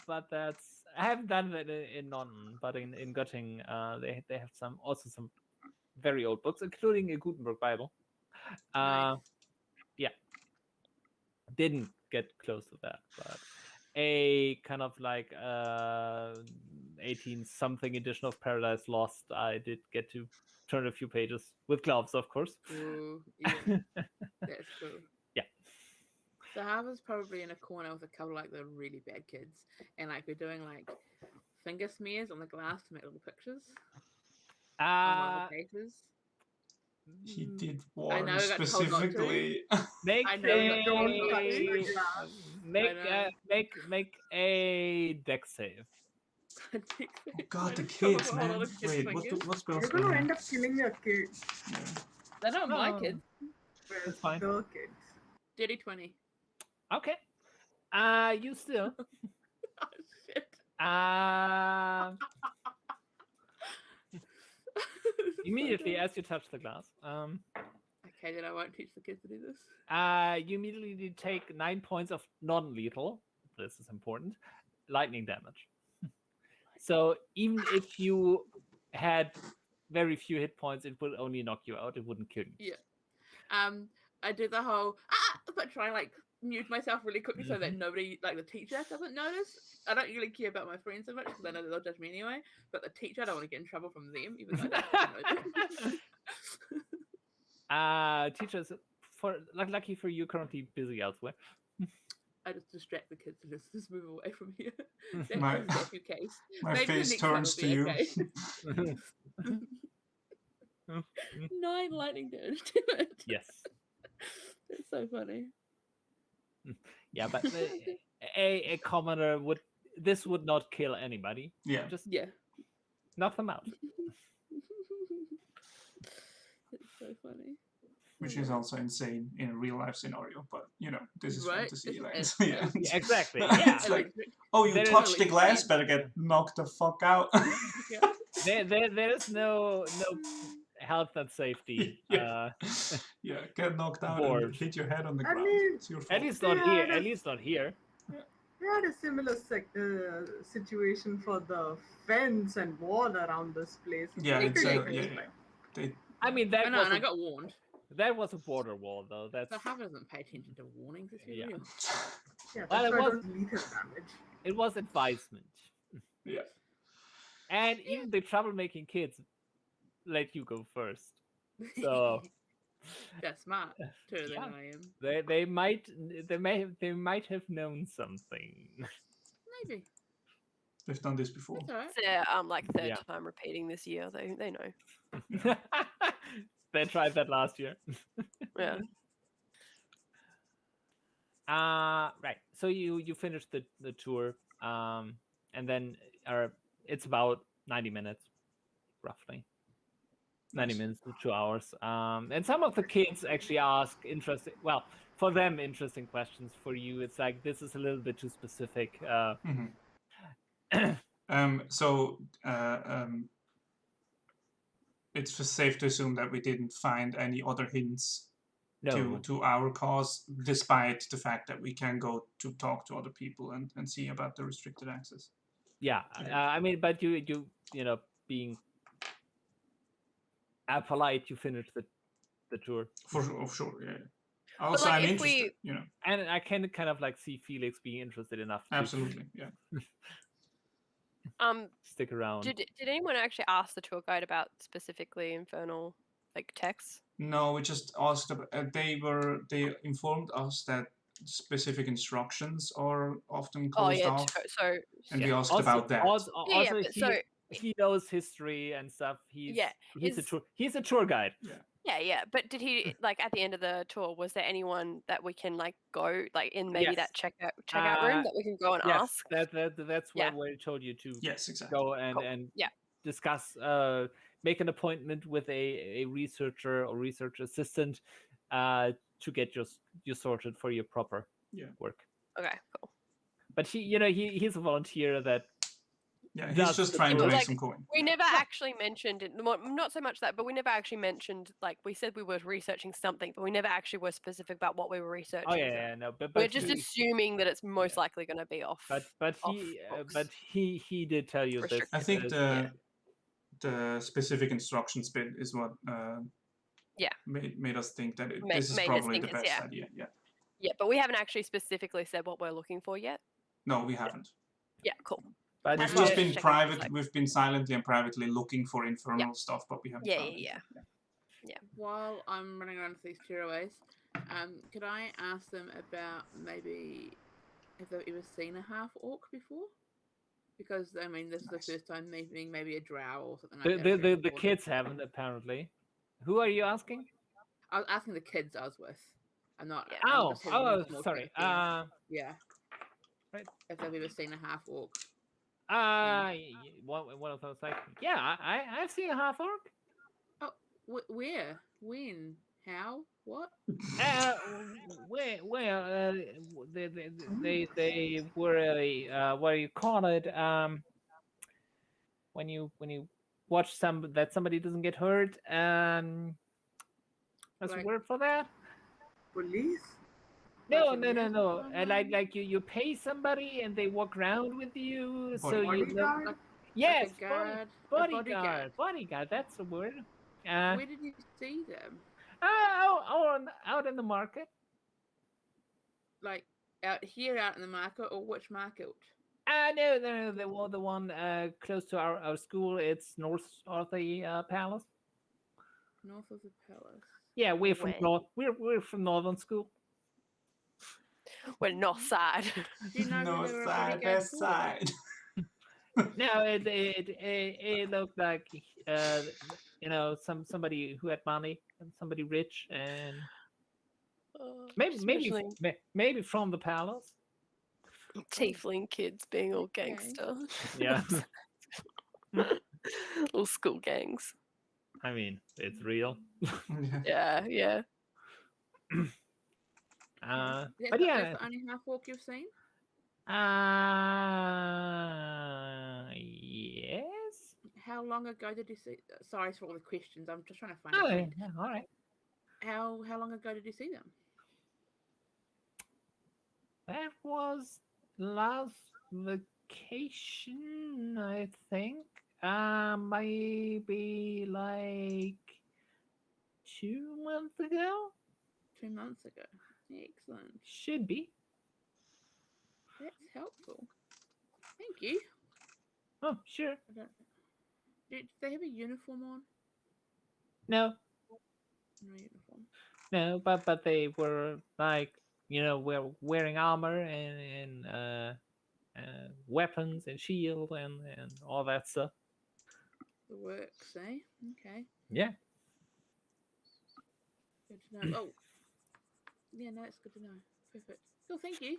But I haven't done that in London, but in Göttingen, they have some very old books, including a Gutenberg Bible. Nice. Yeah, didn't get close to that, but a kind of like 18 something edition of Paradise Lost, I did get to turn a few pages with gloves, of course. Ooh, yeah. That's cool. Yeah. Zahavah's probably in a corner with a couple the really bad kids, and we're doing finger smears on the glass to make little pictures on one of the pages. He Mm, did I warn know, I got told not to. specifically. Make I know, a don't touch the glass. make a deck save. Oh God, the I just come up kids, with a whole lot man. of kids' Wait, fingers. what spells You're do I gonna have? end up killing your kids Yeah. They're not my Oh. kids. with That's fine. the kids. Dirty 20. Okay. You still. Oh, shit. Immediately as you touch the glass, Okay, then I won't teach the kids to do this. you immediately take 9 points of non-lethal. This is important. Lightning damage. So even if you had very few hit points, it would only knock you out. It wouldn't kill you. Yeah. I do the whole but try and like mute myself really quickly so that nobody, like the teacher, doesn't notice. I don't really care about my friends so much because I know they'll judge me anyway. But the teacher, I don't want to get in trouble from them, even though I don't know them. Teachers, lucky for you, currently busy elsewhere. I just distract the kids and just move away from here. My- That's the nephew case. My Maybe the face next one turns will to be you. okay. 9 lightning damage to it. Yes. It's so funny. Yeah, but a commoner this would not kill anybody. Yeah. Just Yeah. knock them out. It's so funny. Which is also insane in a real life scenario, but you know, this is Right? fantasy. Like, It's- yeah. Yeah, exactly. Yeah. It's like, oh, you There is touched the only glass, three. better get knocked the fuck out. There is no health and safety. Yeah. Yeah, get knocked out Bored. and hit your head on the I ground. mean, It's your fault. At least not Yeah, here. At that's- least not here. We had a similar situation for the fence and wall around this place. Yeah, Pretty it's dangerous, yeah. like. They, I mean I that know, was and I a, got warned. that was a border wall though. That's Zahavah doesn't pay attention to warnings, is he Yeah. real? Yeah, Well, that's it why was- it was lethal damage. it was advisement. yeah. And even the troublemaking kids let you go first. So They're smart too than Yeah. I am. they might have known something. Maybe. They've done this before. That's alright. It's their like third Yeah. time repeating this year. They know. They tried that last year. Yeah. Right. So you finished the tour, and then it's about 90 minutes, roughly. 90 minutes to 2 hours. And some of the kids actually ask interesting, well, for them interesting questions. For you, it's like this is a little bit too specific. So it's safe to assume that we didn't find any other hints No. to our cause, despite the fact that we can go to talk to other people and see about the restricted access. Yeah. I mean, but you know, being polite, you finished the tour. For sure, yeah. Also, like, I'm if interested, we- you know. And I can kind of like see Felix being interested enough to Absolutely, yeah. stick around. Did anyone actually ask the tour guide about specifically infernal like texts? No, we just asked about. They informed us that specific instructions are often closed off, So and we asked Also- about that. Also, Yeah, also but so he knows history and stuff. He's is- a tour guide. yeah. But did he like at the end of the tour? Was there anyone that we can like go like in maybe that checkout room that we can go and Yes, ask? that's Yeah. what I told you to Yes, exactly. go and Cool. and Yeah. discuss. Make an appointment with a researcher or research assistant to get you sorted for your proper work. Okay, cool. But he's a volunteer that Yeah, he's That's just the trying to tour. make Like, some coin. We never actually mentioned it. Not so much that, but we never actually mentioned like we said we were researching something, but we never actually were specific about what we were researching. Oh yeah, no, but We're just he, assuming that it's most likely going to be off. but he off he did tell you this. Restricted. I think is- the specific instructions bit is what made us think that this is made us probably think the it's- best yeah. idea. Yeah. Yeah, but we haven't actually specifically said what we're looking for yet. No, we haven't. Yeah, cool. but We've That's just what been checking private. is like. We've been silently and privately looking for infernal stuff, but we haven't Yeah, found yeah, anything. While I'm running around with these turaways, could I ask them about maybe if they've ever seen a half orc before? Because I mean, this is the Nice. first time meeting maybe a drow or something the like that. the kids haven't apparently. Who are you asking? I was asking the kids I was with. I'm not. Yeah. I'm Oh, just sort of oh, more sorry. trying to see, yeah. Right. If they've ever seen a half orc. One of those like, yeah, I've seen a half orc. Oh, where? When? How? What? Well, they were a what do you call it? When you watch somebody doesn't get hurt. What's the Like word for that? Police? No, a no, no, nurse no. or someone? Like you pay somebody and they walk around with you, so Bodyguard. you know. Bodyguard? Like a Yes, guard, a bodyguard, bodyguard. That's the word. Where did you see them? Out in the market. Like out here, out in the market, or which market? No, the one close to our school. It's north of the palace. North of the palace. Yeah, we're from Where? north. We're from northern school. We're north side. Do you know who North they were a side, bodyguard west for? side. No, it looked like somebody who had money and somebody rich and Just imagining maybe from the palace. tiefling kids being all Okay. gangster. Yeah. All school gangs. I mean, it's real. Yeah, yeah. But yeah. That's the only half orc you've seen? Yes. How long ago did you see? Sorry for all the questions. I'm just trying to find Oh, a friend. yeah, all right. How long ago did you see them? That was last vacation, I think. Maybe like 2 months ago. 2 months ago. Excellent. Should be. That's helpful. Thank you. Oh, sure. Did they have a uniform on? No, No uniform. no, but they were like we're wearing armor and weapons and shield and all that stuff. The works, eh? Okay. Yeah. Good to know. Oh, yeah, no, it's good to know. Perfect. Cool, thank you.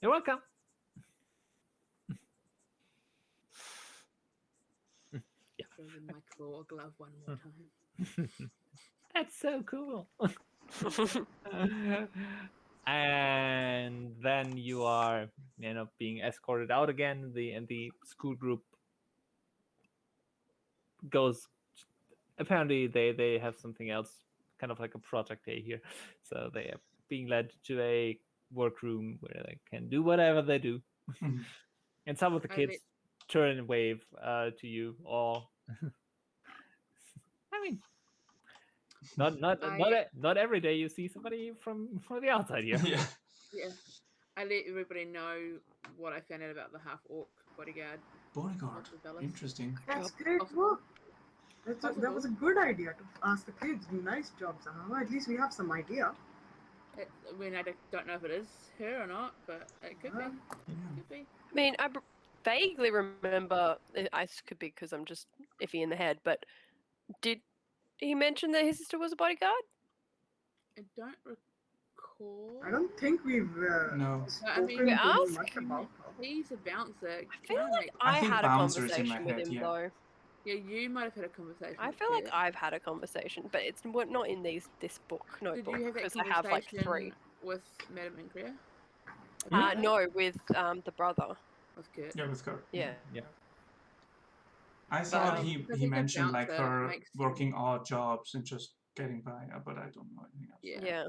You're welcome. Yeah. Show them my claw glove one more time. That's so cool. And then you are being escorted out again. The school group goes. Apparently they have something else, kind of like a project day here, so they are being led to a workroom where they can do whatever they do. And some of the kids turn and wave to you all. I mean, not every day you see somebody from the outside here. Yeah. Yeah. I let everybody know what I found out about the half orc bodyguard. Bodyguard. Interesting. That's great work. That was a good idea to ask the kids. Nice job, Zahavah. At least we have some idea. I mean, I don't know if it is her or not, but it could be. Could be. I mean, I vaguely remember. I could be because I'm just iffy in the head. But did he mention that his sister was a bodyguard? I don't recall. I don't think we've No. spoken mean, too ask. much about her. He's a bouncer. I feel like I I think had a bouncers in conversation my with head, him yeah. though. Yeah, you might have had a conversation. I with feel like her. I've had a conversation, but it's not in this book notebook Did you have that because I have like 3. conversation with Madame Increa? No, with the brother. With Kurt. Yeah, with Kurt. Yeah. I thought because he he's a mentioned like bouncer, her makes working odd jobs and just getting by, but I don't know anything else. Yeah.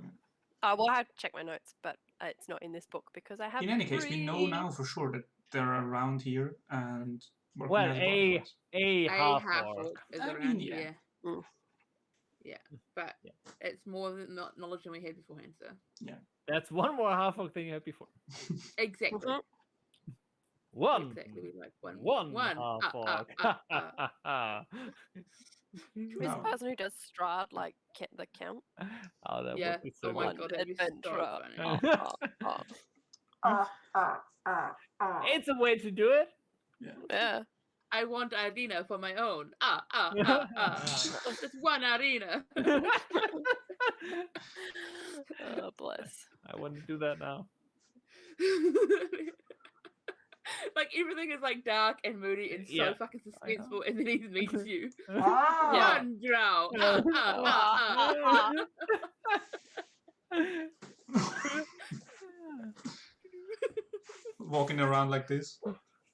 Well, I had to check my notes, but it's not in this book because I have. In any case, we know now for sure that they're around here and working Well, as bodyguards. a half orc. Is I around mean, yeah. here. Mm. Yeah, but it's more than knowledge than we had beforehand, so. Yeah. That's one more half orc than you had before. Exactly. Mhm. One. Exactly. We like one. Half orc. Who's the No. person who does Strahd, like the count? Oh, that Yeah. would be so Oh my good. god, that'd be so Adventurer. funny. It's a way to do it. Yeah. I want arena for my own. Just one arena. Oh, bless. I want to do that now. Like everything is like dark and moody and so Yeah, fucking suspenseful, and then he meets you. Ah, One drow. Walking around like this.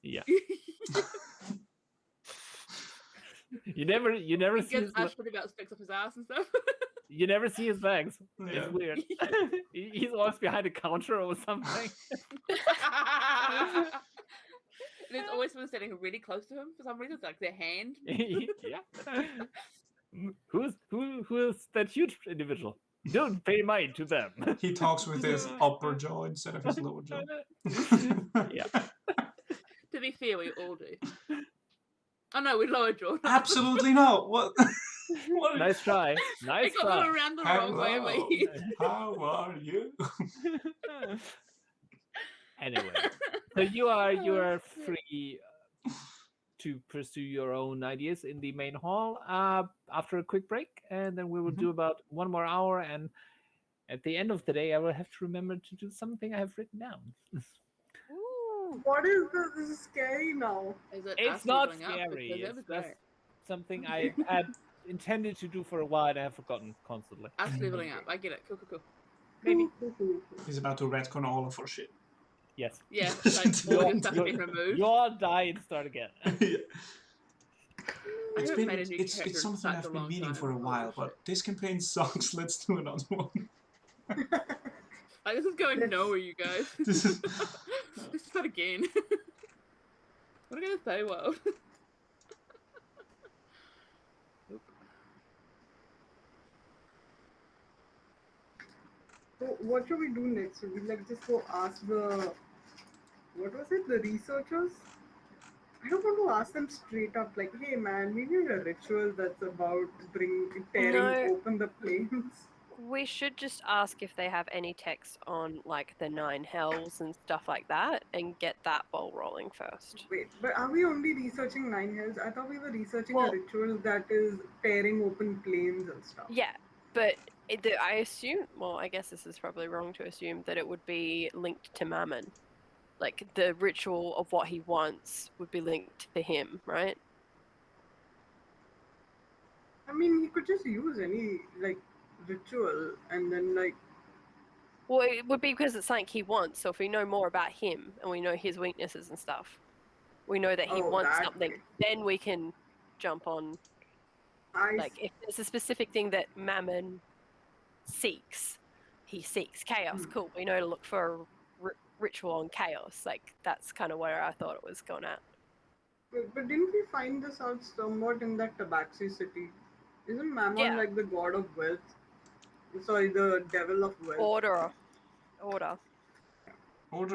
Yeah. You never He see gets his Ash pretty about sticks up his ass and stuff. you never see his legs. Yeah. It's weird. He's always behind a counter or something. And there's always someone standing really close to him for some reason. It's like their hand. Yeah. Who is that huge individual? Don't pay mind to them. He talks with his upper jaw instead of his lower jaw. Yeah. To be fair, we all do. Oh no, we lower jaw. Absolutely not. What? What? Nice try. I Nice got them try. around the wrong way in my Hello. head. How are you? Anyway, so you are free to pursue your own ideas in the main hall after a quick break, and then we will do about 1 more hour. And at the end of the day, I will have to remember to do something I have written down. Ooh. what is this? This is scary now. Is it It's us not leveling up? scary. Because It's that was just great. something I had intended to do for a while and I have forgotten constantly. Us leveling up. I get it. Cool. Maybe. He's about to retcon all of our shit. Yes. Yeah, it's like all your stuff being removed. You all die and start again. Yeah. I It's haven't been made a new it's character in something such I've a been long meaning time. for a Holy while, shit. but this campaign sucks. Let's do another one. Like, this is going nowhere, you guys. This is Let's start again. What am I gonna say, world? So what should we do next? Should we like just go ask the what was it? The researchers? I don't want to ask them straight up like, hey man, we need a ritual that's about tearing No. open the plains. We should just ask if they have any text on like the 9 hells and stuff like that and get that ball rolling first. Wait, but are we only researching Nine Hells? I thought we were researching Well- a ritual that is tearing open plains and stuff. Yeah, but I assume, well, I guess this is probably wrong to assume that it would be linked to Mammon. Like the ritual of what he wants would be linked to him, right? I mean, he could just use any like ritual and then like Well, it would be because it's something he wants. So if we know more about him and we know his weaknesses and stuff, we know that he wants that something, way. then we can jump on. Like if there's a specific thing that Mammon seeks, he seeks chaos. Cool. We know to look for a ritual on chaos. Like that's kind of where I thought it was going at. But didn't we find this out somewhat in that Tabaxi city? Isn't Mammon Yeah. like the god of wealth? Sorry, the devil of wealth. Order. Order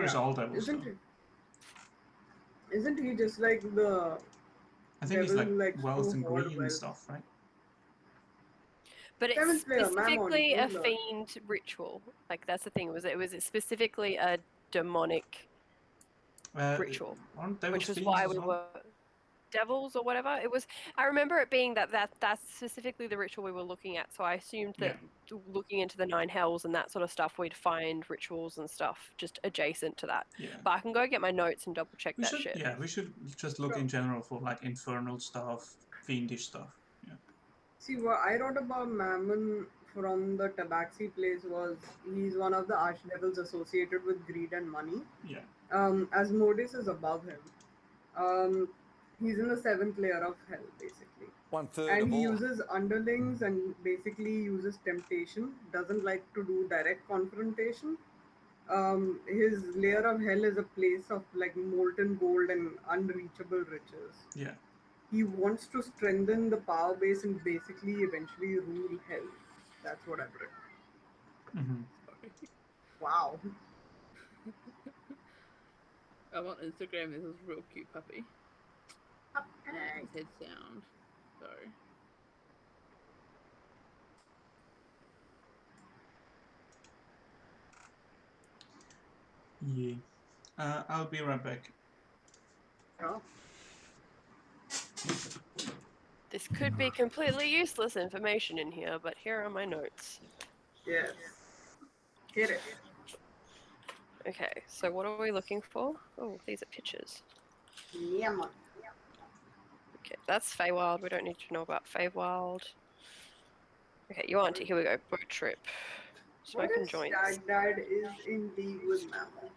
is all devil stuff. Isn't he just like the I think it's devil, like like, wealth so and hard greed and wealth? stuff, right? But it's Seventh player, Mammon, specifically a ruler. fiend ritual. Like that's the thing. Was it specifically a demonic ritual, Aren't devils which was fiends why as we well? were devils or whatever. It was. I remember it being that's specifically the ritual we were looking at. So I assumed that looking into the 9 hells and that sort of stuff, we'd find rituals and stuff just adjacent to that. Yeah. But I can go get my notes and double check We that should, shit. yeah, we should just look in general for like infernal stuff, fiendish stuff. Yeah. See, what I wrote about Mammon from the Tabaxi place was he's one of the archdevils associated with greed and money. Yeah. Asmodeus is above him. He's in the 7th layer of hell, basically. 1/3 And of he all. uses underlings and basically uses temptation, doesn't like to do direct confrontation. His layer of hell is a place of like molten gold and unreachable riches. Yeah. He wants to strengthen the power base and basically eventually rule hell. That's what I've read. Mm-hmm. Wow. I'm on Instagram. This is a real cute puppy. His head sound. Sorry. Yeah. I'll be right back. Yeah. This could be completely useless information in here, but here are my notes. Yes. Hit it. Okay, so what are we looking for? Oh, these are pictures. Yeah, man. Okay, that's Feywild. We don't need to know about Feywild. Okay, you auntie, here we go. Boat trip. What Smoking if joints. Stag Dad is in league with Mammal?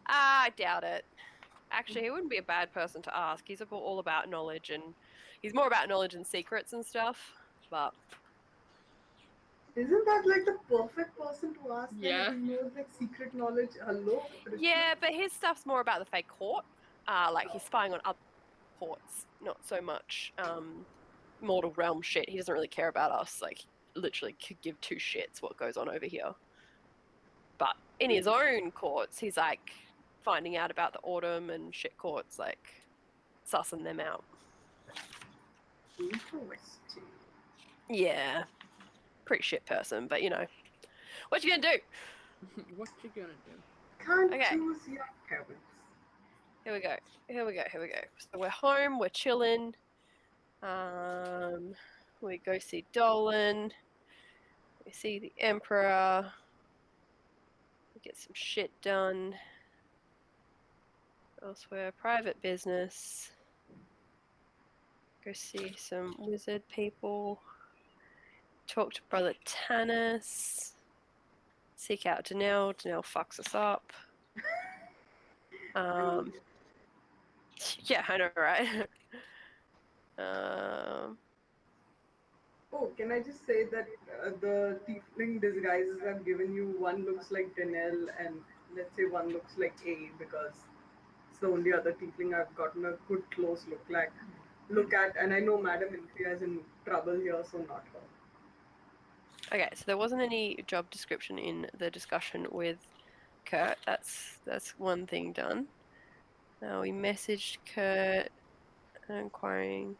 I doubt it. Actually, he wouldn't be a bad person to ask. He's all about knowledge, and he's more about knowledge and secrets and stuff. But Isn't that like the perfect person to ask then if Yeah. he knows like secret knowledge? Hello? yeah, but his stuff's more about the fake court. Like he's spying on other courts, not so much mortal realm shit. He doesn't really care about us. Like, literally could give two shits what goes on over here. But in his own courts, he's like finding out about the autumn and shit courts, like sussing them out. Interesting. Yeah, pretty shit person, but you know, what you gonna do? What you gonna do? Can't Okay. choose your parents. Here we go. So we're home. We're chilling. We go see Dolan. We see the Emperor. We get some shit done. Elsewhere, private business. Go see some wizard people. Talk to Brother Tanis. Seek out Danelle. Danelle fucks us up. Yeah, I know, right? Oh, can I just say that the tiefling disguises have given you one looks like Danelle and let's say one looks like A because it's the only other tiefling I've gotten a good close look at, and I know Madam Inthria is in trouble here, so not her. Okay, so there wasn't any job description in the discussion with Kurt. That's one thing done. Now we messaged Kurt inquiring.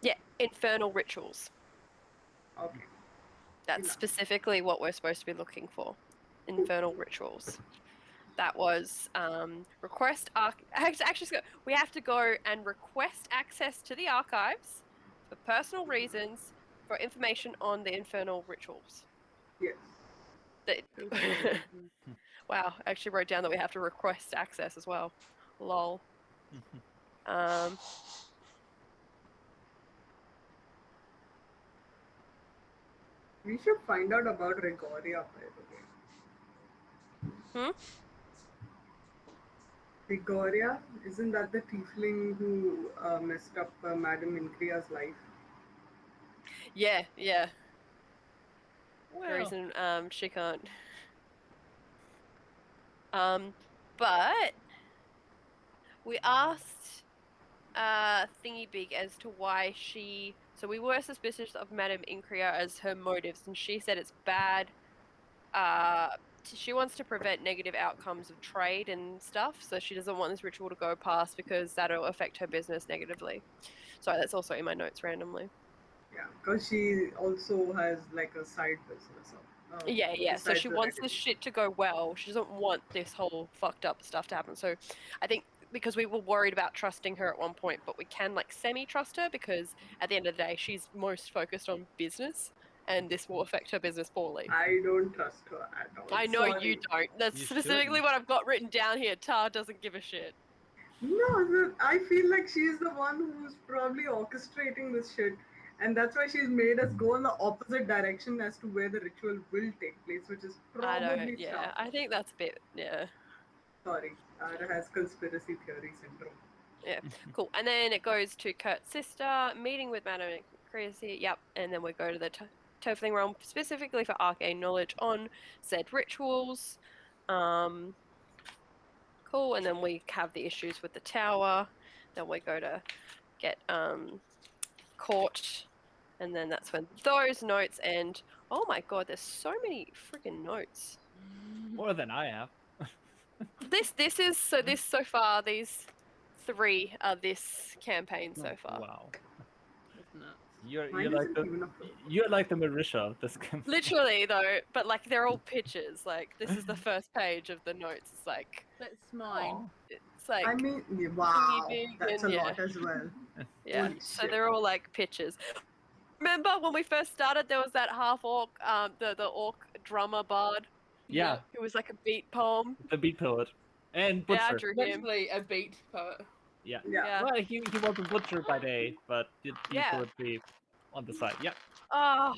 Yeah, infernal rituals. Okay. That's specifically what we're supposed to be looking for. Infernal rituals. That was request actually we have to go and request access to the archives for personal reasons for information on the infernal rituals. Yes. Wow, I actually wrote down that we have to request access as well. Lol. We should find out about Rigoria, by the way. Rigoria? Isn't that the tiefling who messed up Madam Incria's life? Yeah. Well, The reason she can't. But we asked Thingy Big as to why she. So we were suspicious of Madame Incria as her motives, and she said it's bad. She wants to prevent negative outcomes of trade and stuff, so she doesn't want this ritual to go past because that'll affect her business negatively. Sorry, that's also in my notes randomly. Yeah, because she also has like a side business. Yeah. So she wants this shit to go well. She doesn't want this whole fucked up stuff to happen. So I think because we were worried about trusting her at one point, but we can like semi-trust her because at the end of the day, she's most focused on business, and this will affect her business poorly. I don't trust her at all. I know you don't. That's specifically what I've got written down here. Tar doesn't give a shit. No, I feel like she's the one who's probably orchestrating this shit. And that's why she's made us go in the opposite direction as to where the ritual will take place, which is probably Yeah, I think that's a bit, yeah. Sorry, Ara has conspiracy theory syndrome. Yeah, cool. And then it goes to Kurt's sister, meeting with Madame Crazy. Yep, and then we go to the Tiefling realm specifically for arcane knowledge on said rituals. Cool. And then we have the issues with the tower. Then we go to get court, and then that's when those notes end. Oh my god, there's so many freaking notes. More than I have. This is so far. These 3 are this campaign so far. Wow. That's nuts. You're Mine like isn't even a pro. you're like the Marisha of this campaign. Literally though, but like they're all pictures. Like this is the first page of the notes. It's like That's mine. Aw. it's like I mean, yeah, thingy wow, big that's and a yeah, lot as well. yeah. Holy So shit. they're all like pictures. Remember when we first started? There was that half orc, the orc drummer bard Yeah, Yep. who was like a beat poem. the beat poet and Yeah, I butcher. drew him. Literally a beat poet. Yeah. Yeah. Yeah. Well, he was a butcher by day, but did beat Yeah. poetry on the side. Yeah, Oh,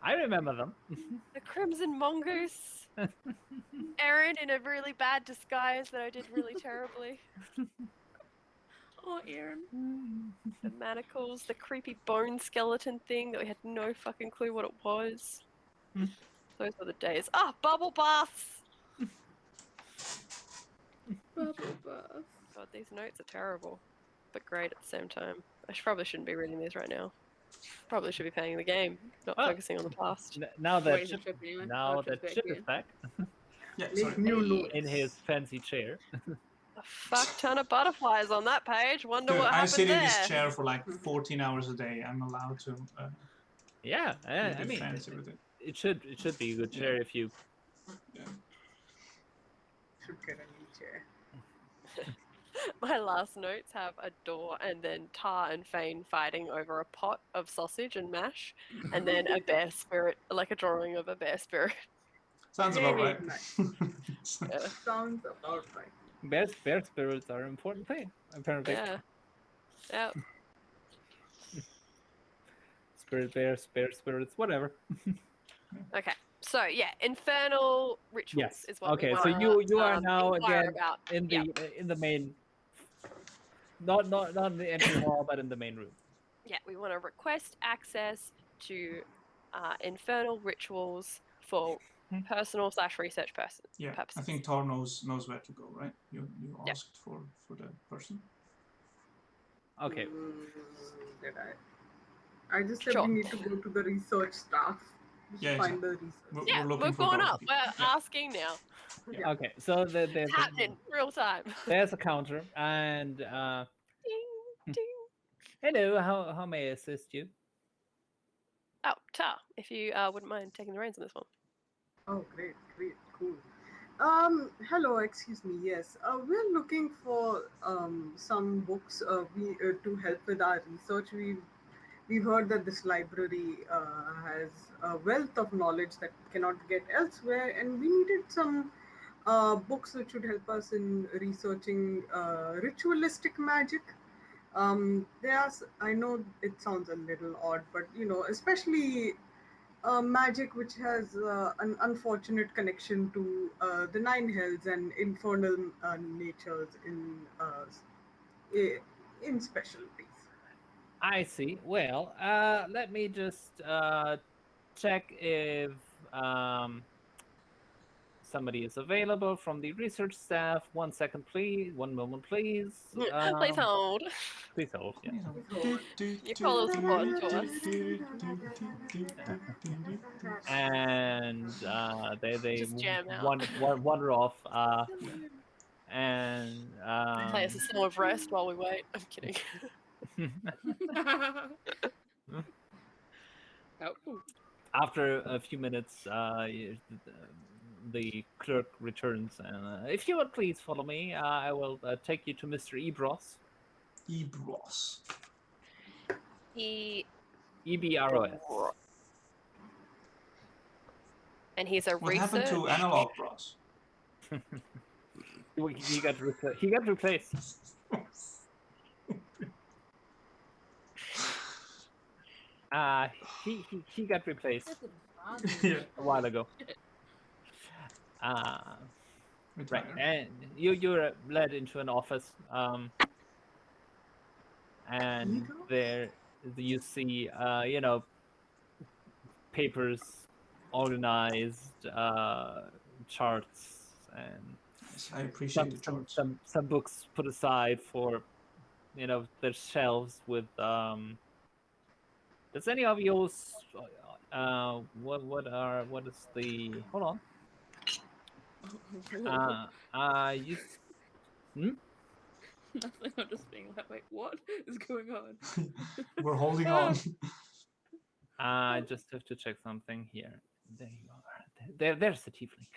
I remember them. the Crimson Mongoose. Aaron in a really bad disguise that I did really terribly. Oh, Aaron. The manacles, the creepy bone skeleton thing that we had no fucking clue what it was. Hmm. Those were the days. Ah, bubble baths! Bubble bath. God, these notes are terrible, but great at the same time. Probably shouldn't be reading these right now. Probably should be playing the game, not Well, focusing on the past. Now that Waiting for Chip, Chip anyway. now Oh, Chip's that back Chip is again. back Yeah, Make sorry. new Hey, notes. in his fancy chair. A fuck ton of butterflies on that page. Wonder Dude, what I happened sit in there. this chair for like 14 hours a day. I'm allowed to Yeah, be a I bit mean, fancy with it. it should be a good Yeah. chair if you. Yeah. Should get a new chair. My last notes have a door and then Tar and Phane fighting over a pot of sausage and mash, and then a bear spirit, like a drawing of a bear spirit. Sounds about Hey, right. nice. Yeah. Sounds about right. Bear spirits are an important thing, apparently. Yeah. Yeah. Bear spirits, whatever. Okay. So yeah, infernal rituals Yes. is what Okay, we so want you are now inquire again about. in Yeah. the main, not in the entry hall, but in the main room. Yeah, we want to request access to infernal rituals for personal / research Yeah, purposes. I think Tor knows where to go, right? You Yeah. asked for the person. Okay. Did I just said Sure. we need to go to the research staff. Just Yeah, find the research. Yeah, we're looking we're for going both up. people. We're Yeah. asking now. Yeah. Okay. So there's It's happening real time. there's a counter, and Ding, ding. hello. How may I assist you? Oh, Ta, if you wouldn't mind taking the reins on this one. Oh, great, cool. Hello, excuse me. Yes, we're looking for some books we to help with our research. We've heard that this library has a wealth of knowledge that cannot get elsewhere, and we needed some books which would help us in researching ritualistic magic. I know it sounds a little odd, but especially magic which has an unfortunate connection to the nine hells and infernal natures in specialties. I see. Well, let me just check if um somebody is available from the research staff. 1 second, please. 1 moment, please. Please hold. Please hold. Yeah. Your call is important to us. And they Just jam out. wander off. And Play us a song of rest while we wait. I'm kidding. Helpful. after a few minutes, the clerk returns, and if you would please follow me, I will take you to Mr. Ebros. Ebros. EBROS. And he's a What research. happened to analog bros? He got replaced. He got replaced Yeah. a while ago. Right, Retired. and you're led into an office, and there you see papers organized, charts, and Yes, I appreciate the charts. some books put aside for their shelves with does any of yours what is the hold on you Nothing. I'm just being like, wait, what is going on? We're holding on. I just have to check something here. There you are. There's the tiefling.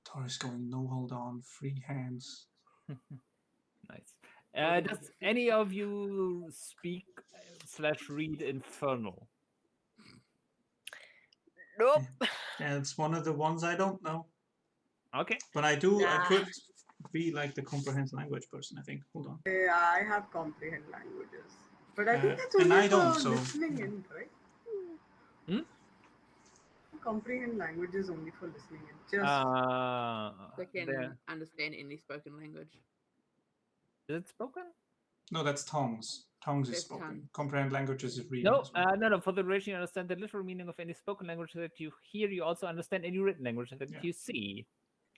Tor is going no hold on, free hands. Nice. Does any of you speak / read Infernal? Nope. Yeah, it's one of the ones I don't know. Okay. But I do. I Nah. could be like the comprehend language person. I think. Hold on. I have comprehend languages, but I think that's and only I don't, for so- listening in, right? Hmm? Comprehend languages only for listening in. Just They can There. understand any spoken language. Is it spoken? No, that's tongues. Tongues is That's spoken. tongues. Comprehend languages is reading. No, as well. no. For the duration, you understand the literal meaning of any spoken language that you hear. You also understand any written language that Yeah. you see.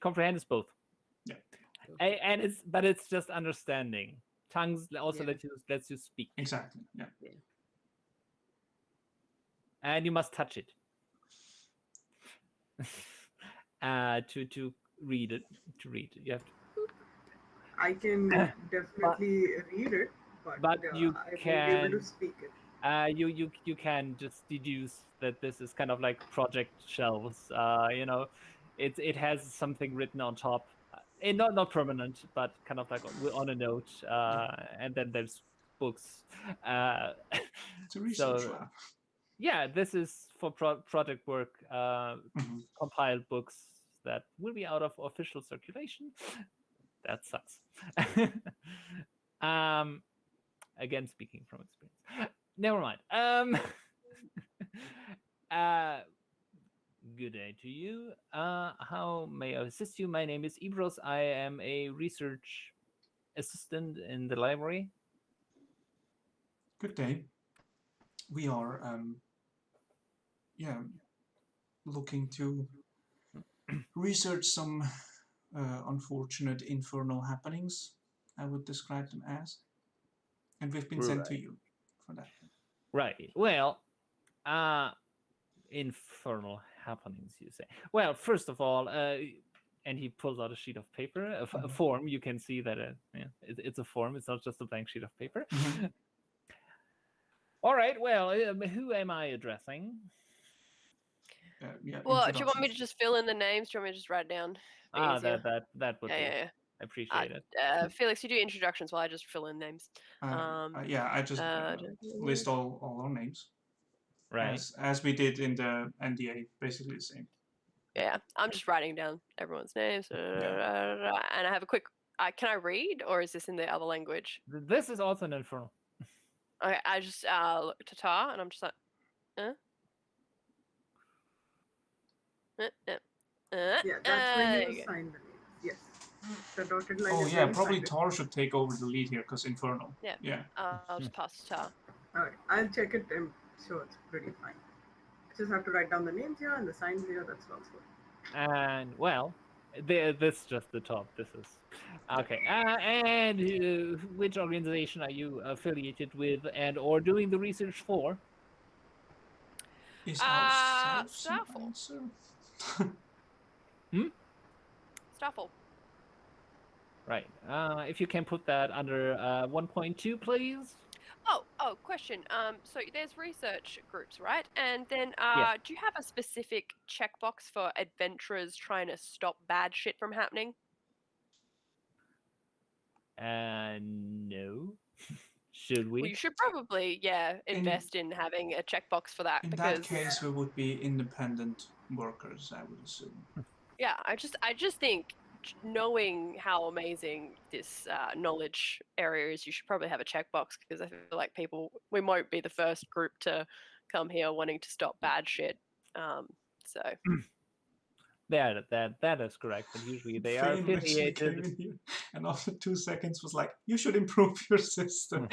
Comprehend is both. Yeah. And it's just understanding. Tongues also Yeah. lets you speak, Exactly. Yeah. and you must touch it to read it. To read, you have to. I can definitely read it, But you I won't be can. able to speak it. You can just deduce that this is kind of like project shelves. It has something written on top, and not permanent, but kind of like on a note. And then there's books. It's a research So lab. yeah, this is for project work. Mhm. Compiled books that will be out of official circulation. That sucks. Again, speaking from experience. Never mind. Good day to you. How may I assist you? My name is Ibros. I am a research assistant in the library. Good day. We are, looking to research some unfortunate infernal happenings. I would describe them as, and we've been sent to you for that. Right. Well, infernal happenings, you say. Well, first of all, and he pulls out a sheet of paper, a form. You can see that it's a form. It's not just a blank sheet of paper. Mhm. All right. Well, who am I addressing? Well, do you want me to just fill in the names? Do you want me to just write it down? Easier. That would do. Yeah. Appreciate it. Felix, you do introductions while I just fill in names. I just list all our names. Right. As we did in the NDA, basically the same. Yeah, I'm just writing down everyone's names. And I have a quick. Can I read, or is this in the other language? This is also an infernal. Okay, I just look at Tatar, and I'm just like, Yeah, that's when you sign the names. Yes. The dotted line Oh is yeah, when you probably sign it. Tor should take over the lead here because Infernal. Yeah. I'll just pass to Tatar. Alright, I'll check it and so it's pretty fine. I just have to write down the names here and the signs here, that's also. And well, this is just the top. This is okay. And which organization are you affiliated with and or doing the research for? Is ourselves an Starfall. answer? Starfall. Right. If you can put that under 1.2, please. Oh, question. So there's research groups, right? And then, Yeah. do you have a specific checkbox for adventurers trying to stop bad shit from happening? No. Should we? Well, you should probably, invest in having a checkbox for that In because, that case, we would be independent workers, I would assume. yeah, I just think knowing how amazing this knowledge area is, you should probably have a checkbox because I feel like we won't be the first group to come here wanting to stop bad shit. So. That is correct, but usually they are Phane literally came affiliated. in here and after 2 seconds was like, "You should improve your system."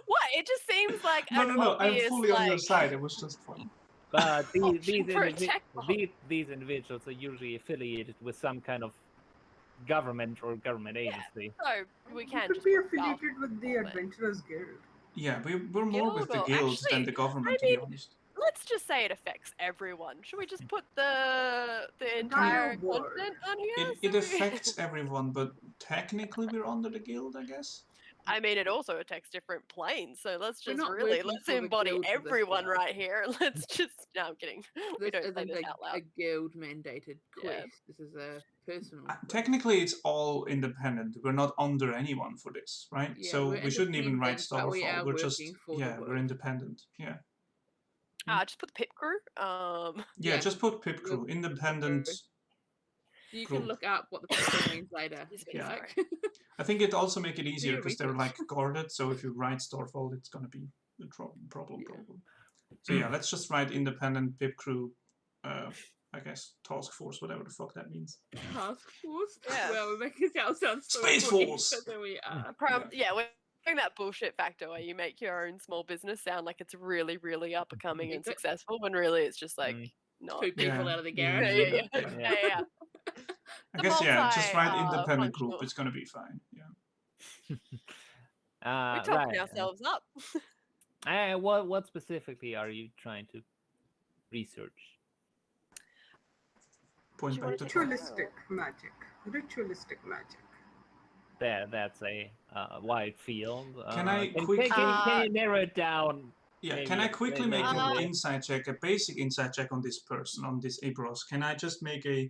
What? It just seems like No, an I'm obvious, fully on your side. It was just fun. But for a checkbox. these individuals are usually affiliated with some kind of government or government agency. So we You can could just be put affiliated with the but- Adventurers Guild. Yeah, we're more with the Guild or- guild actually, than the government, I to be mean, honest. Let's just say it affects everyone. Should we just put the Entire entire world. content on here? It affects everyone, but technically we're under the guild, I guess. I mean, it also attacks different planes, so let's We're just not really working let's for the embody guild for this, everyone though. right here. Let's just no, I'm kidding. We This don't say isn't this out a loud. guild mandated Yeah. quest. This is a personal quest. Technically, it's all independent. We're not under anyone for this, right? Yeah, so we're we shouldn't even write independent, but we Starfall. are We're just working for the we're world. independent. Yeah. Just put the pit crew. Yeah, Yeah. just put pip crew, independent. You Crew. can look up what the picture means later. He's if you gonna like. I think it also make it easier your because they're research. like guarded. So if you write Starfall, it's gonna be a problem. Yeah. So yeah, let's just write independent pip crew. I guess task force, whatever the fuck that means. Task force. Yeah. Well, we're making it sound so Space more Force! expert than we are. yeah, we're doing that bullshit factor where you make your own small business sound like it's really, really up and coming and successful, when really it's just like not. Two people Yeah. out of the Yeah, garage. Yeah. I guess just write multi, independent group. functional. It's gonna be fine. Yeah. We're talking ourselves up. What specifically are you trying to research? Point back to Ritualistic magic. Ritualistic magic. That's a wide field. Can I can you narrow it down? Yeah, can I quickly make an insight check, a basic insight check on this person, on this Abros? Can I just make a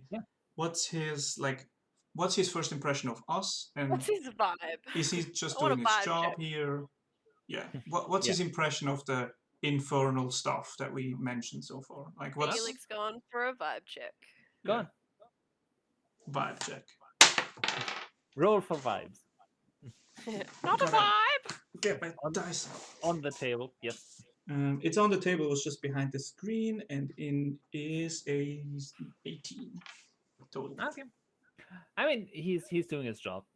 what's his first impression of us, and what's his vibe? Is he just doing his job here? Yeah. What's his impression of the infernal stuff that we mentioned so far? Like what's Felix gone for a vibe check. Go on. Vibe check. Roll for vibes. Not a vibe. Get my dice on the table. Yes. It's on the table. It was just behind the screen, and is a 18 total. Okay. I mean, he's doing his job.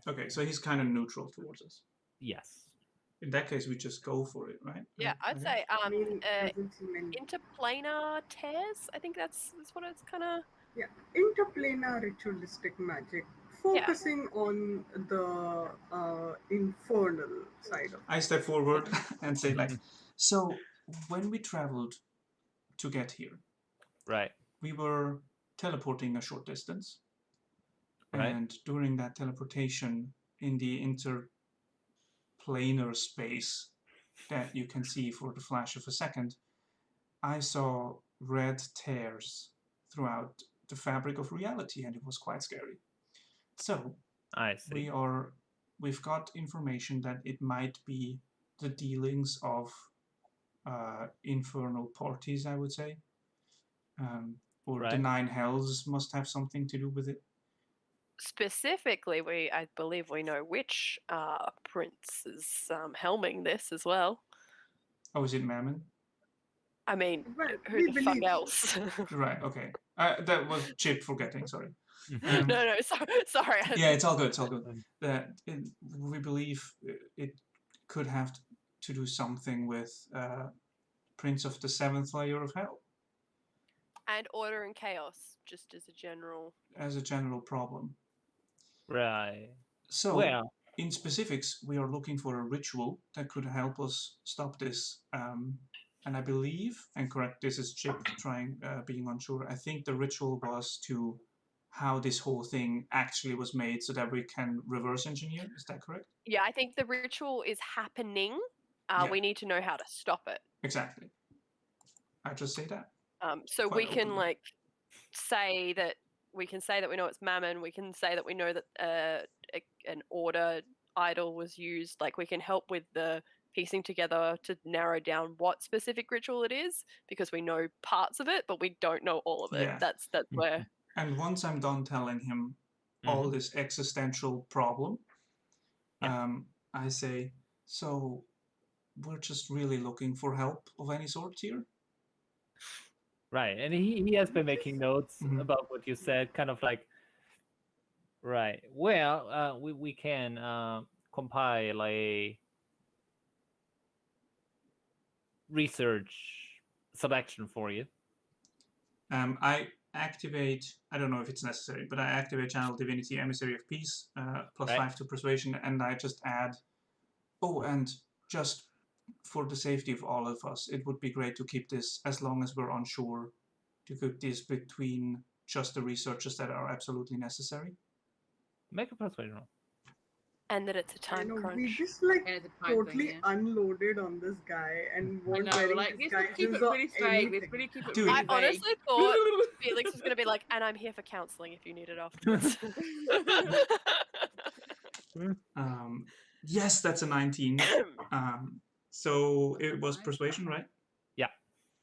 Okay, so he's kind of neutral towards us. Yes. In that case, we just go for it, right? Yeah, I'd say hasn't seen any. interplanar tears. I think that's what it's kind of. Yeah, interplanar ritualistic magic, focusing on the infernal side of it. I step forward and say, like, so when we traveled to get here, right, we were teleporting a short distance, right, and during that teleportation in the interplanar space that you can see for the flash of a second, I saw red tears throughout the fabric of reality, and it was quite scary. So I see. We've got information that it might be the dealings of infernal parties, I would say, or the Nine Hells must have something to do with it. Specifically, I believe we know which prince is helming this as well. Oh, is it Mammon? I mean, who the fuck else? Right, okay. That was Chip forgetting, sorry. No, sorry. Yeah, it's all good, it's all good. We believe it could have to do something with Prince of the Seventh Layer of Hell. And order and chaos, just as a general... As a general problem. Right. So, in specifics, we are looking for a ritual that could help us stop this. And I believe, and correct, this is Chip being unsure, I think the ritual was to how this whole thing actually was made so that we can reverse engineer. Is that correct? Yeah, I think the ritual is happening. We need to know how to stop it. Exactly. I just say that. So we can say that we know it's Mammon. We can say that we know that an order idol was used. Like, we can help with the piecing together to narrow down what specific ritual it is, because we know parts of it, but we don't know all of it. Yeah. That's where. And once I'm done telling him all this existential problem, I say, so we're just really looking for help of any sort here. Right, and he has been making notes about what you said, kind of like, right. Well, we can compile a research selection for you. I activate, I don't know if it's necessary, but I activate Channel Divinity, Emissary of Peace, +5 to Persuasion, and I just add, and just for the safety of all of us, it would be great to keep this, as long as we're unsure, to keep this between just the researchers that are absolutely necessary. Make a persuasion roll. And that it's a I time know we crunch. just like And it's a time totally thing, yeah. unloaded on this guy and I weren't know, wearing like, let's just keep disguises it or really vague. Let's anything. really keep it Dude. really I vague. honestly thought Felix was going to be like, and I'm here for counseling if you need it afterwards. Yes, that's a 19. So it was Nice. persuasion, right? Yeah.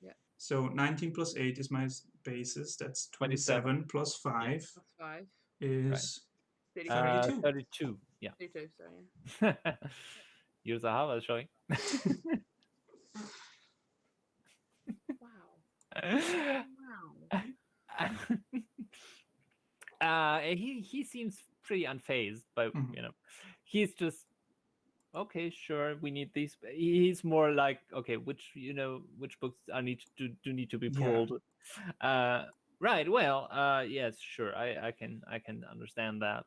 Yeah. So 19 plus 8 is my basis. That's 27 plus 5 Plus 5. is 32. 32. Yeah. 32, sorry. Your Zahavah is showing. Wow. He seems pretty unfazed, but Mhm. you know, he's just okay. Sure, we need these. He's more like okay, which books need to be Yeah. pulled. Right. Well. Yes. Sure. I can understand that.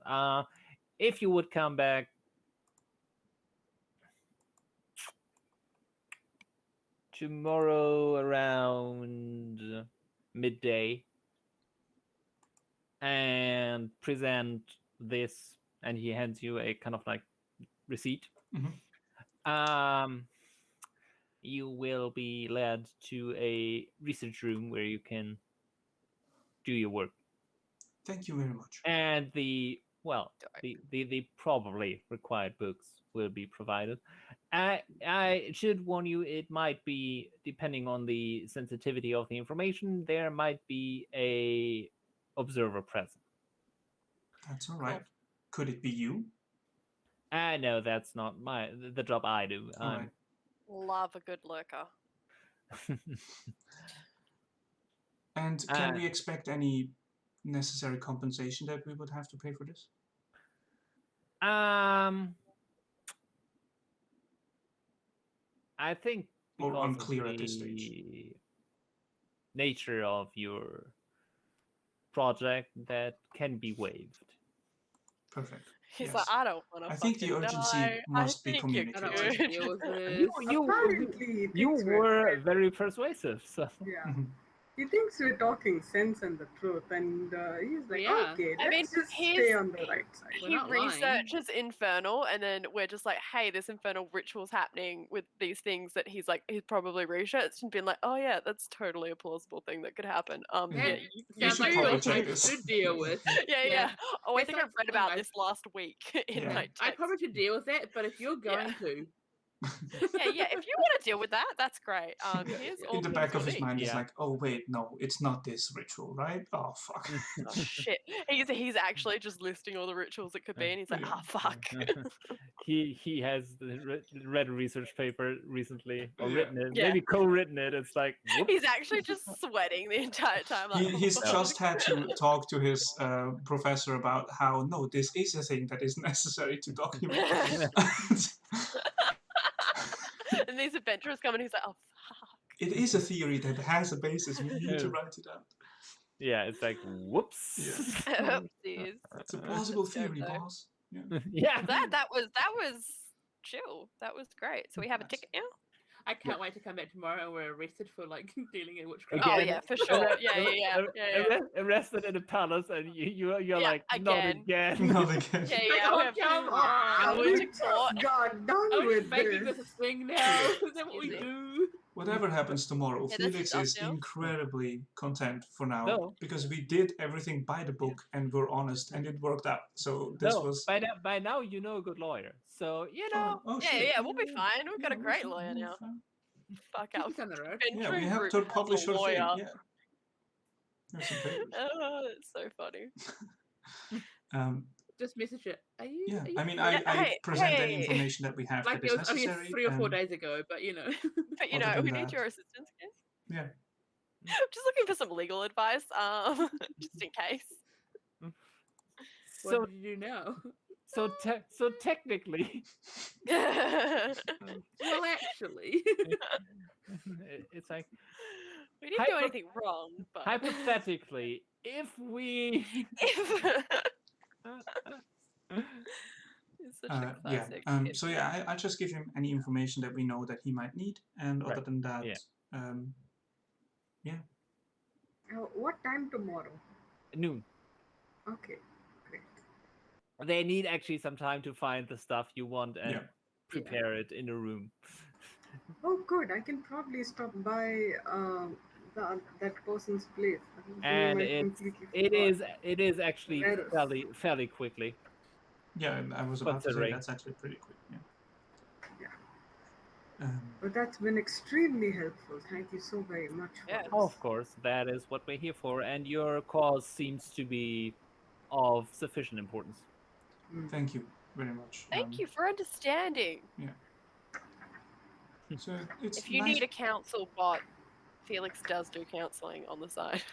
If you would come back. Tomorrow around midday and present this, and he hands you a kind of like receipt. Mhm. You will be led to a research room where you can do your work. Thank you very much. And the probably required books will be provided. I should warn you, it might be, depending on the sensitivity of the information, there might be a observer present. That's all right. Could it be you? No, that's not the job I do. All right. Love a good lurker. And can we expect any necessary compensation that we would have to pay for this? I think Or because of unclear at this stage. the nature of your project, that can be waived. Perfect. He's Yes. like, I don't want to I think the fucking urgency die. must I be think you're I don't communicated. want to good. deal with this. You Apparently, were very persuasive, so yeah. Mhm. He thinks we're talking sense and the truth, and he's like, Yeah. okay, I mean, let's just he's- stay on the right side. We're He not lying. researches infernal, and then we're just like, hey, this infernal ritual's happening with these things that he's probably researched and been like, oh yeah, that's totally a plausible thing that could happen. Yeah. Yeah, You Sounds should like probably something check I this. should deal with. yeah. Yeah. Oh, I It's think I like read something about I- this last week in Yeah. my I text. probably should deal with it, but if you're going to, Yeah, if you want to deal with that, that's great. Here's all In the things back of you his need. mind, he's Yeah. like, oh, wait, no, it's not this ritual, right? Oh, fuck. Oh shit! He's actually just listing all the rituals it could be, and he's like, Yeah. ah, fuck. he has read a research paper recently, or Yeah. written it, Yeah. maybe co-written it. It's like, whoops. He's actually just sweating the entire time. Like, He's oh, just fuck. had to talk to his professor about how, no, this is a thing that is necessary to document. And these adventurers come and he's like, oh, fuck. It is a theory that has a basis. We need to write it out. Yeah, it's like, whoops. Oopsies. It's a plausible That's dope, theory, though. boss. Yeah. Yeah. That was chill. That was great. So we have a Nice. ticket now? I can't wait to come back tomorrow and we're arrested for like dealing in witchcraft. Oh Again, yeah, for sure. Yeah. Arrested in a palace, and you're Yeah, like, not again. again. Not again. Yeah, Like, we oh, have come to on! go we into just court. got done Are we with making this. this a thing now? Is that what we Easy. do? Whatever happens tomorrow, Yeah, that's Felix stuff is now. incredibly content for now No. because we did everything by the book and we're honest and it worked out. So this No, was. by now you know a good lawyer, so you know. Oh, Yeah, shit. yeah, we'll be fine. We've got a we're great fine, lawyer we're now. fine. Fuck Keep our us on the road. Yeah, we adventuring have group to has publish a our thing. lawyer. Yeah. There's some papers. Oh, it's so funny. Just message it. Are you? Yeah, Are you I mean, free? I present any hey. information that we have Like that it is was only necessary. 3 or 4 and- days ago, but you know. But you Other know, than we need that- your assistance, guys. Yeah. Just looking for some legal advice, just in case. What So did you do now? so technically, Well, actually. it's like We didn't do anything wrong, but hypothetically, if we it's such a Yeah. classic. So yeah, I just give him any information that we know that he might need, and other Right. than that, Yeah. What time tomorrow? noon. Okay, great. They need actually some time to find the stuff you want and Yeah. prepare it in a room. Oh, good. I can probably stop by that person's place. Whose name And I completely forgot. it is actually Varus. fairly quickly Yeah, and I was about to say considering. that's actually pretty quick. Yeah. Yeah. Um, But that's been extremely helpful. Thank you so very much for Yeah. this. Of course, that is what we're here for, and your cause seems to be of sufficient importance. thank you very much. Thank you for understanding. Yeah. So it's If you nice. need a counsel bot, Felix does do counseling on the side.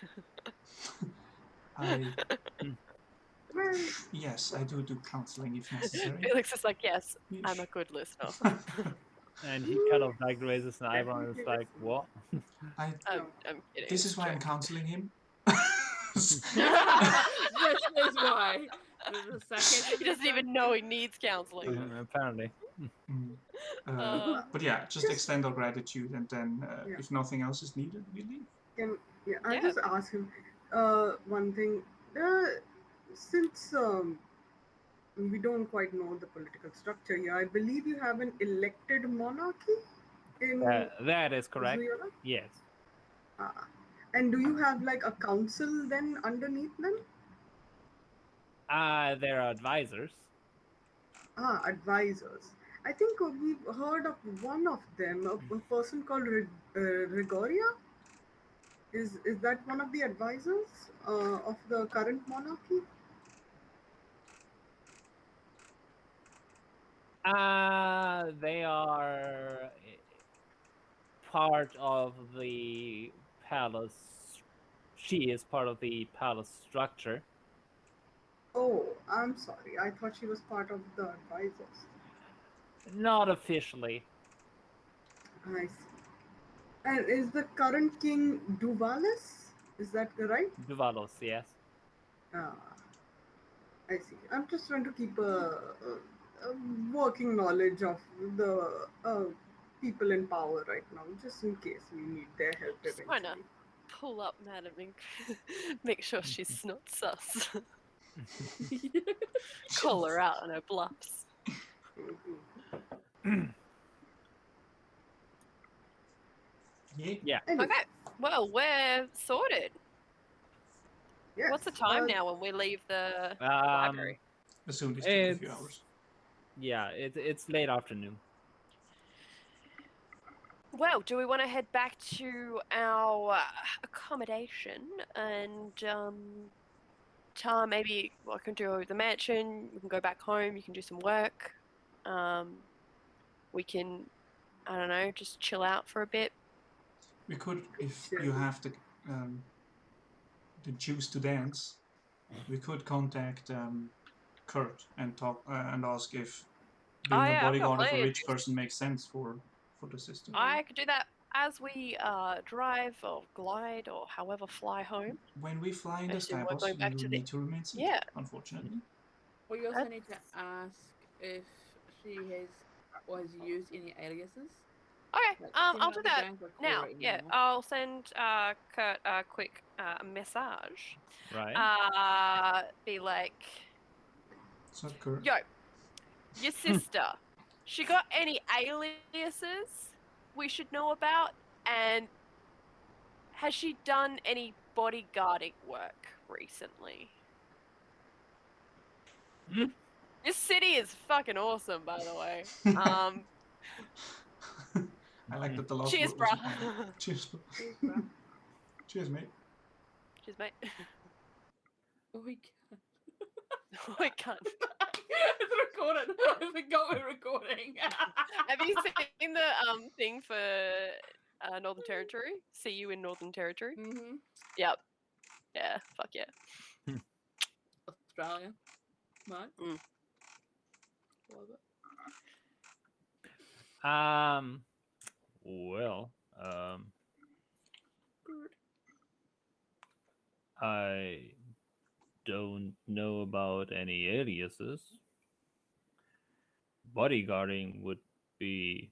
I Well, yes, I do counseling if necessary. Felix is like, yes, Yeah, I'm a good listener. And he kind of like raises an eyebrow and is definitely like, "What?" I. I'm kidding. This it's is a why I'm joke. counseling him. This is why. The sarcasm He doesn't is even know he needs counseling. Apparently. Mm. Uh, But yeah, just Just- extend our gratitude, and then Yeah. if nothing else is needed, we leave. I'll Yeah. just ask him one thing. Since we don't quite know the political structure here, I believe you have an elected monarchy in That is correct. Zuyola? Yes. And do you have like a council then underneath them? There are advisors. Advisors. I think we've heard of one of them, a person called Gregoria. Is that one of the advisors of the current monarchy? They are part of the palace. She is part of the palace structure. Oh, I'm sorry. I thought she was part of the advisors. Not officially. I see. And is the current king Duvalis? Is that right? Duvalos, yes. Ah, I see. I'm just trying to keep a working knowledge of the people in power right now, just in case we need their help just trying to eventually. pull up Madam and make sure she's not sus. Call her out on her bluffs. Mhm. Yeah. Yeah. Anyway, Okay, well, we're sorted. yes. What's the time now when we leave the library? As soon as take a few It's hours. yeah. It's late afternoon. Well, do we want to head back to our accommodation and maybe I can do the mansion, we can go back home, you can do some work. We can, I don't know, just chill out for a bit. We could, if you have the juice to dance, we could contact Kurt and talk and ask if Oh being a yeah, I've got bodyguard of a plenty of rich juice. person makes sense for the system. I could do that as we drive or glide or however fly home. When we fly in I the assume we're skybox, going we back will to the need to remain seated, yeah. unfortunately. We also That's- need to ask if she has or has used any aliases. Okay, Like, I'll send do another that blank or now. Cora Yeah, email. I'll send Kurt a quick message. Right. Be like, It's not Kurt. yo, your sister, she got any aliases we should know about? And has she done any bodyguarding work recently? This city is fucking awesome, by the way. I like that the last Cheers, word was bruh. cheers. Cheers, mate. Cheers, mate. Oh, we can't. I can't. It's recorded. I forgot we're recording. Have you seen the thing for Northern Territory? See you in Northern Territory? Mm-hmm. Yep. Yeah. Fuck yeah. Australia. Right? Mm. Love it. Well, Good. I don't know about any aliases. Bodyguarding would be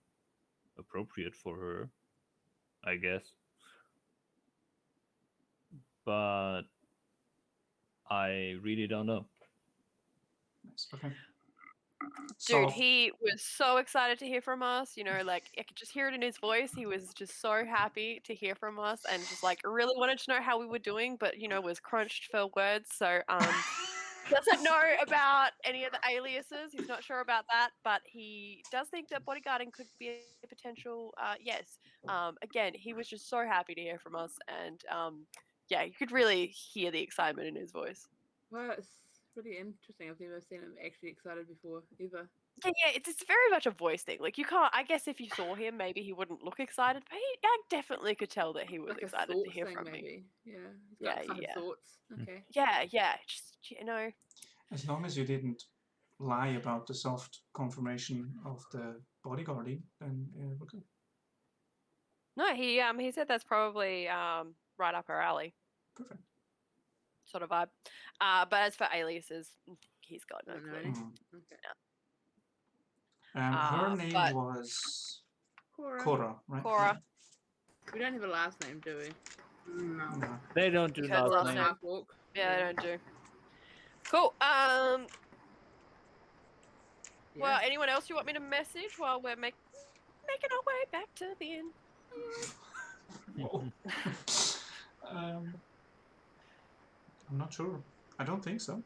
appropriate for her, I guess. But I really don't know. Nice. Okay. Dude, So, he was so excited to hear from us. You know, like I could just hear it in his voice. He was just so happy to hear from us, and just like really wanted to know how we were doing, but you know, was crunched for words. So doesn't know about any of the aliases. He's not sure about that, but he does think that bodyguarding could be a potential yes. Again, he was just so happy to hear from us, and yeah, you could really hear the excitement in his voice. Well, it's pretty interesting. I've never seen him actually excited before, ever. Yeah, it's very much a voice thing. Like you can't. I guess if you saw him, maybe he wouldn't look excited, but I definitely could tell that he was Like a excited to thoughts hear thing, from me. maybe. Yeah, he's Yeah, got excited yeah. thoughts. Okay. Yeah. Just you know. as long as you didn't lie about the soft confirmation of the bodyguarding, then we're good. No, he said that's probably right up our alley, Perfect. sort of vibe. But as for aliases, he's got no Don't know clue. any. Mm. Okay. Her name but- was Cora. Cora, right? Cora. We don't have a last name, do we? No. Yeah. No. They don't do Because last last name. name- Half walk. Yeah, I don't do. Cool. Well, anyone else you want me to message while we're making our way back to the inn? Whoa. I'm not sure. I don't think so.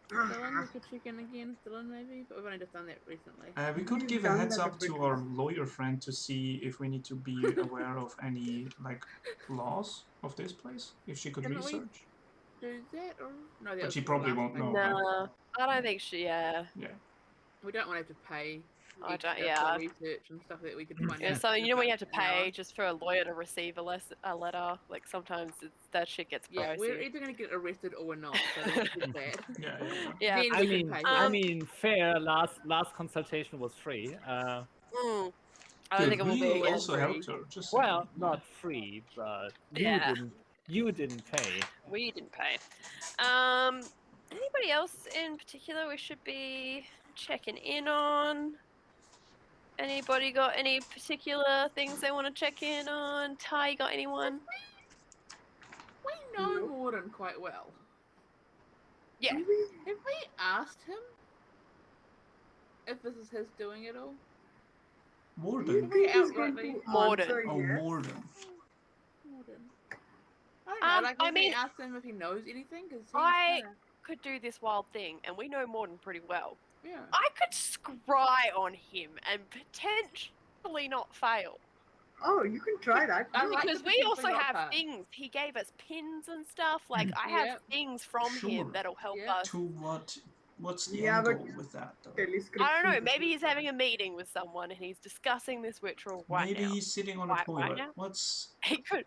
Dylan, we could check in again. Dylan, maybe, but we've only just done that recently. We could We've give a done heads that a up bit to our recently. lawyer friend to see if we need to be aware of any like laws of this place. If she could Didn't we research. do that, or no? That But was she for probably last won't time. know. No, I don't think she. Yeah, Yeah. We don't want to have to pay I extra don't. Yeah. for research and stuff that we could find Yeah, out. so in you know when you have about to an hour. pay just for a lawyer to receive a letter. Like sometimes that shit gets Yeah, pricey. we're either going to get arrested or we're not. So let's do that. Yeah. Yeah. Then I we mean, can pay. I mean, fair. Last consultation was free. I don't Good. think it will We be. also free. helped her. Just saying. Well, not free, but Yeah. you didn't pay. We didn't pay. Anybody else in particular we should be checking in on? Anybody got any particular things they want to check in on? Ty, you got anyone? We know No. Morden quite well. Yeah. Do we? Have we asked him if this is his doing it all? Do you Morden. think he's outrightly- going to Morden. answer Oh, yes? Morden. Morden. I don't know. Like, I have we mean, asked him if he knows anything? Because I could do this wild thing, and we know Morden pretty well. yeah. I could scry on him and potentially not fail. Oh, you can try that. I like Because the we also potentially not have part. things. He gave us pins and stuff. Like I have Yep. things from Sure. him that'll help Yep. us. To what? What's the Yeah, end but- goal with that, though? Telescription I don't know. to Maybe he's system. having a meeting with someone and he's discussing this ritual right Maybe now. he's sitting on a Right toilet. now? What's? He could.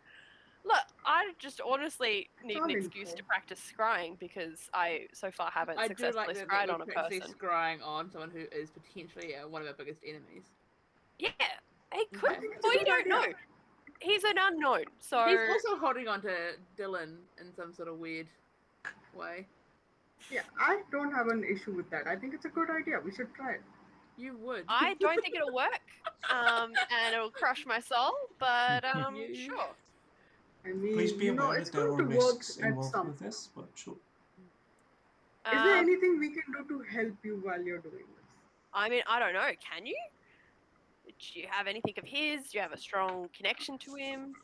Look, I just honestly need all an excuse to info. practice scrying because I so far haven't I do successfully like that scryed we're on a actually person. scrying on someone who is potentially one of our biggest enemies. Yeah, he could. I think it's a Well, you good don't know. idea. He's an unknown, so He's also holding on to Dylan in some sort of weird way. Yeah, I don't have an issue with that. I think it's a good idea. We should try it. You would. I don't think it'll work. And it'll crush my soul. But You- sure. I mean, Please be aware it's that there going are to work risks at involved some with point. this, but sure. Is there Um, anything we can do to help you while you're doing this? I mean, I don't know. Can you? Do you have anything of his? Do you have a strong connection to him?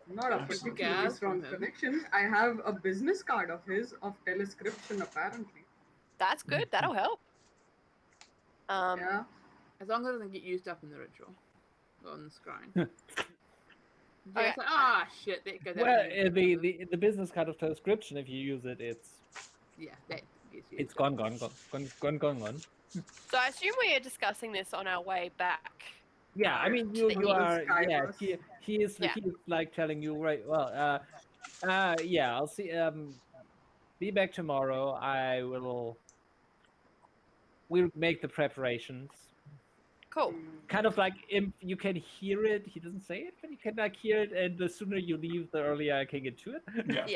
Not a Gas particularly from strong him. connection. I have a business card of his of telescription apparently. That's good. That'll help. Yeah. As long as it doesn't get used up in the ritual. Or on the scrying. Okay. It's like, ah, shit, that goes out. Well, again. the business card of transcription, if you use it, Yeah, that gets used it's up. gone. So I assume we are discussing this on our way back. Yeah, I mean you On you the are Skybus. he is Yeah. like telling you right. Well, yeah, I'll see. Be back tomorrow. We'll make the preparations. Cool. Kind of like you can hear it. He doesn't say it, but you can like hear it. And the sooner you leave, the earlier I can get to it. Yeah.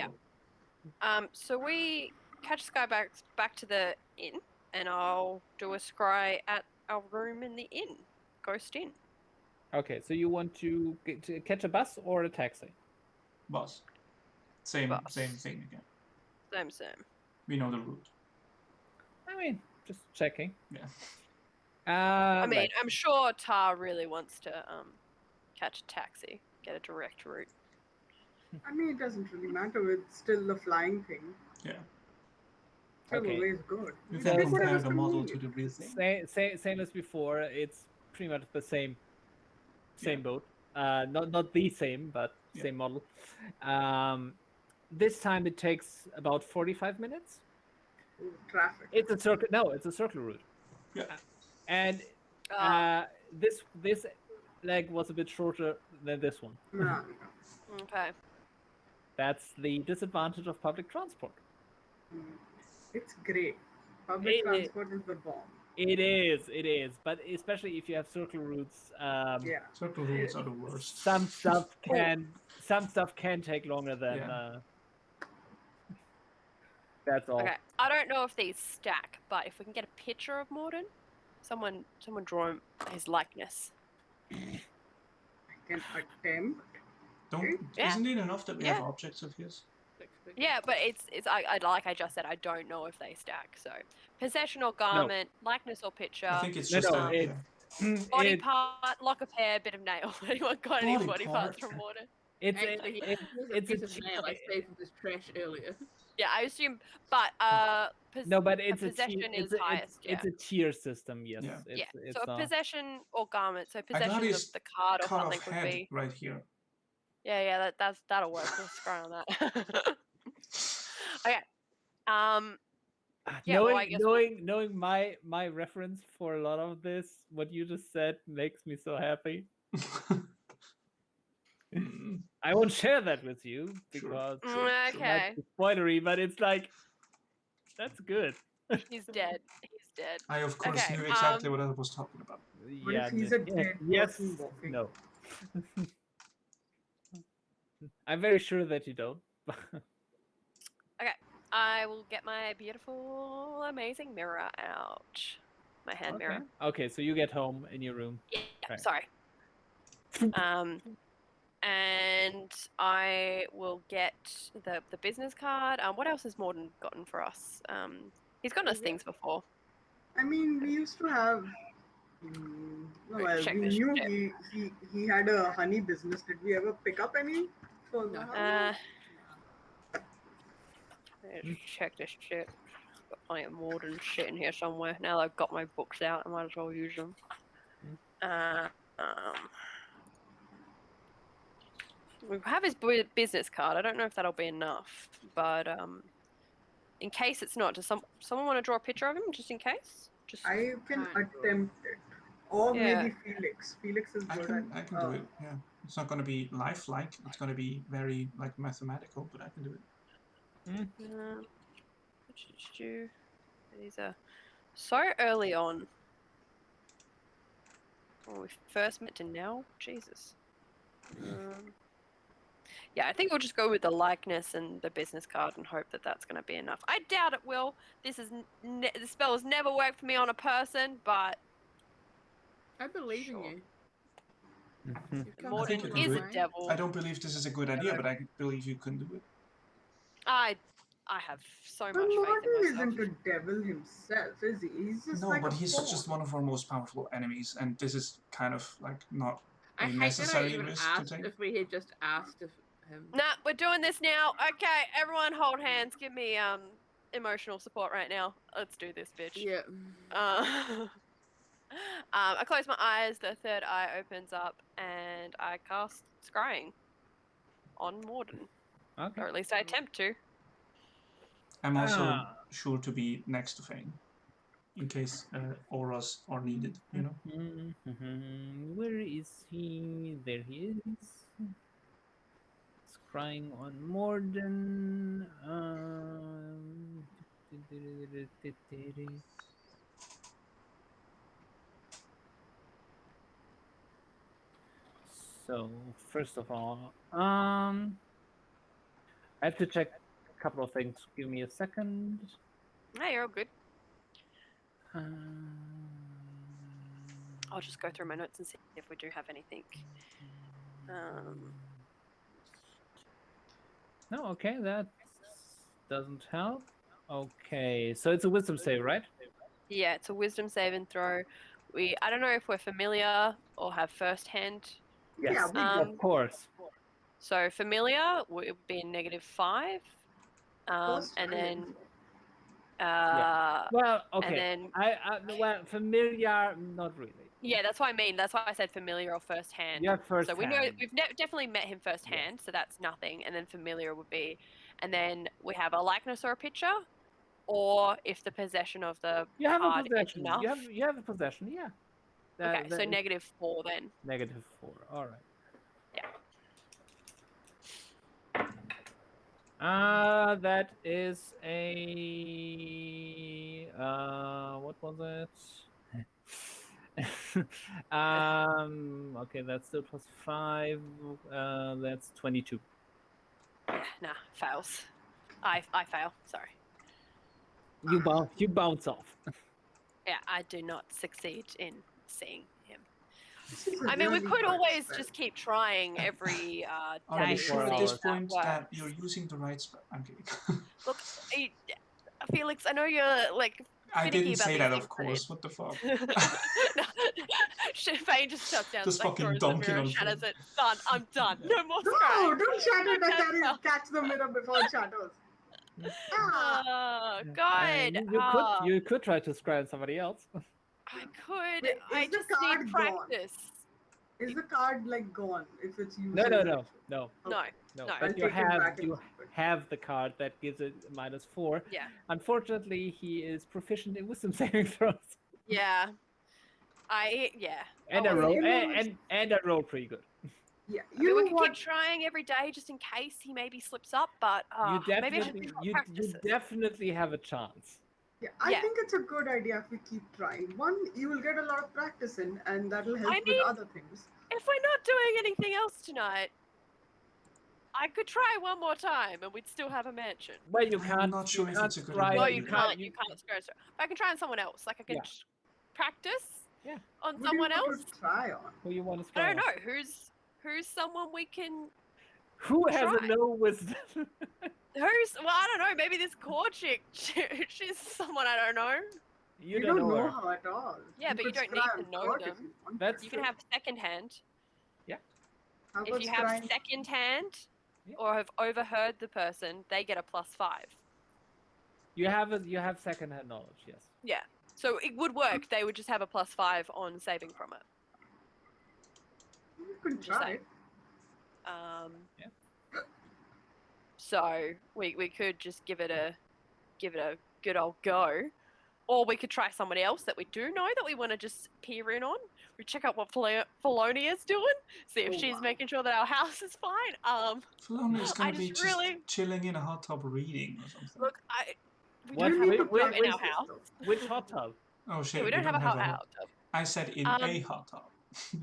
Yeah. So we catch Sky back to the inn, and I'll do a scry at our room in the inn. Ghost Inn. Okay, so you want to catch a bus or a taxi? Bus. Same Bus. thing again. Same. We know the route. I mean, just checking. Yeah. I mean, Right. I'm sure Tar really wants to catch a taxi, get a direct route. I mean, it doesn't really matter. It's still the flying thing. Yeah. Whichever Okay. way is good. You You can So pick compare whatever's the model to convenient. the real thing. same as before. It's pretty much the same Yeah. boat. Not the same, but Yeah. same model. This time it takes about 45 minutes. Ooh, traffic. It's a circle. No, it's a circle route. Yeah. And Ah, this leg was a bit shorter than this one. Nah, okay. That's the disadvantage of public transport. no. It's great. Public It, transport is the bomb. it is. But especially if you have circle routes, Yeah. Circle routes are the worst. some stuff can take longer than Yeah. that's all. Okay. I don't know if these stack, but if we can get a picture of Morden, someone draw him his likeness. I can attempt. Don't. Yeah. Isn't it enough that we have Yeah. objects of his? Yeah, but it's I like I just said, I don't know if they stack. So possession or garment, likeness or picture, I think it's No, just no, that. it, Yeah. body it, part, lock of hair, bit of nail. Anyone got any Body body part? parts from Morden? it's Actually, it, here's a it's piece a of nail I saved from this trash earlier. Yeah, I assume, but no, but it's a possession tier, is highest. it's Yeah. a tier system. Yes, Yeah. Yeah. it's So a not. possession or garment. So I got possession, his the card or cut something off would head be. right here. Yeah, that'll work. We'll scry on that. Okay. Yeah, well, I guess Knowing my reference for a lot of this, what you just said makes me so happy. Mm, I won't share that with you Sure, because sure, it sure. might Okay. be spoilery, but it's like that's good. He's dead. He's dead. I of course Okay. knew exactly what I was talking about. What if Yeah, he's a yeah, dead yes, person walking? no. I'm very sure that you don't. Okay. I will get my beautiful, amazing mirror out. My hand Okay. mirror. Okay, so you get home in your room. Yeah. Okay. Sorry. And I will get the business card. What else has Morden gotten for us? He's gotten us things before. I mean, we used to have. Well, Check we this knew shit. he had a honey business. Did we ever pick up any? For No. Zahavah? Let's check this shit. Got plenty of Morden shit in here somewhere. Now that I've got my books out, I might as well use them. We have his business card. I don't know if that'll be enough, but in case it's not, does someone want to draw a picture of him just in case? Just I can Can't draw. attempt it, or Yeah. maybe Felix. Felix is I good can at. do it. Yeah, it's not going to be lifelike. It's going to be very like mathematical, but I can do it. what did you? These are so early on. When we first met to now, Jesus. Yeah, I think we'll just go with the likeness and the business card and hope that that's going to be enough. I doubt it will. This is the spell has never worked for me on a person, but I believe Sure. in you. Mhm. You've come Morden such a is long a way. devil. I don't believe this is a good idea, but I believe you can do it. I have so But much faith Martin in myself. isn't a devil himself, is he? He's just No, like but a he's pawn. just one of our most powerful enemies, and this is kind of like not I a hate that I necessary even risk to asked take. if we had just asked if him. Nah, we're doing this now. Okay, everyone hold hands. Give me emotional support right now. Let's do this, bitch. Yeah. I close my eyes, the third eye opens up, and I cast Scrying on Morden. Okay. Or at least I attempt to. I'm also sure to be next to Phane, in case auras are needed, you know? Where is he? There he is. Scrying on Morden. So first of all, I have to check a couple of things. Give me a second. Hey, you're all good. Um, I'll just go through my notes and see if we do have anything. No, okay, that doesn't help. Okay, so it's a wisdom save, right? Yeah, it's a wisdom saving throw. I don't know if we're familiar or have first hand. Yes, Yeah, we Um, of course. So familiar would be a -5. First And hand. then Well, and okay. then Well, familiar, not really. yeah, that's what I mean. That's why I said familiar or first hand. You have first So we know hand. we've definitely met him first Yes. hand, so that's nothing. And then familiar would be, and then we have a likeness or a picture, or if the possession of the You have a card is possession. enough. You have a possession. Yeah. Okay, That so is -4 then. -4. All right. Yeah. That is a what was it? Okay, that's still +5. That's 22. Yeah, nah, fails. I fail. Sorry. You bounce off. Yeah, I do not succeed in seeing him. This is a I mean, we really could hard always spell. just keep trying every Are day you to sure at see this if that point that works. you're using the right spell? I'm kidding. Look, Felix, I know you're like I finicky didn't about say these that, things, of course. What the fuck? no, Phane just shuts down, Just like fucking throws the dunking mirror, on shatters Phane. it. Done. I'm done. Yeah. No more No, scrying. don't shatter it. No, Catch the mirror before it shatters. Ah, Oh God. You could try to scry somebody else. I could. Wait, I is the just need card gone? practice. is the card like gone if it's used? No. as a- No. No. Okay. No. No. I'll But take him back and you keep it. have the card that gives it -4. Yeah. Unfortunately, he is proficient in wisdom saving throws. Yeah. And Oh, a wait, roll you know and a roll pretty good. Yeah, I mean, you we know can what? keep trying every day just in case he maybe slips up, but You maybe I should definitely think about you practices. definitely have a chance. Yeah, I Yeah. think it's a good idea if we keep trying. One, you will get a lot of practice in, and that'll help I with mean- other things. If we're not doing anything else tonight, I could try one more time and we'd still have a mansion. Well, you I'm can't. not sure if can't it's a good scry- idea No, either. you can't screw it. But I can try on someone else. Like I can Yeah. practice Yeah. on What someone do you want else. to try on? Who you want to I scry? don't know who's someone we can. Who has Try. a no wisdom? I don't know. Maybe this core chick. She's someone I don't know. You You don't don't know know her. her at all. Yeah, but you could don't scry need on to know Kurt if them. you want. That's You can true. have second hand. How If about you have scrying? second hand Yeah. or have overheard the person, they get a +5. You have second hand knowledge. Yes. Yeah. So it would work. They would just have a +5 on saving from it. You can Just try. saying. Yeah. So we could just give it a good old go, or we could try somebody else that we do know that we want to just peer in on. We check out what Felonia's doing, see if Oh, she's wow. making sure that our house is fine. Filoni is I gonna be just just really- chilling in a hot tub reading or something. Look, we What- don't You have need a to wait, hot tub in practice our this, house. though. Which hot tub? Oh shit, Yeah, we don't have a hot hot. tub. I said in Um, a hot tub.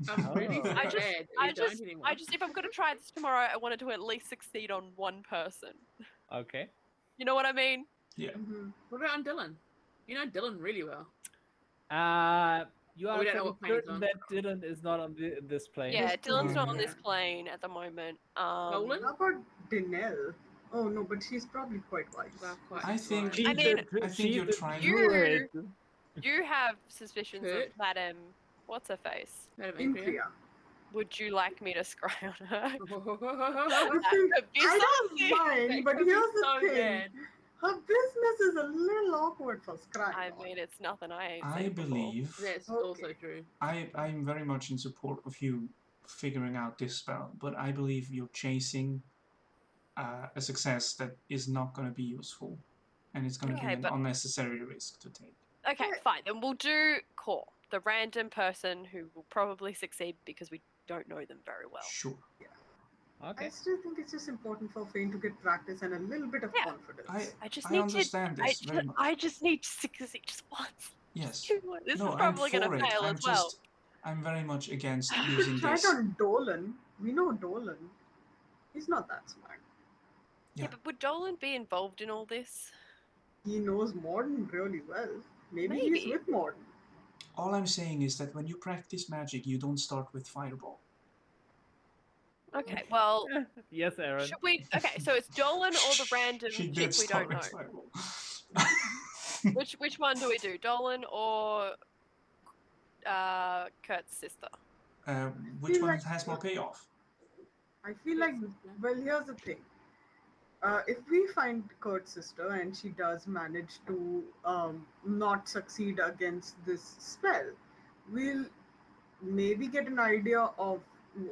I'm really Oh. I just- scared. I You don't just, anymore. if I'm gonna try this tomorrow, I wanted to at least succeed on one person. Okay. You know what I mean? Yeah. Mhm. What about on Dylan? You know Dylan really well. You Oh, are we don't know fairly what plane he's certain on. that Dylan is not on this plane. Yeah, Yes, Dylan's not on yeah. this plane at the moment. Nolan? How about Dinelle? Oh no, but she's probably quite wise. Well, quite I think- right. She's I mean, I think you're she's a trying- druid. You have suspicions Kurt? of Madam. What's her face? Madam Adrian. Impria. Would you like me to scry on her? I That think could be I something. don't mind, but That could be here's the so thing. bad. Her business is a little awkward for scrying. I on. mean, it's nothing I ain't I seen before. believe That's Okay. also true. I'm very much in support of you figuring out this spell, but I believe you're chasing a success that is not going to be useful, and it's going to Okay, be an but- unnecessary risk to take. Okay, Yeah. fine. Then we'll do Core, the random person who will probably succeed because we don't know them very well. Sure. Okay. I still think it's just important for Phane to get practice and a little bit of Yeah. confidence. I just I need understand to. this very much. I just need to succeed just once. Yes. This No, is probably I'm going for to it. fail I'm as well. I'm very much against You using could try this. it on Dolan. We know Dolan. He's not that smart. Yeah, Yeah. but would Dolan be involved in all this? He knows Morden really well. Maybe he's Maybe. with Morden. All I'm saying is that when you practice magic, you don't start with Fireball. Okay, well, Yes, Aaron. should we? Okay, so it's Dolan or the random She chick did we start don't know. with Fireball. Which one do we do? Dolan or Kurt's sister? Which feel one like- has more payoff? I feel like, well, here's the thing. If we find Kurt's sister and she does manage to not succeed against this spell, we'll maybe get an idea of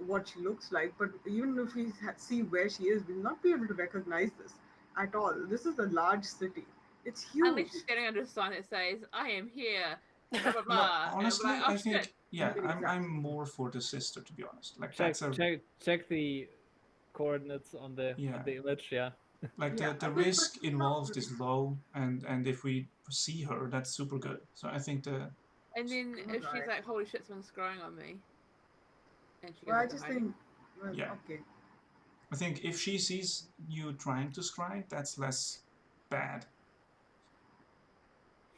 what she looks like. But even if we see where she is, we'll not be able to recognize this at all. This is a large city. It's huge. Unless she's getting under a sign that says, "I am here." Blah blah No, blah. honestly, and I'm like, oh, I think shit. I'm Exactly. more for the sister, to be honest. Like Check that's a check the coordinates on the image. Yeah. like Yeah, the I think risk that's involved pretty is low, and if we see her, that's super good. So I think the And then if she's Alright. like, "Holy shit, someone's scrying on me," and she goes Well, I into just hiding. think, well, Yeah. okay. I think if she sees you trying to scry, that's less bad.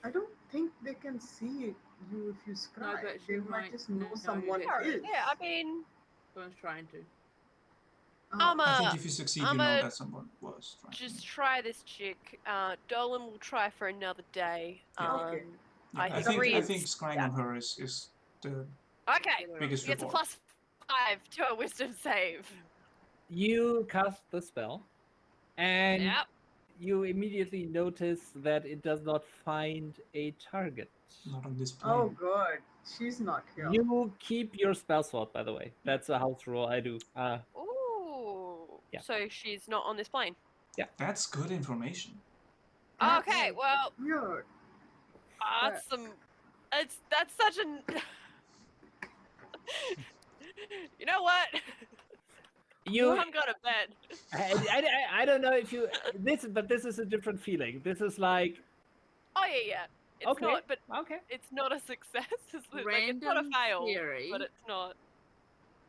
I don't think they can see you if you scry. but They she might might just know know someone that is. Yeah, I mean, Someone's trying to. Oh, I think if you succeed, you know that someone was trying. just try this chick. Dolan will try for another day. Yeah. Okay. Yeah, I I think think Reed's- scrying on her is the Okay, biggest she gets a reward. +5 to a wisdom save. You cast the spell, and Yep. you immediately notice that it does not find a target. Not on this Oh, plane. good. She's not here. You keep your spell slot, by the way. That's a house rule I do. Ooh. Yeah. So she's not on this plane. That's good information. That's Okay, well, weird. that's some. That's such an. You know what? You, I'm gonna bet. I don't know if you but this is a different feeling. This is like Oh yeah. It's okay, not, but okay. it's not a success. It's like it's not a Random fail, theory. but it's not.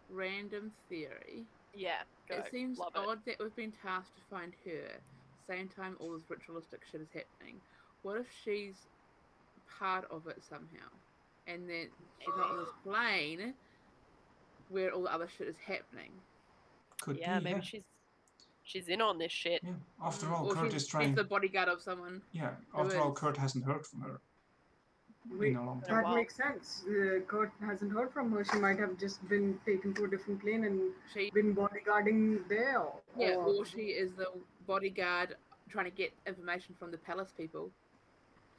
Random theory. Yeah. Go. It seems Love it. odd that we've been tasked to find her. Same time, all this ritualistic shit is happening. What if she's part of it somehow, and then she's not on this plane where all the other shit is happening? Could Yeah, be. maybe she's in on this shit. Yeah. After all, Or Kurt she's is trying. the bodyguard of someone. Yeah. who After all, is- Kurt hasn't heard from her Wait, in a long time. that Wow. makes sense. Kurt hasn't heard from her. She might have just been taken to a different plane and She, been bodyguarding there. or she is the bodyguard trying to get information from the palace people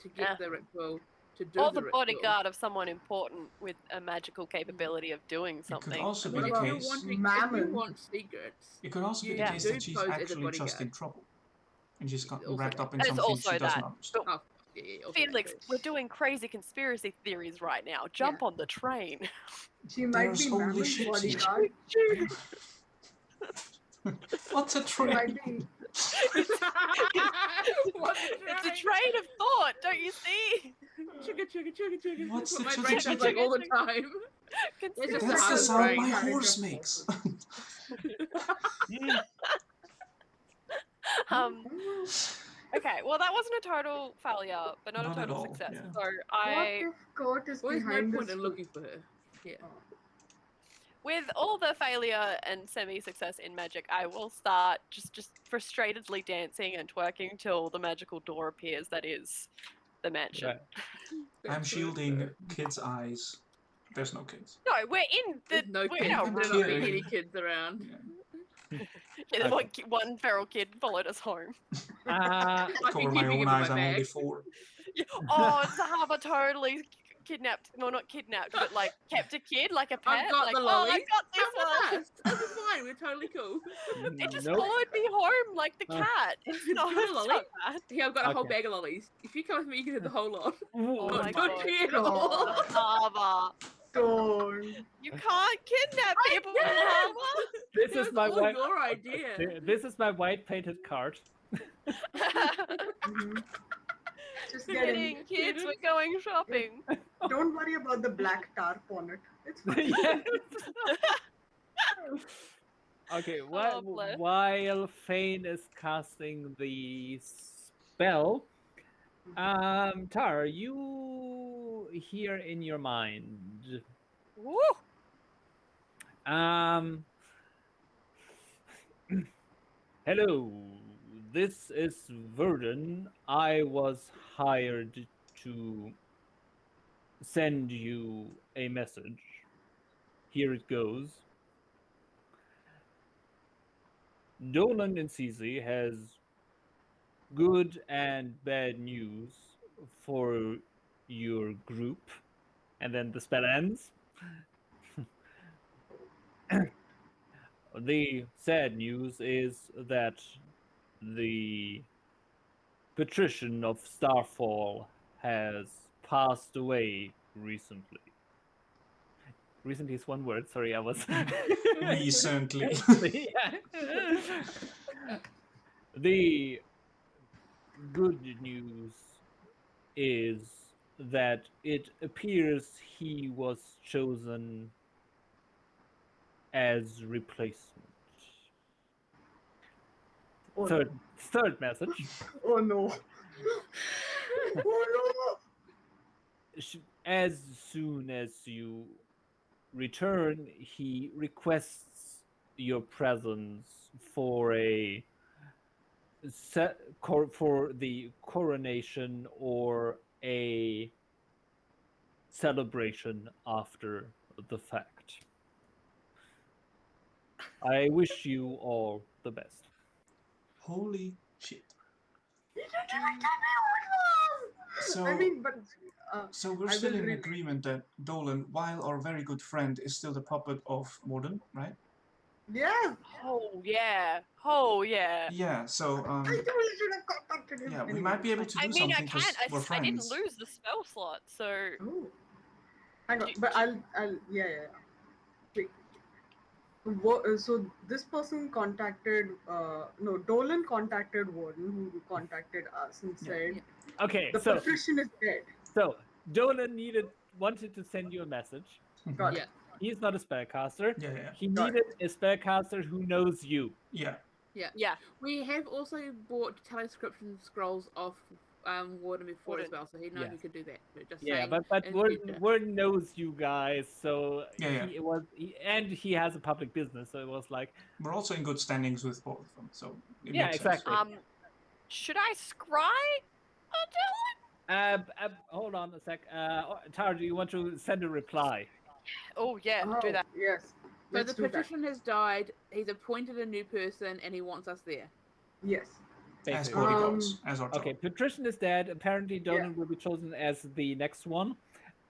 to get Ah. the ritual to do Or the the ritual. bodyguard of someone important with a magical capability of doing It could something. also I be mean, the if you case. want, if you Mammon. want secrets, It could also be you the case do that she's pose as a actually just in bodyguard. trouble, and she's got Also wrapped that. up in There's something also she doesn't that. understand. Oh, yeah, also that Felix, too. we're doing crazy conspiracy theories right now. Jump on the train. She might There's be only Mammon's ships here. bodyguard. What's a She train? might be. What's It's a train of thought, don't you see? Chugga chugga chugga chugga. What's That's what the my brain chugga does like chugga all the chugga? time. Conspiracy. just That's how the the sound brain my kind of horse just makes. um, okay, well that wasn't a total failure, but not Not a at total all, success. yeah. So What I, if Kurt is Well, there's no behind point this? in looking for her. Yeah. with all the failure and semi-success in magic, I will start just frustratedly dancing and twerking till the magical door appears. That is the mansion. Right. I'm That's shielding so- kids' eyes. There's no kids. No, we're in the. There's no we're kids. in our There room. not be Kidding. any kids around. Yeah. Yeah, one feral kid followed us home. Uh, Might be Cover my keeping own him in eyes. my I'm only bag. 4. Oh, Zahavah totally kidnapped. Well, not kidnapped, but like kept a kid, like a pet. I've got like, the oh, lollies. I've got this Come one. with us. It'll be fine. We're totally cool. It just nope. followed me home like the Oh. cat. It's You not, want a it's lolly? not bad. Here, I've got a whole Okay. bag of lollies. If you come with me, you can have the whole lot. Oh Not my touchy God. at all. Zahavah, Don't. you can't kidnap people, can't. Zahavah. This It is was my all white. your idea. This is my white painted card. Mhm. Just get in. Kidding, kids, we're going shopping. Don't worry about the black tarp on it. It's fine. Yes. Okay, Oh, bless. while Phane is casting the spell, Tar, you hear in your mind, Woo! hello, This is Verdun. I was hired to send you a message. Here it goes. Dolan and Cece has good and bad news for your group. And then the spell ends. The sad news is that the patrician of Starfall has passed away recently. Recently is one word. Sorry, I was Recently. The good news is that it appears he was chosen as replacement. Oh no. Third message. Oh no. Oh As soon as you return, he requests your presence for for the coronation or a celebration after the fact. I wish you all the best. Holy shit. no. You didn't even tell me who it was. So, I mean, but so we're I still will in read. agreement that Dolan, while our very good friend, is still the puppet of Morden, right? Yes. Oh yeah. Oh yeah. Yeah, so I totally should have contacted him. yeah, we Anyway, might be able fine. to I do mean, I something because can't. we're I didn't friends. lose the spell slot, so. Oh. Hang on, Do- but do- yeah. Wait. So this person contacted, no, Dolan contacted Warden, who contacted us and Yeah. said Yeah. Okay, the so patrician is dead. Dolan wanted to send you a message. Got Yeah. it. He's not a spellcaster. Yeah. He Got needed a spellcaster who knows you. Yeah. Yeah. Yeah. We have also bought telescription scrolls off Warden before as Warden. well, so he knows Yeah. he could do that. But just Yeah, saying but in future. Word knows you guys, so Yeah. and he has a public business, so it was like, We're also in good standings with both of them, so it yeah, makes exactly. Should I scry a Hold on a sec. Tara, do you want to send a reply? Oh yeah, do Oh, that. yes. So Let's the do that. patrician has died. He's appointed a new person, and he wants us there. Yes. as Basically. bodyguards, as our job. Okay, Patrician is dead. Apparently, Dolan will be chosen as the next one.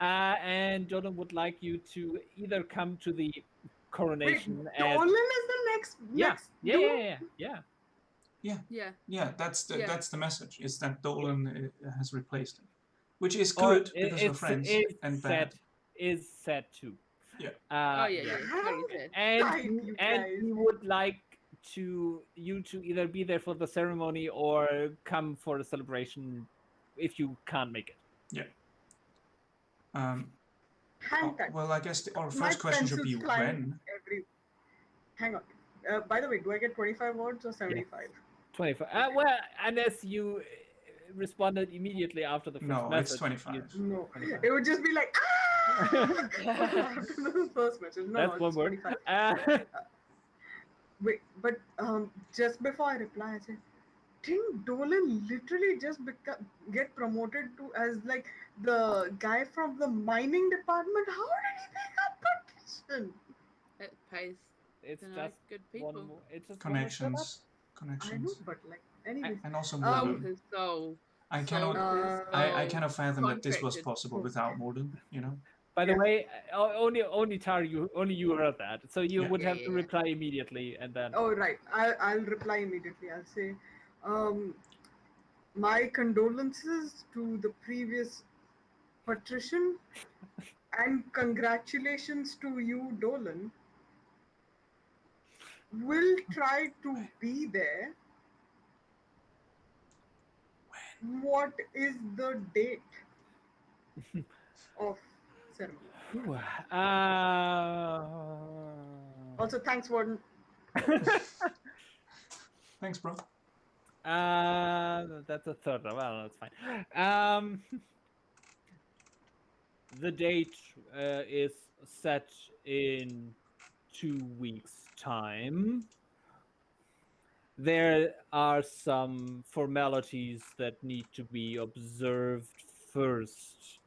And Dolan would like you to either come to the Wait, coronation as. Dolan is the next Yeah, dude? Yeah. That's the Yeah. that's the message. Is that Dolan has replaced him, which is Or good because we're friends, and bad. Is sad too. Yeah. Oh yeah. How Very sad. And type, you and guys. he would like you to either be there for the ceremony or come for the celebration if you can't make it. Yeah. Hang tight. Well, I guess our My first question should be pencils flying when. every. Hang on. By the way, do I get 25 words or 75? 25. Well, unless you responded immediately after the first No, message. it's 25. No, 25. it would just be like after the first message. No, That's one it's word. 25. Wait, but just before I reply, I say, didn't Dolan literally just get promoted to as like the guy from the mining department? How did he become patrician? It pays It's to know just good people. one more. It's just Connections. I know, Connections. but like, anyways. And also Sold Morden. his soul. I Sold cannot. his I soul. cannot fathom that this was Contracted. possible without Morden. You know. By the Yeah. way, only Tar, only you heard that, so you Yeah. would Yeah, have to yeah. reply immediately, and then. Oh right, I'll reply immediately. I'll say, my condolences to the previous patrician, and congratulations to you, Dolan. We'll try to be there. What is the date of ceremony? Ooh, Also, thanks, Warden. Thanks, bro. That's a third. Well, that's fine. The date is set in 2 weeks' time. there are some formalities that need to be observed first.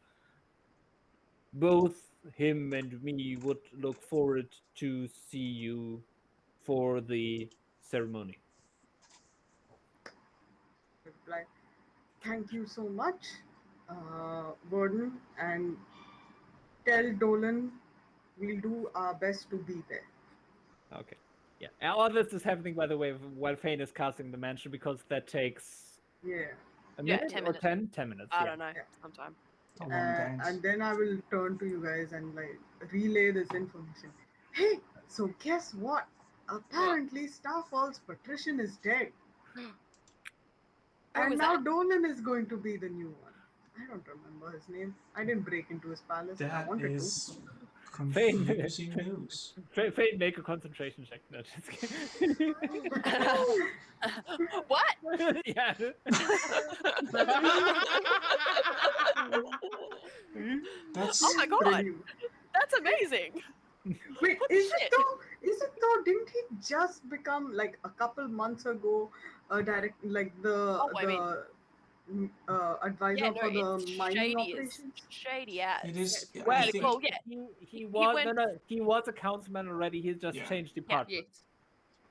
Both him and me would look forward to see you for the ceremony. Reply, thank you so much, Gordon, and tell Dolan we'll do our best to be there. Okay. Yeah. And all this is happening, by the way, while Phane is casting the mansion, because that takes Yeah. a Yeah, minute 10 or minutes. 10 minutes. I Yeah. don't know, Yeah. sometime. A long dance. And then I will turn to you guys and like relay this information. Hey, so guess what? Apparently, Starfall's patrician is dead, Who and was now that? Dolan is going to be the new one. I don't remember his name. I didn't break into his palace. I That wanted to. is Phane, confusing news. Phane, make a concentration check. No, just kidding. What? Yeah. That's Oh my god, Brilliant. that's amazing. Wait, What is shit? it though? Is it though? Didn't he just become like a couple months ago a direct like Oh, I mean, advisor yeah, no, for the it's mining shady as operations? shady as. it is. Yes. Well, I think. well, yeah, he was went. he was a councilman already. He just Yeah. changed department. Yes.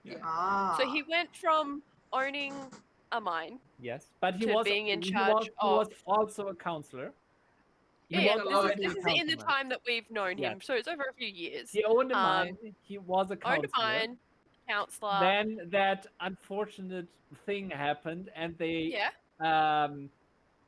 Yeah. Ah. So he went from owning a mine. Yes, but he To was being in he charge was he was of- also a councillor. He Yeah, was a this already is a this is in the councilman. time that we've known Yeah. him, so it's over a few years. He owned a Um, mine. He was a Owned a councillor. mine, councillor. Then that unfortunate thing happened, and Yeah,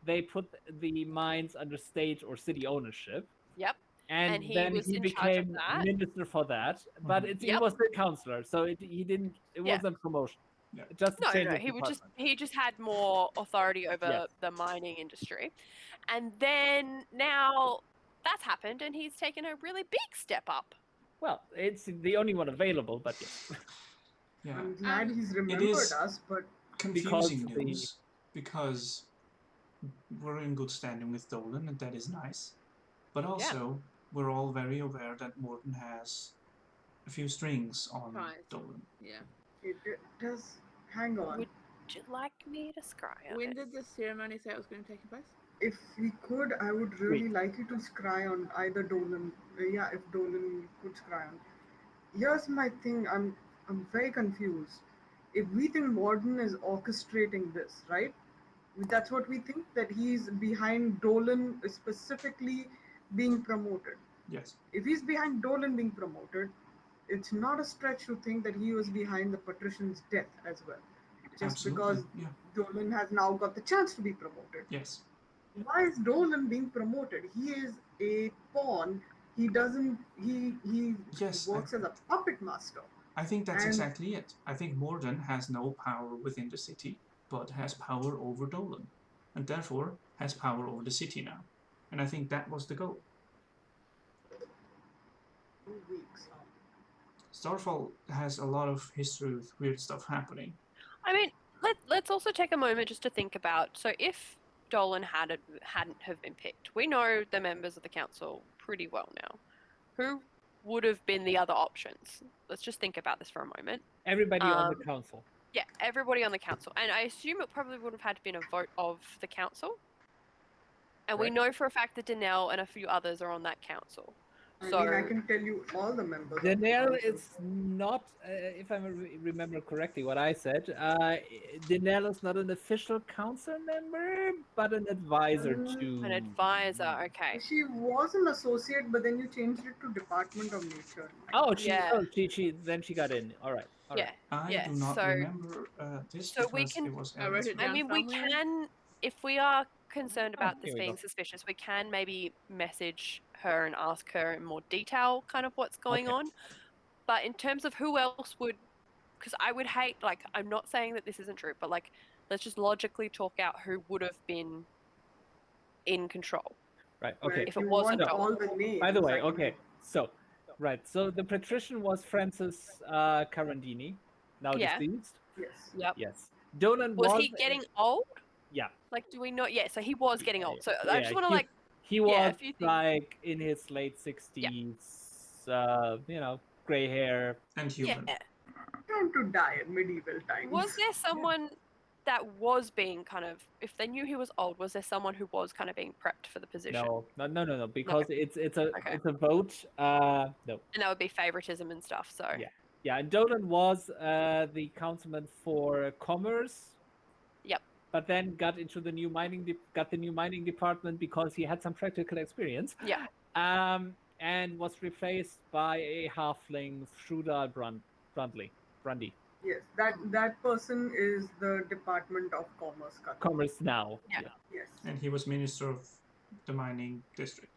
they put the mines under state or city ownership. yep. And And he then was he in charge of became that. minister for that. But he Yep. was the councillor, so he didn't. It Yeah. wasn't promotion. Yeah. It just a No, change no, of department. he just had more authority over Yes. the mining industry. And then now that's happened and he's taken a really big step up. Well, it's the only one available, but yes. Yeah. I'm glad Um, he's remembered is- us, but Confusing Because the- news because we're in good standing with Dolan, and that is nice. But also, we're all very aware that Morton has a few strings on Right. Dolan. Yeah. it does. Hang on. Would you like me to scry on When it? did the ceremony say it was going to take place? If we could, I would really like you to scry on either Dolan. Yeah, if Dolan could scry on. Here's my thing. I'm very confused. If we think Warden is orchestrating this, right? That's what we think, that he's behind Dolan specifically being promoted. Yes. If he's behind Dolan being promoted, it's not a stretch to think that he was behind the patrician's death as well. Just Absolutely. because Yeah. Dolan has now got the chance to be promoted. Yes. Why is Dolan being promoted? He is a pawn. He doesn't. He Yes, works as a puppet master. I think that's And- exactly it. I think Morden has no power within the city, but has power over Dolan, and therefore has power over the city now. And I think that was the goal. 2 weeks. Starfall has a lot of history with weird stuff happening. I mean, let's also take a moment just to think about. So if Dolan hadn't have been picked, we know the members of the council pretty well now. Who would have been the other options? Let's just think about this for a moment. Everybody on the council. Yeah, everybody on the council, and I assume it probably would have had to been a vote of the council. And we Right. know for a fact that Danelle and a few others are on that council. So I mean, I can tell you all the members. of the Danelle council. is not, if I remember correctly what I said, Danelle is not an official council member, but an advisor to... an advisor, okay. She was an associate, but then you changed it to Department of Nature. Oh, Yeah. then she got in. All right. Yeah. I Yeah, do not so- remember this so we because can- it was I wrote it Aaron's down. I mean, we somewhere. can, if we are concerned about this here we being go. suspicious, we can maybe message her and ask her in more detail kind of what's going Okay. on. But in terms of who else would, because I would hate, like, I'm not saying that this isn't true, but like, let's just logically talk out who would have been in control. Right. Well, Okay. If it you wasn't want Dolan. all the names. By the way, I can okay. give- So, right. So the patrician was Francis Carandini, now Yeah. deceased. Yes. Yep. Yes. Dolan Was he getting old? Yeah. Like, do we know? Yeah, so he was getting old. So I Yeah, just want to he- like, He Yeah, was a few things. like in his late 60s, gray hair. and yeah, human. time to die in medieval times. Was there someone that was being kind of, if they knew he was old, was there someone who was kind of being prepped for the position? No, because it's a Okay. vote. No. And that would be favoritism and stuff. So Yeah, and Dolan was the councilman for commerce. Yep. But then got into the new mining department because he had some practical experience. Yeah. And was replaced by a halfling, Shrudal Brundy. Yes, that person is the Department of Commerce. Commerce now. Yeah. Yes. And he was minister of the mining district.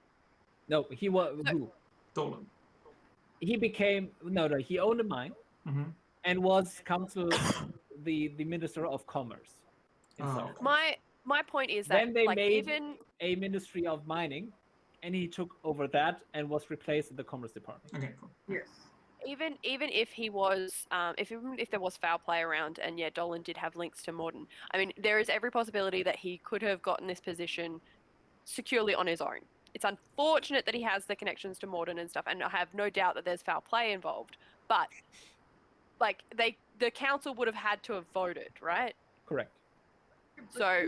No, he was who? Dolan. He became he owned a mine and was the minister of commerce. Okay. My point is that Then they like made even a ministry of mining, and he took over that and was replaced in the commerce department. Okay, cool. Yes. even if he was if there was foul play around and Dolan did have links to Morden, I mean there is every possibility that he could have gotten this position securely on his own. It's unfortunate that he has the connections to Morden and stuff, and I have no doubt that there's foul play involved, but like the council would have had to have voted, right? Correct. So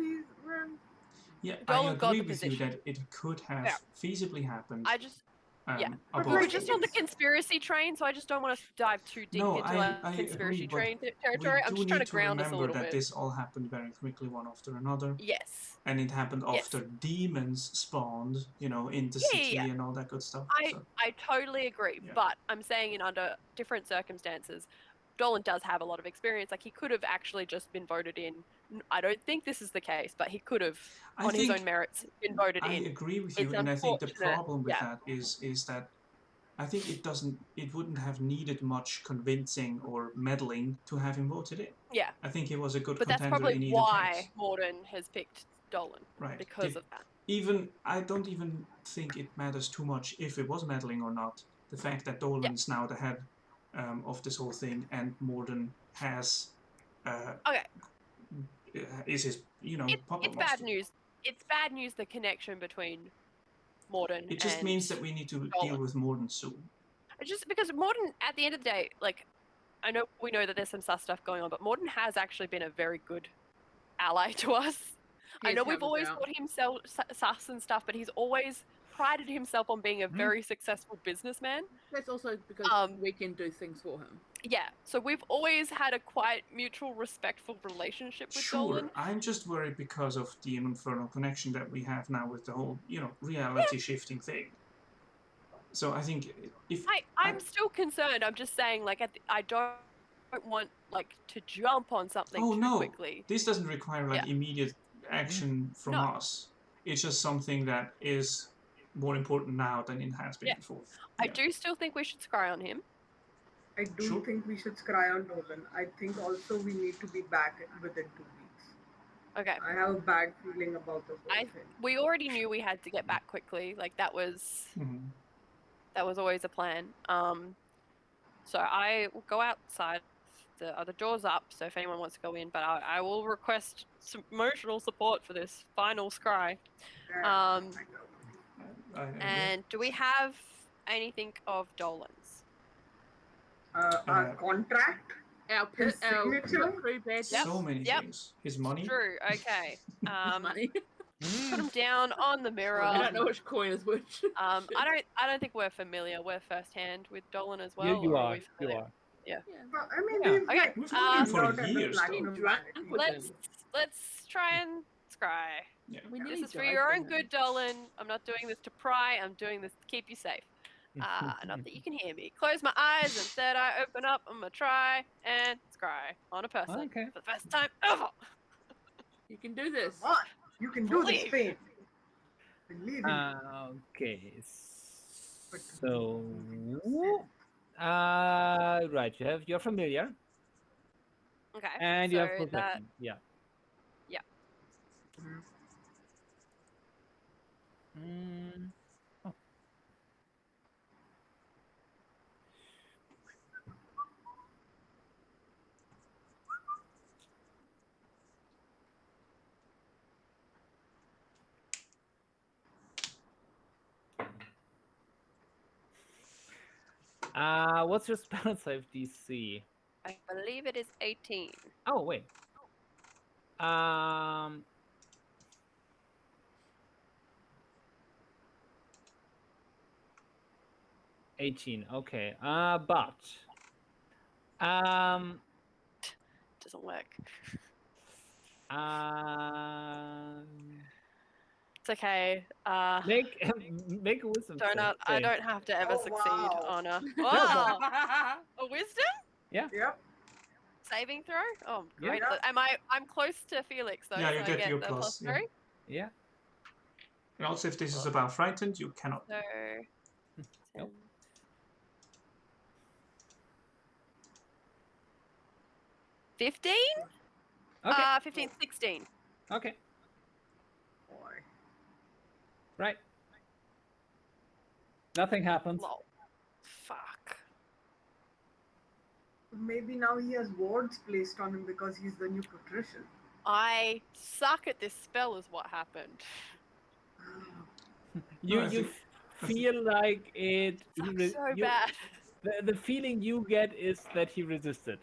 Yeah, Dolan I got agree the with you position. that it could have feasibly happened. I just But above we're like, just on the conspiracy train, so I just don't want to dive too deep No, into I conspiracy agree, but train territory. I'm we just do trying need to to ground us a remember little that bit. this all happened very quickly, one after another. Yes. And it happened Yes. after demons spawned, in the Yeah, city yeah. and all that good stuff. I totally agree, Yeah. but I'm saying in under different circumstances, Dolan does have a lot of experience. Like he could have actually just been voted in. I don't think this is the case, but he could have, on his own merits, been voted I in. agree with you, It's and I think the unfortunate, problem with yeah. that is that I think it wouldn't have needed much convincing or meddling to have him voted in. Yeah. I think he was a good But that's contender in probably either why case. Morden has picked Dolan. Right. Because of that. I don't even think it matters too much if it was meddling or not. The fact that Dolan's now the head of this whole thing, and Morden has is his puppet It's master. bad news. It's bad news, the connection between Morden It just means that we need to deal with Morden soon. Just because Morden, at the end of the day, like, we know that there's some sus stuff going on, but Morden has actually been a very good ally to us. I know we've always thought him sus and stuff, but he's always prided himself on being a very successful businessman. That's also because we can do things for him. Yeah, so we've always had a quite mutual, respectful relationship with Dolan. I'm just worried because of the infernal connection that we have now with the whole, reality shifting thing. So I think I'm still concerned. I'm just saying, like, I don't want to jump on something too quickly. This doesn't require immediate action from us. It's just something that is more important now than it has been before. I do still think we should scry on him. I do think we should scry on Dolan. I think also we need to be back within 2 weeks. Okay. I have a bad feeling about this whole thing. We already knew we had to get back quickly. Like that was always a plan. So I will go outside. The other door's up, so if anyone wants to go in, but I will request some emotional support for this final scry. And do we have anything of Dolan's? Our contract? Our signature? So many things. His money? True, okay. Money. Put him down on the mirror. I don't know which coin is which. I don't think we're familiar. We're first hand with Dolan as well. You or are. we You are. Yeah. Well, I mean, We've known him for years. Let's try and scry. Yeah. This is for your own good, Dolan. I'm not doing this to pry. I'm doing this to keep you safe. Not that you can hear me. Close my eyes and third eye open up. I'm gonna try and scry on a person for the first time ever. You can do this. What? You can do this, Phane. Believe in Okay. So, right, you're familiar. Okay. And you have possession. Yeah. Oh. What's your spell save DC? I believe it is 18. Oh wait. 18. Okay. But Doesn't work. It's okay. make make a wisdom save. I don't have to ever Oh, succeed wow. on a. but- Wow! A wisdom Yeah. Yep. saving throw? Oh, Yeah. great. Yeah. I'm close to Felix though, Yeah, you so I get get your the plus, yeah. 3. Yeah. And also, if this is about frightened, you cannot. So Nope. 15? Okay. 15, 16. Okay. Boy. Right. Nothing happens. Lol. Fuck. Maybe now he has wards placed on him because he's the new patrician. I suck at this spell is what happened. You I you think- feel like it. Sucks so bad. The feeling you get is that he resisted.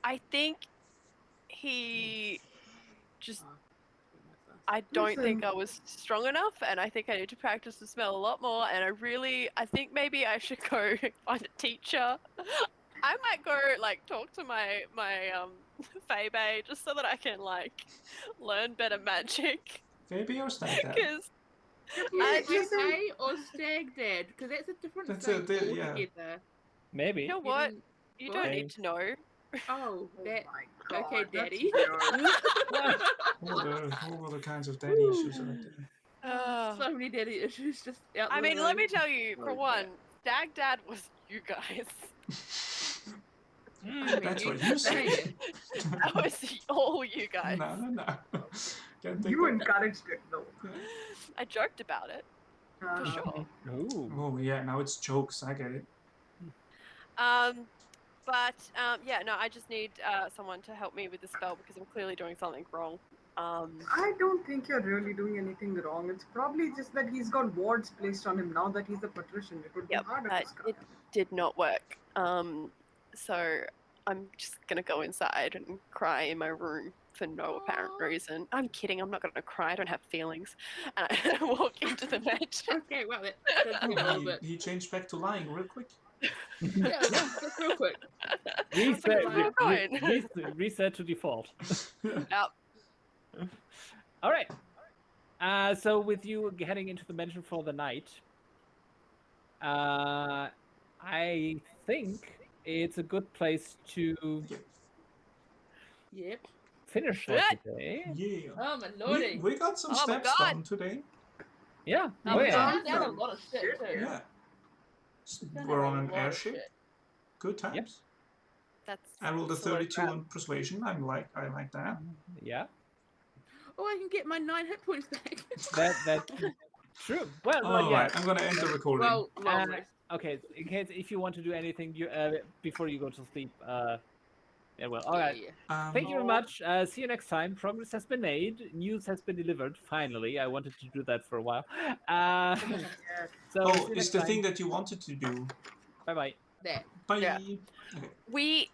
I think he just I don't think I was strong enough, and I think I need to practice the spell a lot more. And I think maybe I should go find a teacher. I might go like talk to my Fabe just so that I can like learn better magic. Maybe or stag dad. Because I listen- say or stag dad because that's a different That's thing yeah. altogether. Maybe. you know what, Even- you don't need What? to know. Oh, Oh that. my god. Okay, that's Daddy. weird. All the kinds of daddy issues are out there. So many daddy issues just out I the mean, let me road. tell you, for Oh, one, Stag Dad was you guys. I mean, That's you what can you say say. it. That was all you guys. No. Can't think You of- encouraged it though. I joked about it, for sure. Ooh. Oh yeah, now it's jokes. I get it. Yeah, no, I just need someone to help me with the spell because I'm clearly doing something wrong. I don't think you're really doing anything wrong. It's probably just that he's got wards placed on him now that he's a patrician. It would Yep, be harder but to scry. it did not work. So I'm just gonna go inside and cry in my room for no apparent Aw. reason. I'm kidding. I'm not gonna cry. I don't have feelings. And I walk into the mansion. Okay, well, that's a little Oh, bit. he changed back to lying real quick. Yeah, just real quick. Reset, Where reset to default. Yep. All right. So with you heading into the mansion for the night, I think it's a good place to Yep. finish for What? today. Yeah. Oh my lordy. We got some Oh my steps God. done today. Yeah. Oh, Oh we yeah. found out a lot of shit Shit, too. Yeah. Found We're out on a an lot of airship. shit. Good times. That's I rolled a solid 32 crap. on persuasion. I like that. Yeah. Oh, I can get my 9 hit points back. That's true. Well, All yeah. right, I'm gonna end the recording. well, long Uh, rest. Okay. In case if you want to do anything, you before you go to sleep. Yeah. Well. All Yeah, right. yeah. Thank you very Oh. much. See you next time. Progress has been made. News has been delivered. Finally, I wanted to do that for a while. Yes. So Oh, see you it's next the time. thing that you wanted to do. Bye bye. That. Bye. Yeah. Okay. We